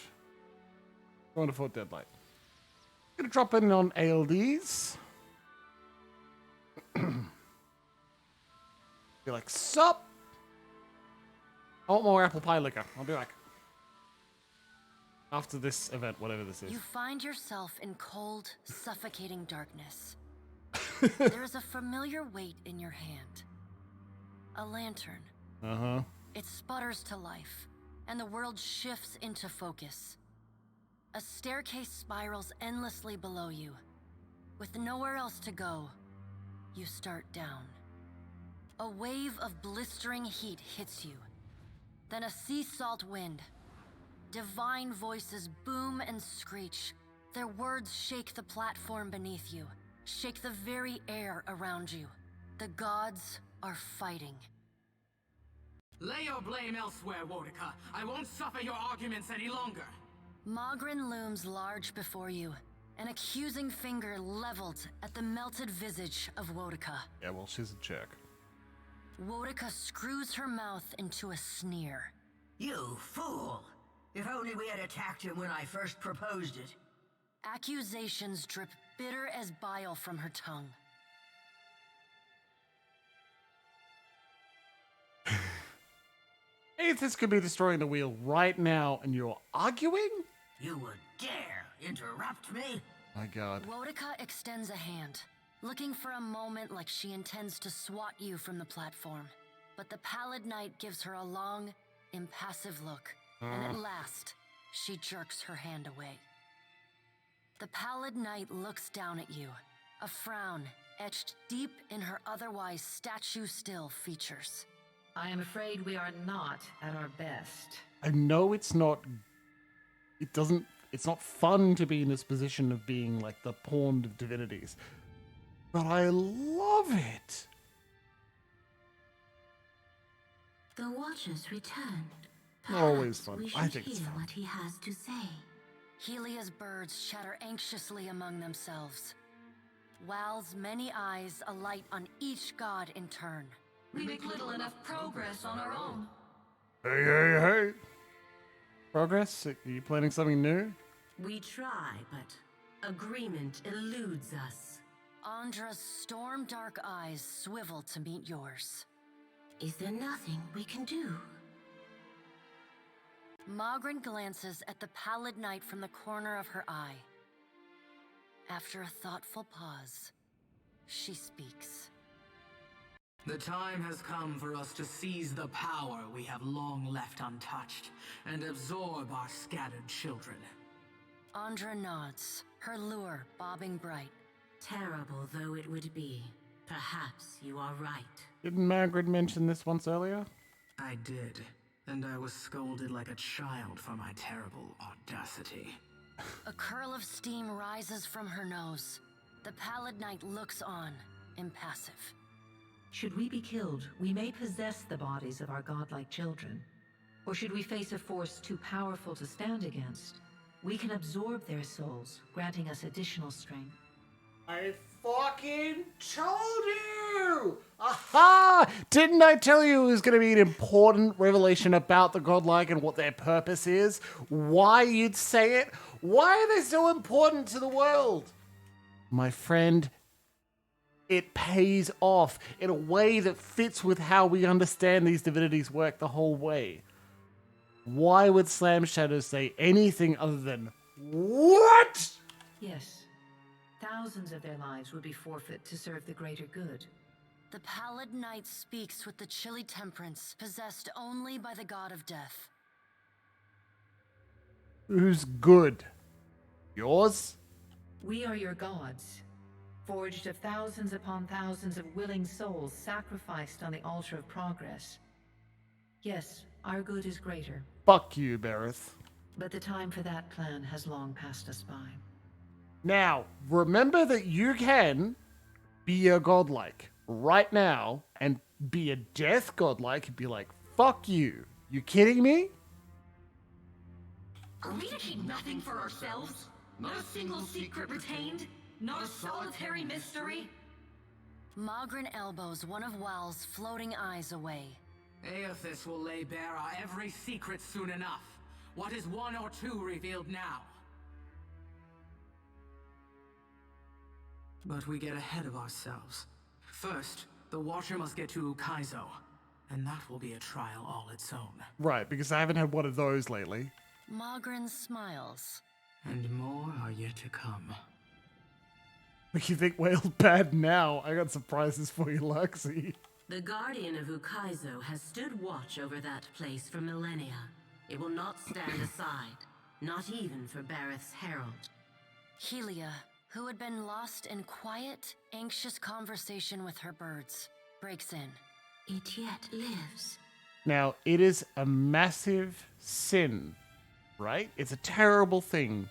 we're going to Fort Deadlight. Gonna drop in on ALDs. Be like, sup? I want more apple pie liquor. I'll be back. After this event, whatever this is. You find yourself in cold, suffocating darkness. There is a familiar weight in your hand. A lantern. Uh-huh. It sputters to life, and the world shifts into focus. A staircase spirals endlessly below you. With nowhere else to go, you start down. A wave of blistering heat hits you. Then a sea salt wind. Divine voices boom and screech. Their words shake the platform beneath you, shake the very air around you. The gods are fighting. Lay your blame elsewhere, Wodika. I won't suffer your arguments any longer. Mogren looms large before you, an accusing finger leveled at the melted visage of Wodika. Yeah, well, she's a jerk. Wodika screws her mouth into a sneer. You fool! If only we had attacked him when I first proposed it. Accusations drip bitter as bile from her tongue. Aethys could be destroying the wheel right now, and you're arguing? You would dare interrupt me? My god. Wodica extends a hand, looking for a moment like she intends to swat you from the platform. But the pallid knight gives her a long, impassive look, and at last, she jerks her hand away. The pallid knight looks down at you, a frown etched deep in her otherwise statue-still features. I am afraid we are not at our best. I know it's not... It's not fun to be in this position of being like the pawn of divinities. But I love it. The Watcher's returned. Not always Perhaps fun. we I should think it's hear fun. what he has to say. Helia's birds chatter anxiously among themselves. Wal's many eyes alight on each god in turn. We make little enough progress on our own. Hey, hey, hey. Progress? Are you planning something new? We try, but agreement eludes us. Andra's storm-dark eyes swivel to meet yours. Is there nothing we can do? Magrin glances at the pallid knight from the corner of her eye. After a thoughtful pause, she speaks. The time has come for us to seize the power we have long left untouched and absorb our scattered children. Andra nods, her lure bobbing bright. Terrible though it would be, perhaps you are right. Didn't Magrid mention this once earlier? I did, and I was scolded like a child for my terrible audacity. A curl of steam rises from her nose. The pallid knight looks on, impassive. Should we be killed, we may possess the bodies of our godlike children. Or should we face a force too powerful to stand against, we can absorb their souls, granting us additional strength. I fucking told you! Aha! Didn't I tell you it was going to be an important revelation about the godlike and what their purpose is? Why you'd say it? Why are they so important to the world? My friend, it pays off in a way that fits with how we understand these divinities work the whole way. Why would Slam Shadow say anything other than, what? Yes. Thousands of their lives would be forfeit to serve the greater good. The pallid knight speaks with the chilly temperance possessed only by the god of death. Who's good? Yours? We are your gods, forged of thousands upon thousands of willing souls sacrificed on the altar of progress. Yes, our good is greater. Fuck you, Berith. But the time for that plan has long passed us by. Now, remember that you can be a godlike right now and be a death godlike and be like, fuck you. You kidding me? Are we to keep nothing for ourselves? Not a single secret retained? Not a solitary mystery? Magrin elbows one of Wal's floating eyes away. Aethys will lay bare our every secret soon enough. What is one or two revealed now? But we get ahead of ourselves. First, the Watcher must get to Ukaizo, and that will be a trial all its own. Right, because I haven't had one of those lately. Magrin smiles. And more are yet to come. Make you think Whale's bad now. I got surprises for you, Luxie. The Guardian of Ukaizo has stood watch over that place for millennia. It will not stand aside, not even for Bareth's herald. Helia, who had been lost in quiet, anxious conversation with her birds, breaks in. It yet lives. Now, it is a massive sin, right? It's a terrible thing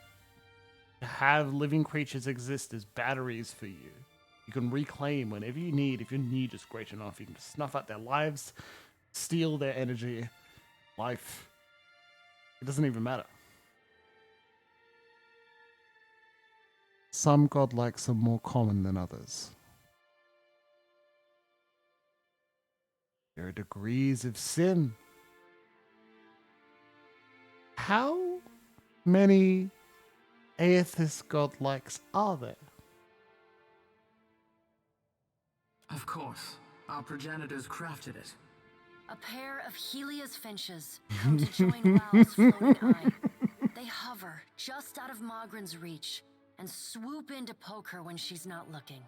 to have living creatures exist as batteries for you. You can reclaim whenever you need. If your need is great enough, you can just snuff out their lives, steal their energy, life. It doesn't even matter. Some godlikes are more common than others. There are degrees of sin. how many Aethys godlikes are there? Of course. Our progenitors crafted it. A pair of Helia's finches come to join WoW's floating eye. They hover just out of Mogren's reach and swoop in to poke her when she's not looking.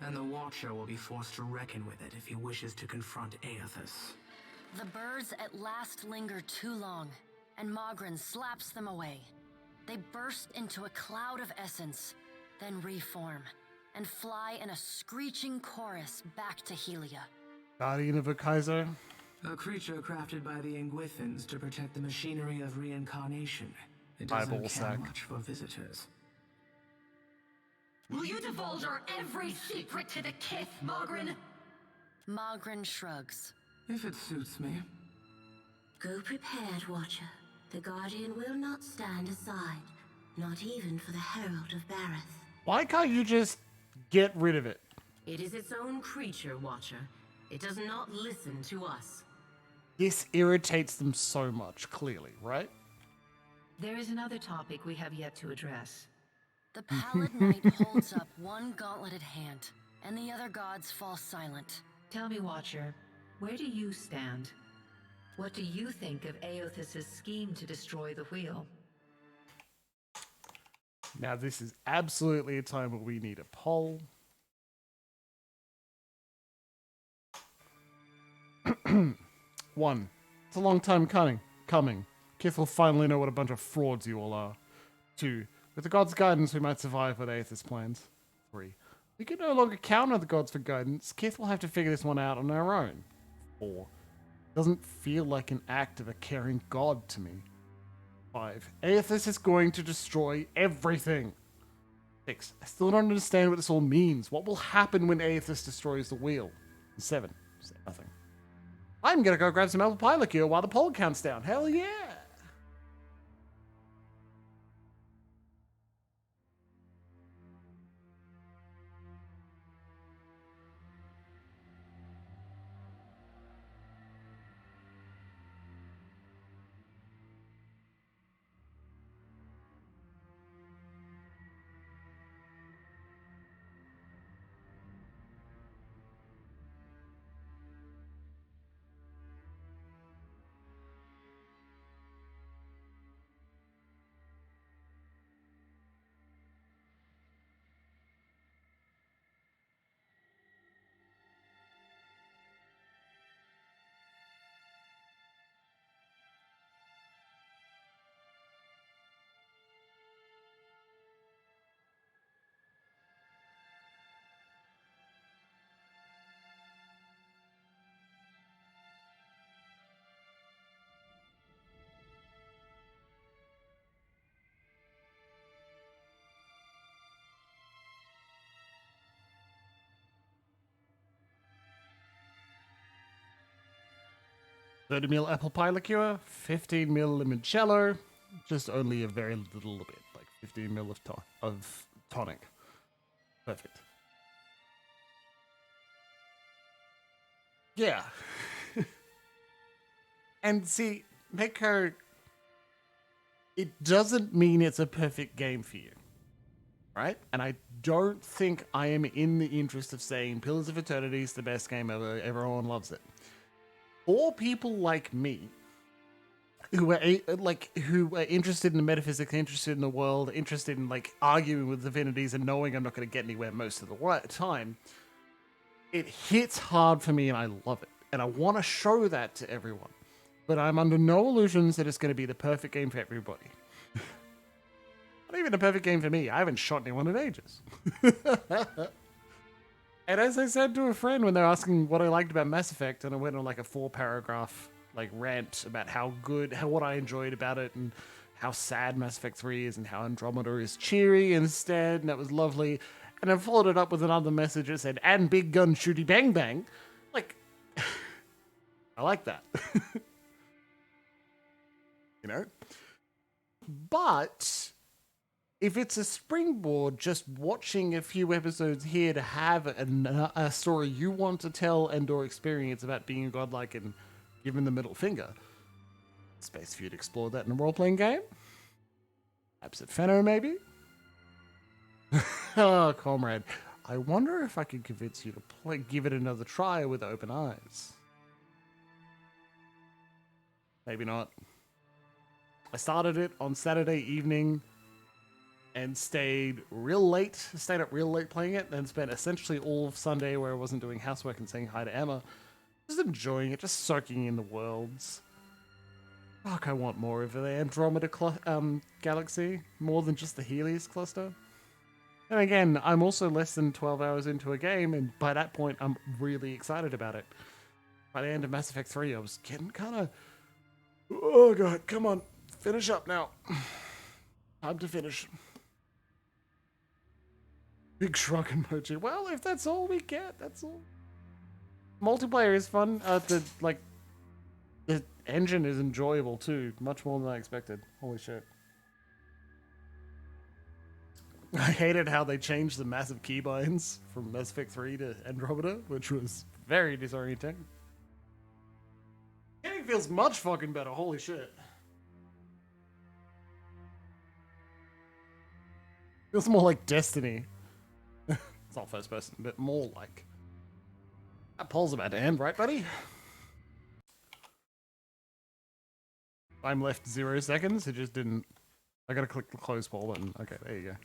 And the Watcher will be forced to reckon with it if he wishes to confront Aethys. The birds at last linger too long, and Mogren slaps them away. They burst into a cloud of essence, then reform, and fly in a screeching chorus back to Helia. Guardian of Ukaizo? A creature crafted by the Ingwithins to protect the machinery of reincarnation. It Eyeball doesn't care sack. much for visitors. Will you divulge our every secret to the Kith, Mogren? Mogren shrugs. If it suits me. Go prepared, Watcher. The Guardian will not stand aside, not even for the Herald of Bareth. Why can't you just get rid of it? It is its own creature, Watcher. It does not listen to us. This irritates them so much, clearly, right? There is another topic we have yet to address. The Pallid Knight holds up one gauntleted hand, and the other gods fall silent. Tell me, Watcher, where do you stand? What do you think of Aethys' scheme to destroy the wheel? Now, this is absolutely a time where we need a poll. One, it's a long time coming. Kith will finally know what a bunch of frauds you all are. 2, with the gods' guidance, we might survive with Aethys' plans. 3, we can no longer count on the gods for guidance. Kith will have to figure this one out on our own. 4, doesn't feel like an act of a caring god to me. 5, Aethys is going to destroy everything. 6, I still don't understand what this all means. What will happen when Aethys destroys the wheel? 7, say nothing. I'm gonna go grab some apple pie liqueur while the poll counts down. Hell yeah! $30 ml apple pie liqueur, 15 ml limoncello, just only a very little bit, like 15 ml of tonic. Perfect. Yeah. And see, Meko, it doesn't mean it's a perfect game for you, right? And I don't think I am in the interest of saying Pillars of Eternity is the best game ever, everyone loves it. Or people like me, who are interested in the metaphysics, interested in the world, interested in like arguing with divinities and knowing I'm not going to get anywhere most of the time, it hits hard for me and I love it. And I want to show that to everyone. But I'm under no illusions that it's going to be the perfect game for everybody. Not even a perfect game for me. I haven't shot anyone in ages. And as I said to a friend when they're asking what I liked about Mass Effect, and I went on like a 4-paragraph like rant about what I enjoyed about it, and how sad Mass Effect 3 is, and how Andromeda is cheery instead, and that was lovely. And I followed it up with another message that said, and big gun shooty bang bang. Like, I like that. You know? But if it's a springboard, just watching a few episodes here to have a story you want to tell and or experience about being a godlike and giving the middle finger, Space for you to explore that in a role-playing game. Perhaps at Fenno, maybe? Oh, comrade. I wonder if I could convince you to give it another try with open eyes. Maybe not. I started it on Saturday evening and stayed up real late playing it, then spent essentially all of Sunday where I wasn't doing housework and saying hi to Emma. Just enjoying it, just soaking in the worlds. Fuck, I want more of the Andromeda galaxy, more than just the Helios cluster. And again, I'm also less than 12 hours into a game, and by that point, I'm really excited about it. By the end of Mass Effect 3, I was getting kind of... Oh god, come on, finish up now. Time to finish. Big shrug emoji. Well, if that's all we get, that's all. Multiplayer is fun. The engine is enjoyable too, much more than I expected. Holy shit. I hated how they changed the massive keybinds from Mass Effect 3 to Andromeda, which was very disorienting. It feels much fucking better, holy shit. Feels more like Destiny. It's not first person, but more like... That poll's about to end, right, buddy? I'm left 0 seconds. It just didn't... I gotta click the close poll button. Okay, there you go.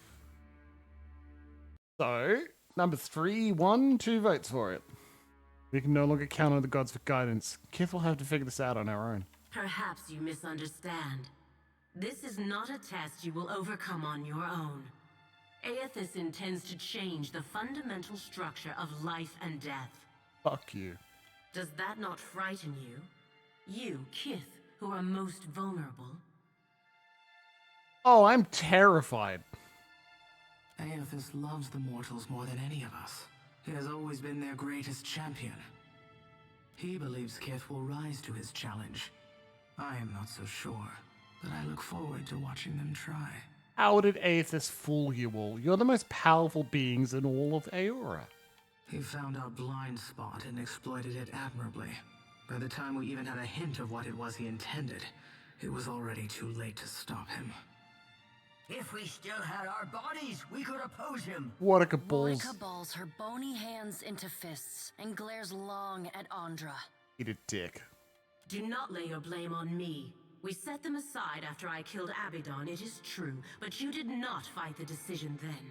So, number 3 won, 2 votes for it. We can no longer count on the gods for guidance. Kith will have to figure this out on our own. Perhaps you misunderstand. This is not a test you will overcome on your own. Aethys intends to change the fundamental structure of life and death. Fuck you. Does that not frighten you? You, Kith, who are most vulnerable? Oh, I'm terrified. Aethys loves the mortals more than any of us. He has always been their greatest champion. He believes Kith will rise to his challenge. I am not so sure, but I look forward to watching them try. How did Aethys fool you all? You're the most powerful beings in all of Eora. He found our blind spot and exploited it admirably. By the time we even had a hint of what it was he intended, it was already too late to stop him. If we still had our bodies, we could oppose him. Warwick balls. Warwick balls her bony hands into fists and glares long at Andra. Eat a dick. Do not lay your blame on me. We set them aside after I killed Abaddon, it is true, but you did not fight the decision then.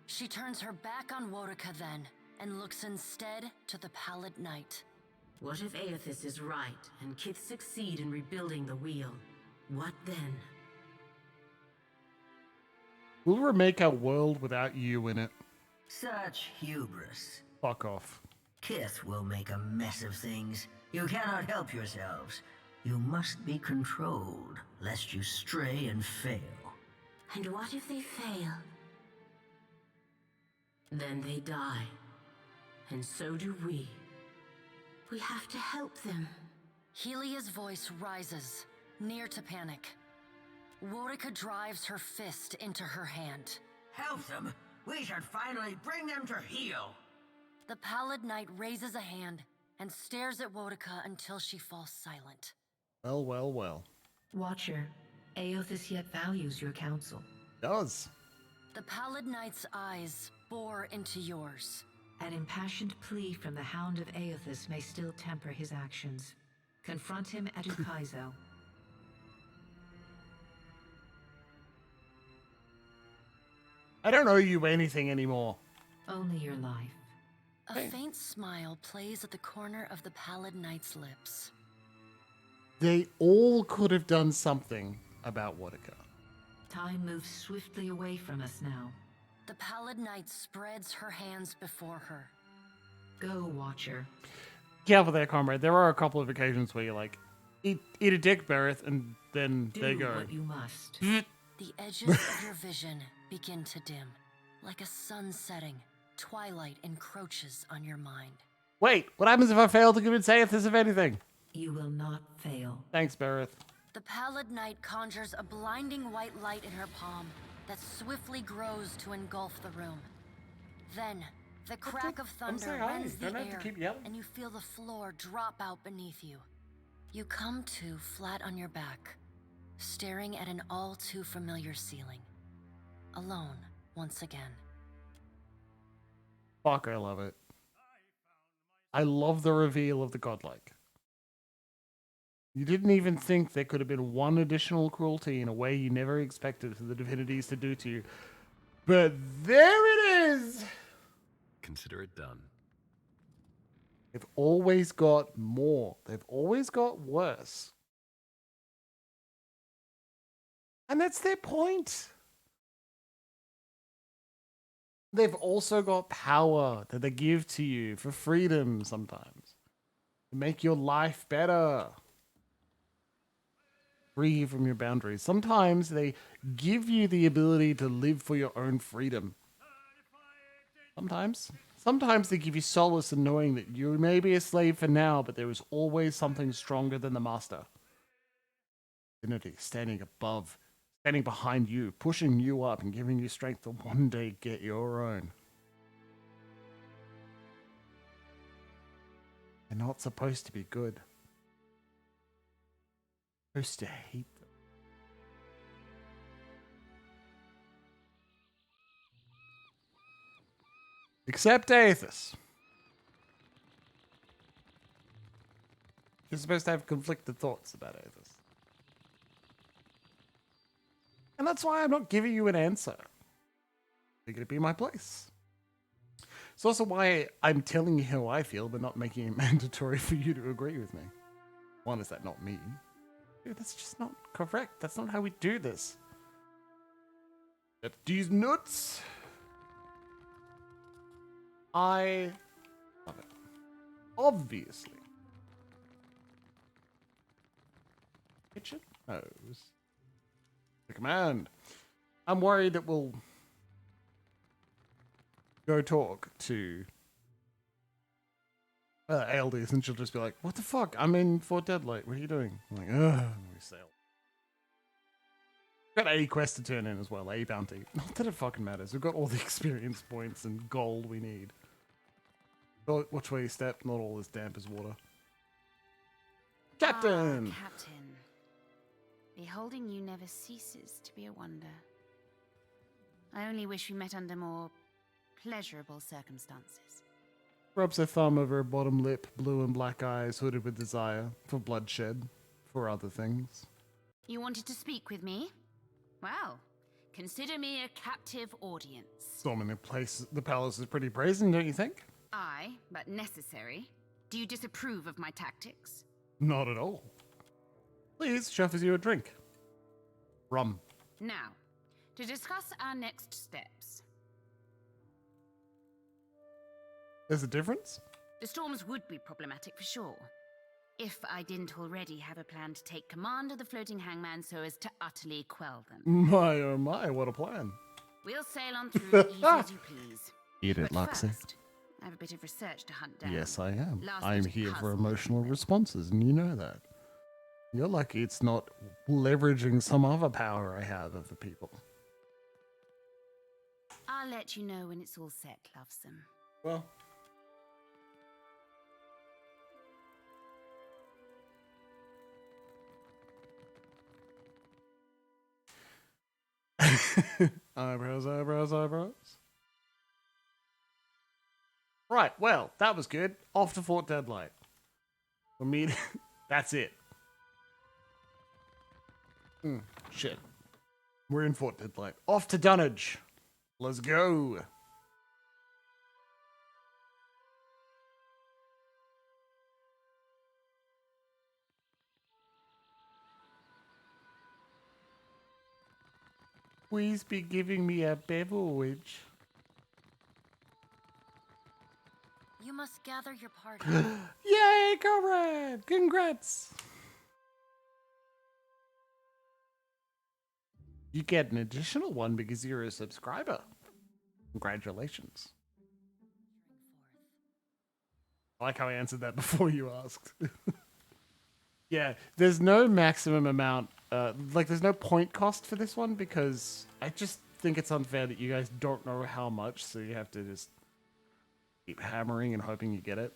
She turns her back on Warwick then, and looks instead to the Pallid Knight. What if Aethys is right, and Kith succeed in rebuilding the wheel? What then? We'll remake our world without you in it. Such hubris. Fuck off. Kith will make a mess of things. You cannot help yourselves. You must be controlled, lest you stray and fail. And what if they fail? Then they die. And so do we. We have to help them. Helia's voice rises, near to panic. Warwick drives her fist into her hand. Help them? We should finally bring them to heel. The Pallid Knight raises a hand and stares at Warwick until she falls silent. Well, well, well. Watcher, Aethys yet values your counsel. Does. The Pallid Knight's eyes bore into yours. An impassioned plea from the Hound of Aethys may still temper his actions. Confront him at Ukaizo. I don't owe you anything anymore. Only your life. A faint smile plays at the corner of the Pallid Knight's lips. They all could have done something about Warwick. Time moves swiftly away from us now. The Pallid Knight spreads her hands before her. Go, Watcher. Careful there, comrade. There are a couple of occasions where you're like, eat a dick, Bereth, and then they go. Do what you must. The edges of your vision begin to dim. Like a sun setting, twilight encroaches on your mind. Wait, what happens if I fail to convince Aethys of anything? You will not fail. Thanks, Bereth. The Pallid Knight conjures a blinding white light in her palm that swiftly grows to engulf the room. Then, the crack of thunder rends the air, and you feel the floor drop out beneath you. You come to flat on your back, staring at an all too familiar ceiling. Alone, once again. Fuck, I love it. I love the reveal of the godlike. You didn't even think there could have been one additional cruelty in a way you never expected for the divinities to do to you. But there it is! Consider it done. They've always got more. They've always got worse. And that's their point. They've also got power that they give to you for freedom sometimes. To make your life better. Free you from your boundaries. Sometimes they give you the ability to live for your own freedom. Sometimes they give you solace in knowing that you may be a slave for now, but there is always something stronger than the master. Divinity standing above, standing behind you, pushing you up and giving you strength to one day get your own. They're not supposed to be good. They're supposed to hate them. Except Aethys. You're supposed to have conflicted thoughts about Aethys. And that's why I'm not giving you an answer. You're going to be my place. It's also why I'm telling you how I feel, but not making it mandatory for you to agree with me. One, is that not me? Dude, that's just not correct. That's not how we do this. Get these nuts. I love it. Obviously. Kitchen? Nose. The command. I'm worried that we'll go talk to ALDs and she'll just be like, what the fuck? I'm in Fort Deadlight. What are you doing? I'm like, ugh, we sail. Got a quest to turn in as well, a bounty. Not that it fucking matters. We've got all the experience points and gold we need. Which way you step, not all as damp as water. Captain! Captain. Beholding you never ceases to be a wonder. I only wish we met under more pleasurable circumstances. Rubs her thumb over her bottom lip, blue and black eyes hooded with desire, for bloodshed, for other things. You wanted to speak with me? Well, consider me a captive audience. Storming the palace is pretty brazen, don't you think? Aye, but necessary. Do you disapprove of my tactics? Not at all. Please, she offers you a drink. Rum. Now, to discuss our next steps. There's a difference? The storms would be problematic for sure. If I didn't already have a plan to take command of the floating hangman so as to utterly quell them. My oh my, what a plan. We'll sail on through easy as you please. Eat it, Luxie. I have a bit of research to hunt down. Yes, I am. Last I'm bit of here for puzzle. emotional responses, and you know that. You're lucky it's not leveraging some other power I have over people. I'll let you know when it's all set, lovesome. Well. Eyebrows, eyebrows, eyebrows. Right, well, that was good. Off to Fort Deadlight. I mean, that's it. Shit. We're in Fort Deadlight. Off to Dunnage. Let's go. Please be giving me a beverage. You must gather your party. Yay, comrade! Congrats! You get an additional one because you're a subscriber. Congratulations. I like how I answered that before you asked. Yeah, there's no maximum amount, there's no point cost for this one because I just think it's unfair that you guys don't know how much, so you have to just keep hammering and hoping you get it.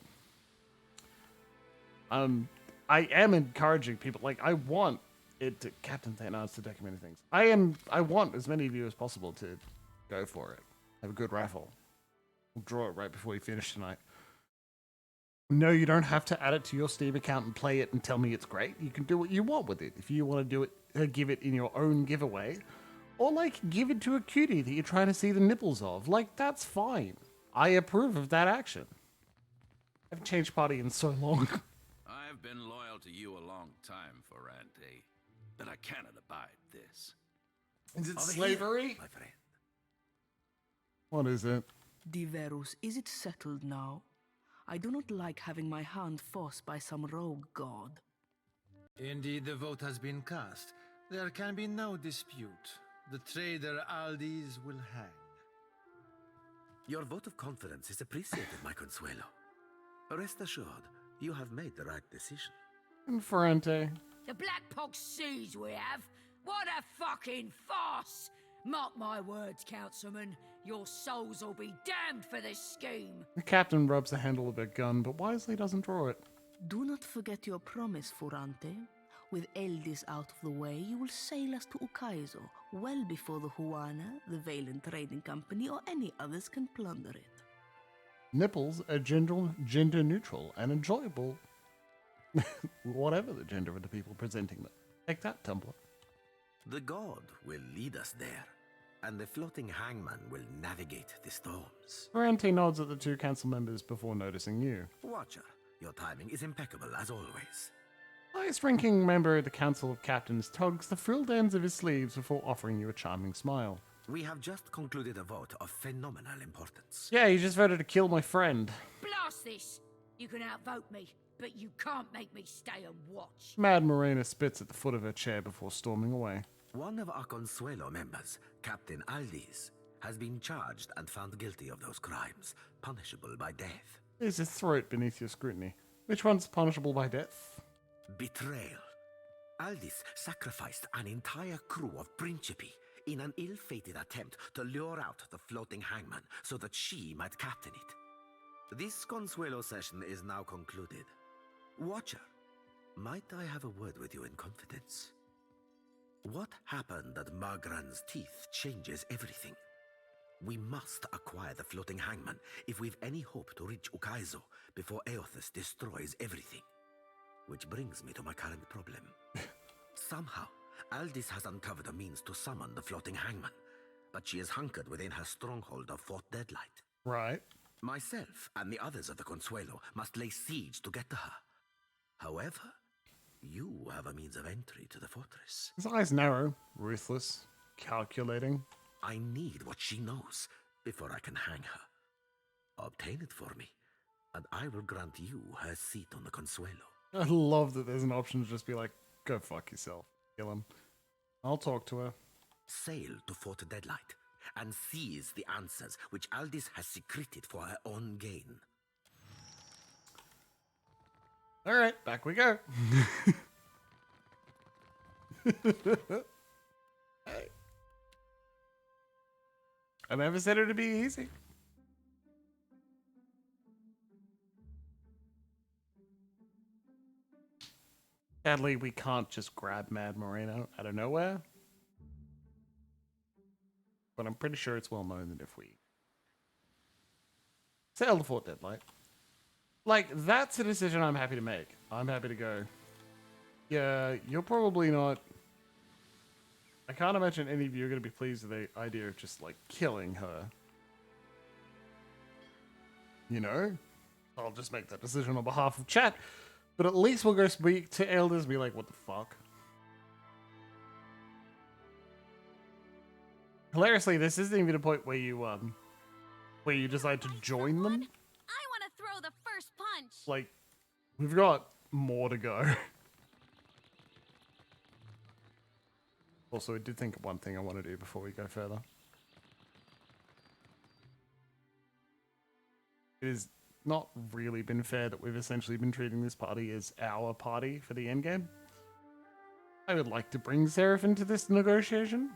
I am encouraging people. Like, I want it to Captain Thanos to document things. I want as many of you as possible to go for it. Have a good raffle. We'll draw it right before we finish tonight. No, you don't have to add it to your Steam account and play it and tell me it's great. You can do what you want with it. If you want to do it, give it in your own giveaway, or like give it to a cutie that you're trying to see the nipples of. Like, that's fine. I approve of that action. I haven't changed party in so long. I've been loyal to you a long time, Ferrante, but I cannot abide this. Is it Over slavery? here, my friend. What is it? Diverus, is it settled now? I do not like having my hand forced by some rogue god. Indeed, the vote has been cast. There can be no dispute. The trader Aldis will hang. Your vote of confidence is appreciated, my Consuelo. Rest assured, you have made the right decision. Ferrante. The Black Pox siege we have? What a fucking farce! Mark my words, Councilman. Your souls will be damned for this scheme. The captain rubs the handle of her gun, but wisely doesn't draw it. Do not forget your promise, Ferrante. With Eldis out of the way, you will sail us to Ukaizo, well before the Huana, the Valen Trading Company, or any others can plunder it. Nipples are gender neutral and enjoyable. Whatever the gender of the people presenting them. Take that, Tumblr. The god will lead us there, and the floating hangman will navigate the storms. Ferrante nods at the two council members before noticing you. Watcher, your timing is impeccable as always. Highest-ranking member of the Council of Captains tugs the frilled ends of his sleeves before offering you a charming smile. We have just concluded a vote of phenomenal importance. Yeah, you just voted to kill my friend. Blast this! You can outvote me, but you can't make me stay and watch. Mad Morena spits at the foot of her chair before storming away. One of our Consuelo members, Captain Aldis, has been charged and found guilty of those crimes, punishable by death. There's a throat beneath your scrutiny. Which one's punishable by death? Betrayal. Aldis sacrificed an entire crew of Principi in an ill-fated attempt to lure out the floating hangman so that she might captain it. This Consuelo session is now concluded. Watcher, might I have a word with you in confidence? What happened at Magran's teeth changes everything. We must acquire the floating hangman if we've any hope to reach Ukaizo before Eothas destroys everything. Which brings me to my current problem. Somehow, Aldis has uncovered a means to summon the floating hangman, but she is hunkered within her stronghold of Fort Deadlight. Right. Myself and the others of the Consuelo must lay siege to get to her. However, you have a means of entry to the fortress. His eyes narrow, ruthless, calculating. I need what she knows before I can hang her. Obtain it for me, and I will grant you her seat on the Consuelo. I love that there's an option to just be like, go fuck yourself. Kill him. I'll talk to her. Sail to Fort Deadlight and seize the answers which Aldis has secreted for her own gain. All right, back we go. Hey. I never said it'd be easy. Sadly, we can't just grab Mad Moreno out of nowhere. But I'm pretty sure it's well known that if we sail to Fort Deadlight, like, that's a decision I'm happy to make. I'm happy to go, yeah, you're probably not... I can't imagine any of you are going to be pleased with the idea of just, like, killing her. You know? I'll just make that decision on behalf of chat. But at least we'll go speak to elders and be like, what the fuck? Hilariously, this isn't even a point where you decide to join them. I want to throw the first punch. Like, we've got more to go. Also, I did think of one thing I want to do before we go further. It has not really been fair that we've essentially been treating this party as our party for the endgame. I would like to bring Seraph into this negotiation.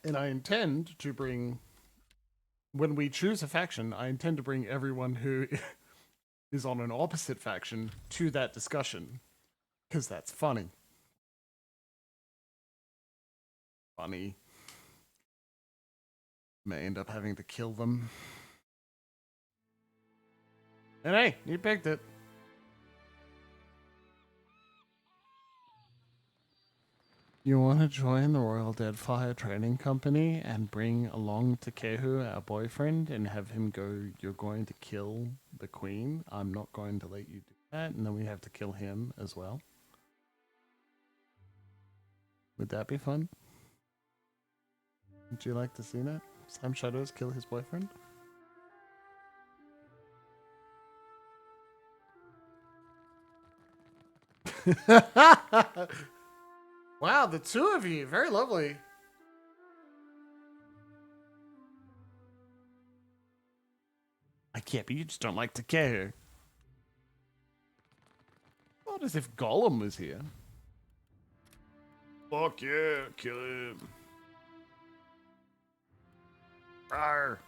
And I intend to bring, when we choose a faction, I intend to bring everyone who is on an opposite faction to that discussion. Because that's funny. Funny. May end up having to kill them. And hey, you picked it. You want to join the Royal Deadfire Training Company and bring along Takehu, our boyfriend, and have him go, you're going to kill the queen? I'm not going to let you do that. And then we have to kill him as well. Would that be fun? Would you like to see that? Sam Shadows kill his boyfriend? Wow, the two of you, very lovely. I can't, but you just don't like Takeru. Not as if Gollum was here. Fuck yeah, kill him. Arr.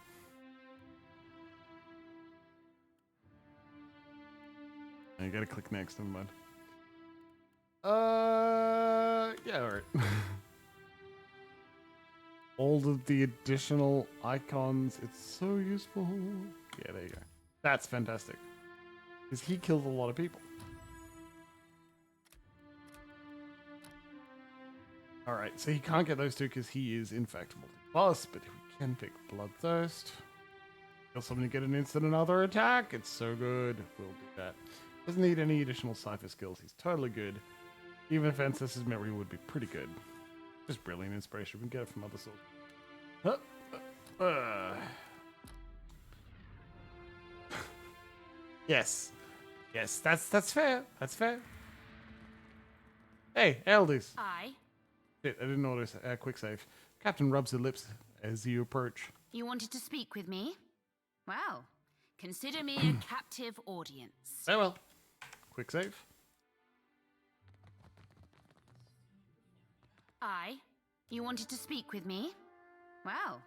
You gotta click next, never mind. Yeah, alright. All of the additional icons, it's so useful. Yeah, there you go. That's fantastic. Because he killed a lot of people. Alright, so he can't get those two because he is in fact multi-boss, but we can pick Bloodthirst. Kill someone to get an instant another attack. It's so good. We'll do that. Doesn't need any additional Cypher skills. He's totally good. Even if Ancestor's Memory would be pretty good. Just brilliant inspiration. We can get it from other sources. Yes. Yes, that's fair. That's fair. Hey, Eldis. Aye. Shit, I didn't notice. Quick save. Captain rubs her lips as you approach. You wanted to speak with me? Well, consider me a captive audience. Very well. Quick save. Aye. You wanted to speak with me? Well,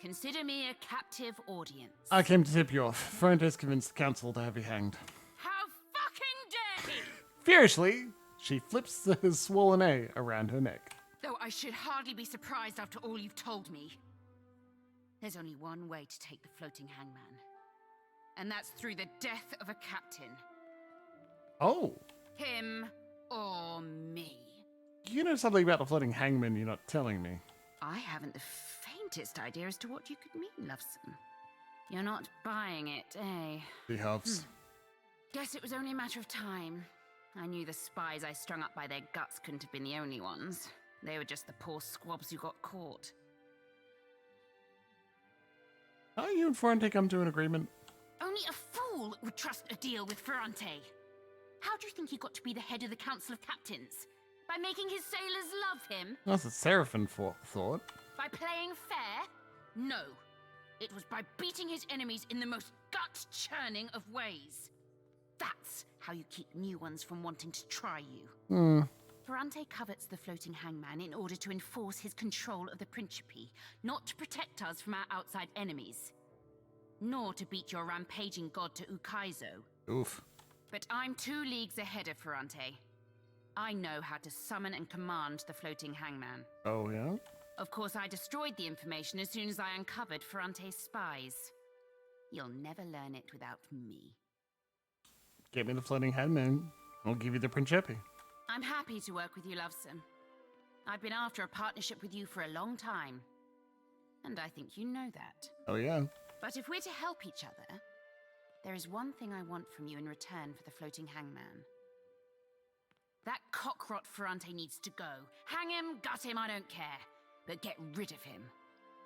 consider me a captive audience. I came to tip you off. Ferrante's convinced the council to have you hanged. How fucking dare he! Furiously, she flips the swollen A around her neck. Though I should hardly be surprised after all you've told me. There's only one way to take the floating hangman. And that's through the death of a captain. Oh. Him or me. You know something about the floating hangman you're not telling me. I haven't the faintest idea as to what you could mean, Lovesome. You're not buying it, eh? He helps. Guess it was only a matter of time. I knew the spies I strung up by their guts couldn't have been the only ones. They were just the poor squabs who got caught. Are you and Ferrante come to an agreement? Only a fool would trust a deal with Ferrante. How do you think he got to be the head of the Council of Captains? By making his sailors love him? That's what Seraphim thought. By playing fair? No. It was by beating his enemies in the most gut-churning of ways. That's how you keep new ones from wanting to try you. Ferrante covets the floating hangman in order to enforce his control of the Principe, not to protect us from our outside enemies. Nor to beat your rampaging god to Ukaizo. Oof. But I'm 2 leagues ahead of Ferrante. I know how to summon and command the floating hangman. Oh, yeah? Of course, I destroyed the information as soon as I uncovered Ferrante's spies. You'll never learn it without me. Get me the floating hangman. I'll give you the Principe. I'm happy to work with you, Lovesome. I've been after a partnership with you for a long time. And I think you know that. Oh, yeah? But if we're to help each other, there is one thing I want from you in return for the floating hangman. That cockrot Ferrante needs to go. Hang him, gut him, I don't care. But get rid of him.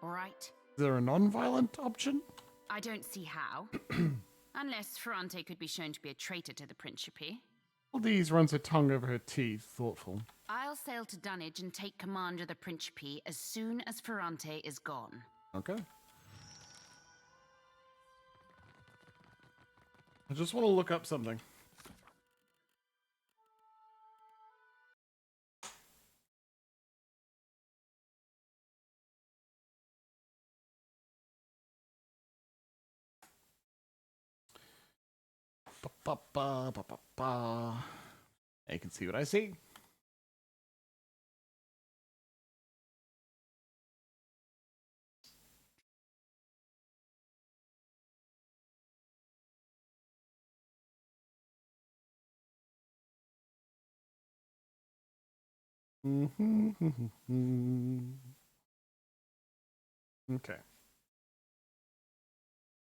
All right? Is there a non-violent option? I don't see how. Unless Ferrante could be shown to be a traitor to the Principe. Aldise runs her tongue over her teeth, thoughtful. I'll sail to Dunwich and take command of the Principe as soon as Ferrante is gone. Okay. I just want to look up something. You can see what I see. Okay.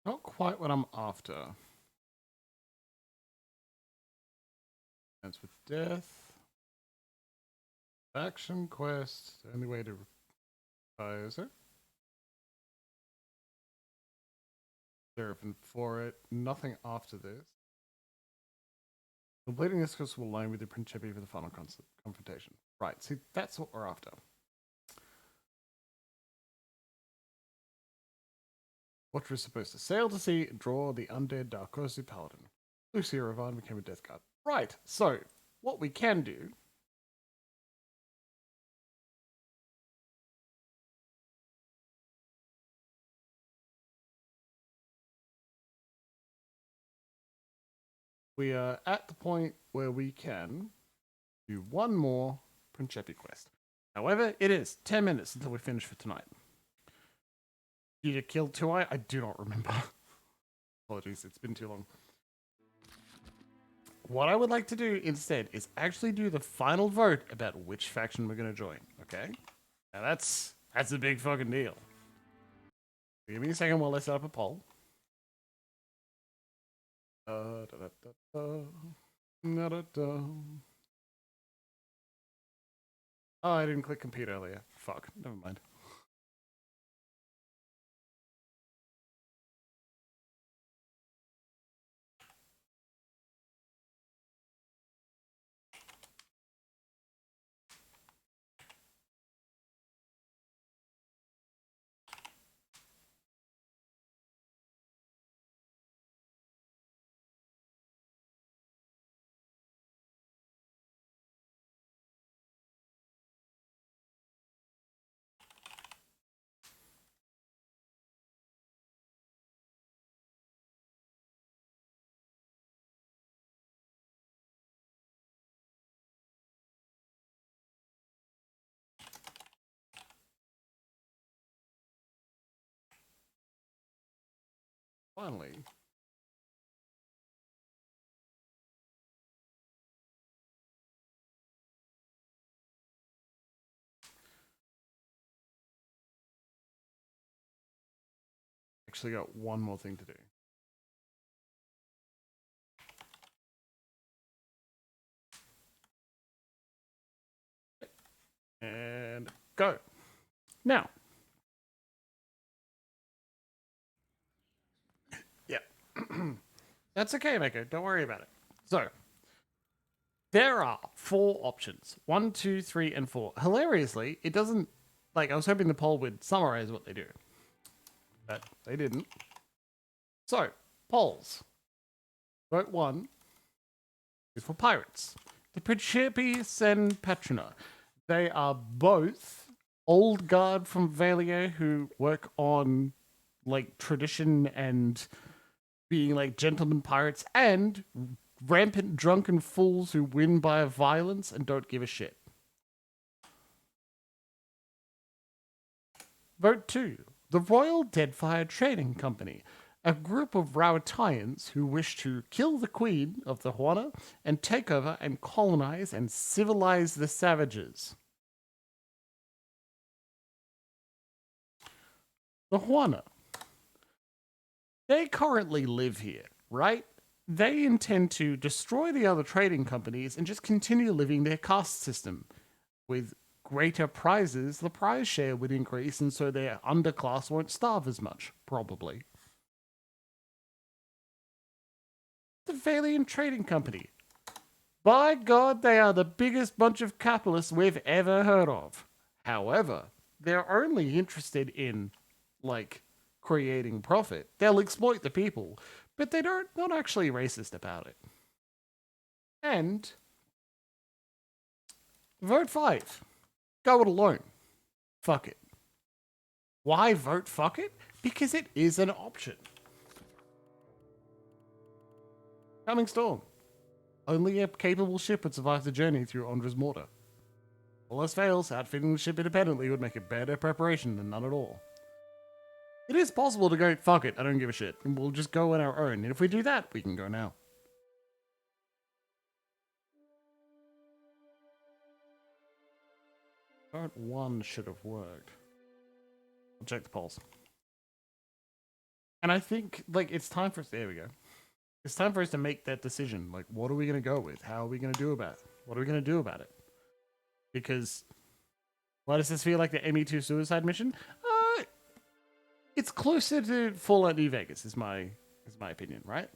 Not quite what I'm after. That's with death. Action quest. The only way to is it? Seraphim for it. Nothing after this. Completing this quest will align with the Principi for the final confrontation. Right, see, that's what we're after. What we're supposed to sail to sea, draw the undead Darkosi Paladin. Lucia Ravan became a death guard. Right, so what we can do we are at the point where we can do one more Principi quest. However, it is 10 minutes until we finish for tonight. Did you kill Tuai? I do not remember. Apologies, it's been too long. What I would like to do instead is actually do the final vote about which faction we're going to join, okay? Now that's a big fucking deal. Give me a second while I set up a poll. Oh, I didn't click compete earlier. Fuck, never mind. Finally. Actually got one more thing to do. And go. Now. Yeah. That's okay, Mako. Don't worry about it. So, there are 4 options. 1, 2, 3, and 4. Hilariously, it doesn't... Like, I was hoping the poll would summarize what they do. But they didn't. So, polls. Vote 1 is for pirates. The Principi Sen Patrona. They are both old guard from Valia who work on, like, tradition and being, like, gentlemen pirates, and rampant drunken fools who win by violence and don't give a shit. Vote 2. The Royal Deadfire Trading Company. A group of Rowataians who wish to kill the queen of the Huana and take over and colonize and civilize the savages. The Huana. They currently live here, right? They intend to destroy the other trading companies and just continue living their caste system. With greater prizes, the prize share would increase, and so their underclass won't starve as much, probably. The Valiant Trading Company. By God, they are the biggest bunch of capitalists we've ever heard of. However, they're only interested in, like, creating profit. They'll exploit the people, but they're not actually racist about it. And vote 5. Go it alone. Fuck it. Why vote fuck it? Because it is an option. Coming storm. Only a capable ship would survive the journey through Ondra's mortar. All else fails, outfitting the ship independently would make a better preparation than none at all. It is possible to go, fuck it, I don't give a shit, and we'll just go on our own, and if we do that, we can go now. Part 1 should have worked. I'll check the polls. And I think, like, it's time for us, there we go. It's time for us to make that decision. Like, what are we going to go with? How are we going to do about it? What are we going to do about it? Because, why does this feel like the ME2 suicide mission? It's closer to Fallout New Vegas, is my opinion, right?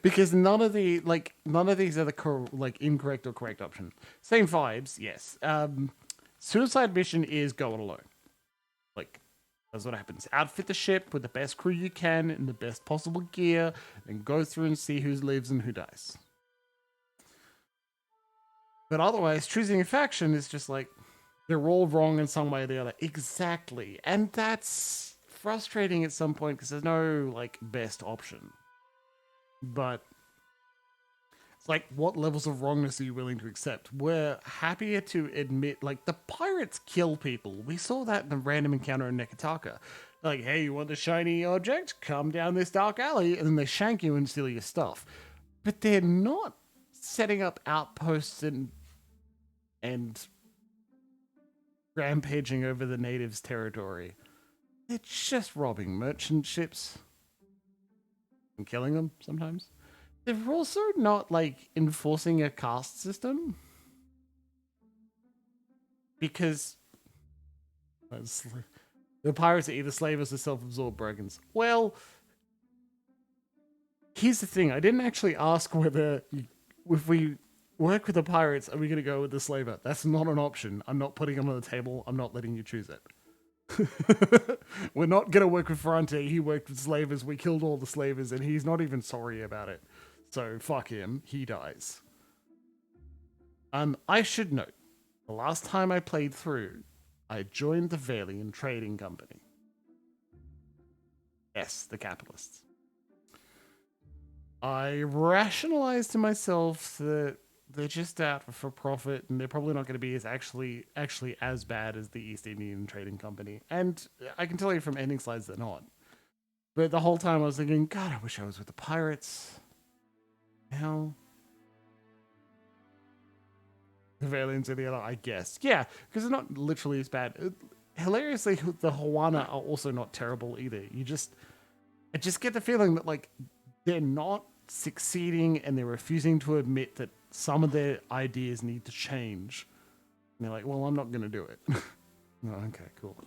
Because none of these are the incorrect or correct option. Same vibes, yes. Suicide mission is going alone. Like, that's what happens. Outfit the ship with the best crew you can in the best possible gear, and go through and see who lives and who dies. But otherwise, choosing a faction is just like, they're all wrong in some way or the other. Exactly. And that's frustrating at some point because there's no, like, best option. But it's like, what levels of wrongness are you willing to accept? We're happier to admit, like, the pirates kill people. We saw that in the random encounter in Nekataka. Like, hey, you want the shiny object? Come down this dark alley. And then they shank you and steal your stuff. But they're not setting up outposts and rampaging over the natives' territory. They're just robbing merchant ships and killing them sometimes. They're also not, like, enforcing a caste system. Because the pirates are either slavers or self-absorbed bragans. Well, here's the thing. I didn't actually ask whether, if we work with the pirates, are we going to go with the slaver? That's not an option. I'm not putting them on the table. I'm not letting you choose it. We're not going to work with Ferrante. He worked with slavers. We killed all the slavers, and he's not even sorry about it. So fuck him. He dies. I should note, the last time I played through, I joined the Valian Trading Company. Yes, the capitalists. I rationalized to myself that they're just out for profit, and they're probably not going to be actually as bad as the East Indian Trading Company. And I can tell you from ending slides they're not. But the whole time I was thinking, God, I wish I was with the pirates. Now, the Valiants are the other, I guess. Yeah, because they're not literally as bad. Hilariously, the Hawana are also not terrible either. I just get the feeling that, like, they're not succeeding and they're refusing to admit that some of their ideas need to change. And they're like, well, I'm not going to do it. Oh, okay, cool.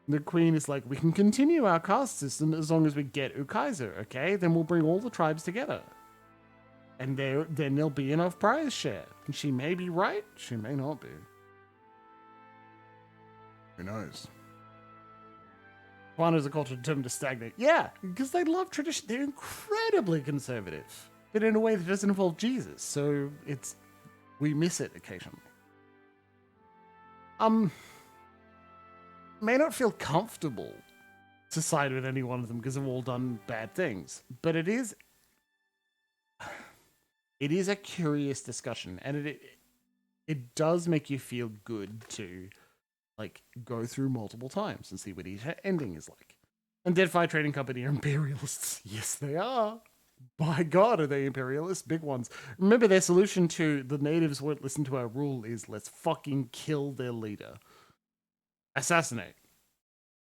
The Queen is like, we can continue our caste system as long as we get Ukaiser, okay? Then we'll bring all the tribes together. And then there'll be enough prize share. And she may be right, she may not be. Who knows? One is a culture determined to stagnate. Yeah, because they love tradition. They're incredibly conservative, but in a way that doesn't involve Jesus. So we miss it occasionally. May not feel comfortable to side with any one of them because they've all done bad things, but it is a curious discussion, and it does make you feel good to, like, go through multiple times and see what each ending is like. And Deadfire Trading Company are imperialists. Yes, they are. By God, are they imperialists? Big ones. Remember, their solution to the natives won't listen to our rule is let's fucking kill their leader. Assassinate.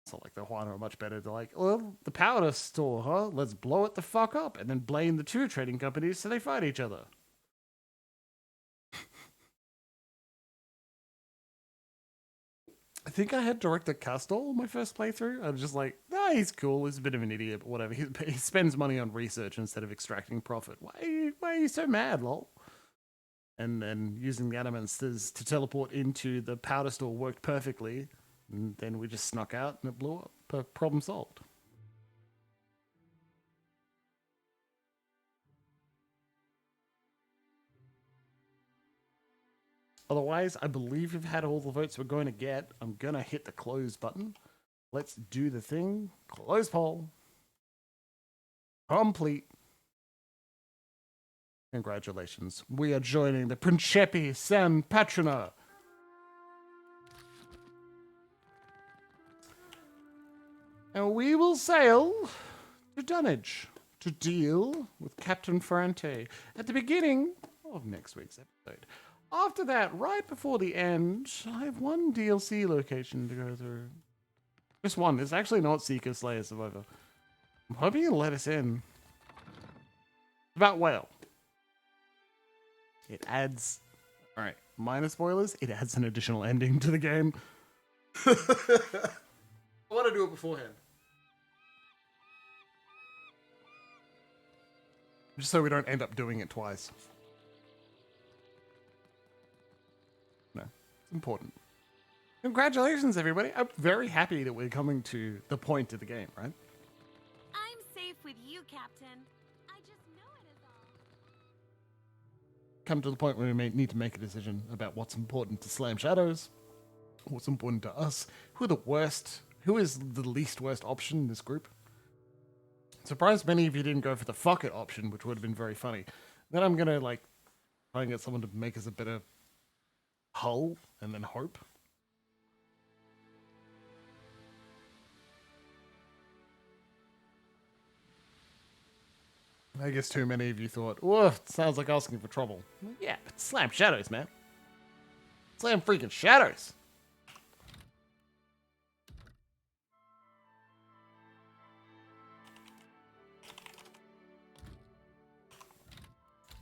It's not like the Huan are much better. They're like, well, the powder store, huh? Let's blow it the fuck up and then blame the two trading companies so they fight each other. I think I had Director Castor my first playthrough. I was just like, nah, he's cool. He's a bit of an idiot, but whatever. He spends money on research instead of extracting profit. Why are you so mad, lol? And then using the Animmonsters to teleport into the powder store worked perfectly. And then we just snuck out and it blew up. Problem solved. Otherwise, I believe we've had all the votes we're going to get. I'm going to hit the close button. Let's do the thing. Close poll. Complete. Congratulations. We are joining the Principi San Patrona. And we will sail to Dunwich to deal with Captain Ferrante at the beginning of next week's episode. After that, right before the end, I have one DLC location to go through. Just one. It's actually not Seeker Slayer Survivor. I'm hoping you'll let us in. About whale. It adds... Alright, minor spoilers. It adds an additional ending to the game. I want to do it beforehand. Just so we don't end up doing it twice. No, it's important. Congratulations, everybody. I'm very happy that we're coming to the point of the game, right? I'm safe with you, Captain. I just know it is all. Come to the point where we may need to make a decision about what's important to Slam Shadows, what's important to us, who are the worst, who is the least worst option in this group. Surprised many of you didn't go for the fuck it option, which would have been very funny. Then I'm gonna like try and get someone to make us a better hull and then hope. I guess too many of you thought, "Whoa, it sounds like asking for trouble." Yeah, but Slam Shadows, man. Slam freaking Shadows.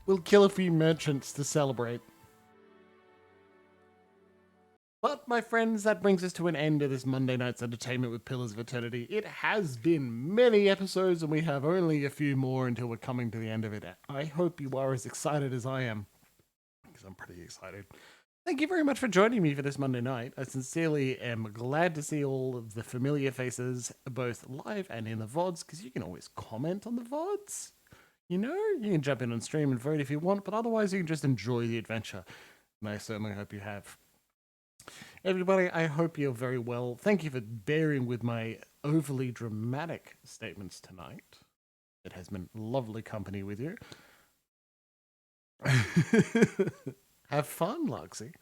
We'll kill a few merchants to celebrate. But, my friends, that brings us to an end of this Monday night's entertainment with Pillars of Eternity. It has been many episodes, and we have only a few more until we're coming to the end of it. I hope you are as excited as I am, because I'm pretty excited. Thank you very much for joining me for this Monday night. I sincerely am glad to see all of the familiar faces, both live and in the VODs, because you can always comment on the VODs. You know, you can jump in on stream and vote if you want, but otherwise you can just enjoy the adventure. And I certainly hope you have. Everybody, I hope you're very well. Thank you for bearing with my overly dramatic statements tonight. It has been lovely company with you. Have fun, Luxie.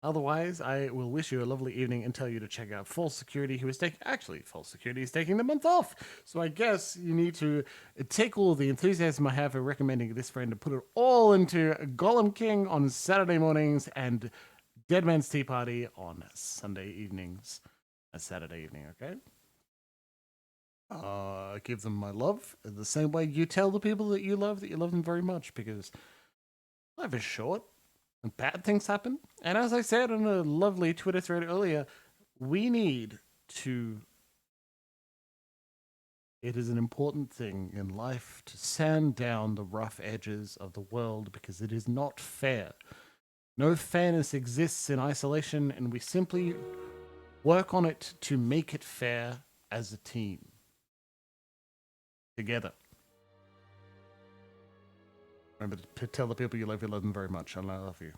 Otherwise, I will wish you a lovely evening and tell you to check out False Security, who is taking... Actually, False Security is taking the month off. So I guess you need to take all the enthusiasm I have for recommending this friend and put it all into Golem King on Saturday mornings and Dead Man's Tea Party on Sunday evenings. A Saturday evening, okay? Give them my love the same way you tell the people that you love them very much, because life is short. And bad things happen. And as I said on a lovely Twitter thread earlier, we need to... It is an important thing in life to sand down the rough edges of the world, because it is not fair. No fairness exists in isolation, and we simply work on it to make it fair as a team. Together. Remember to tell the people you love them very much, and I love you.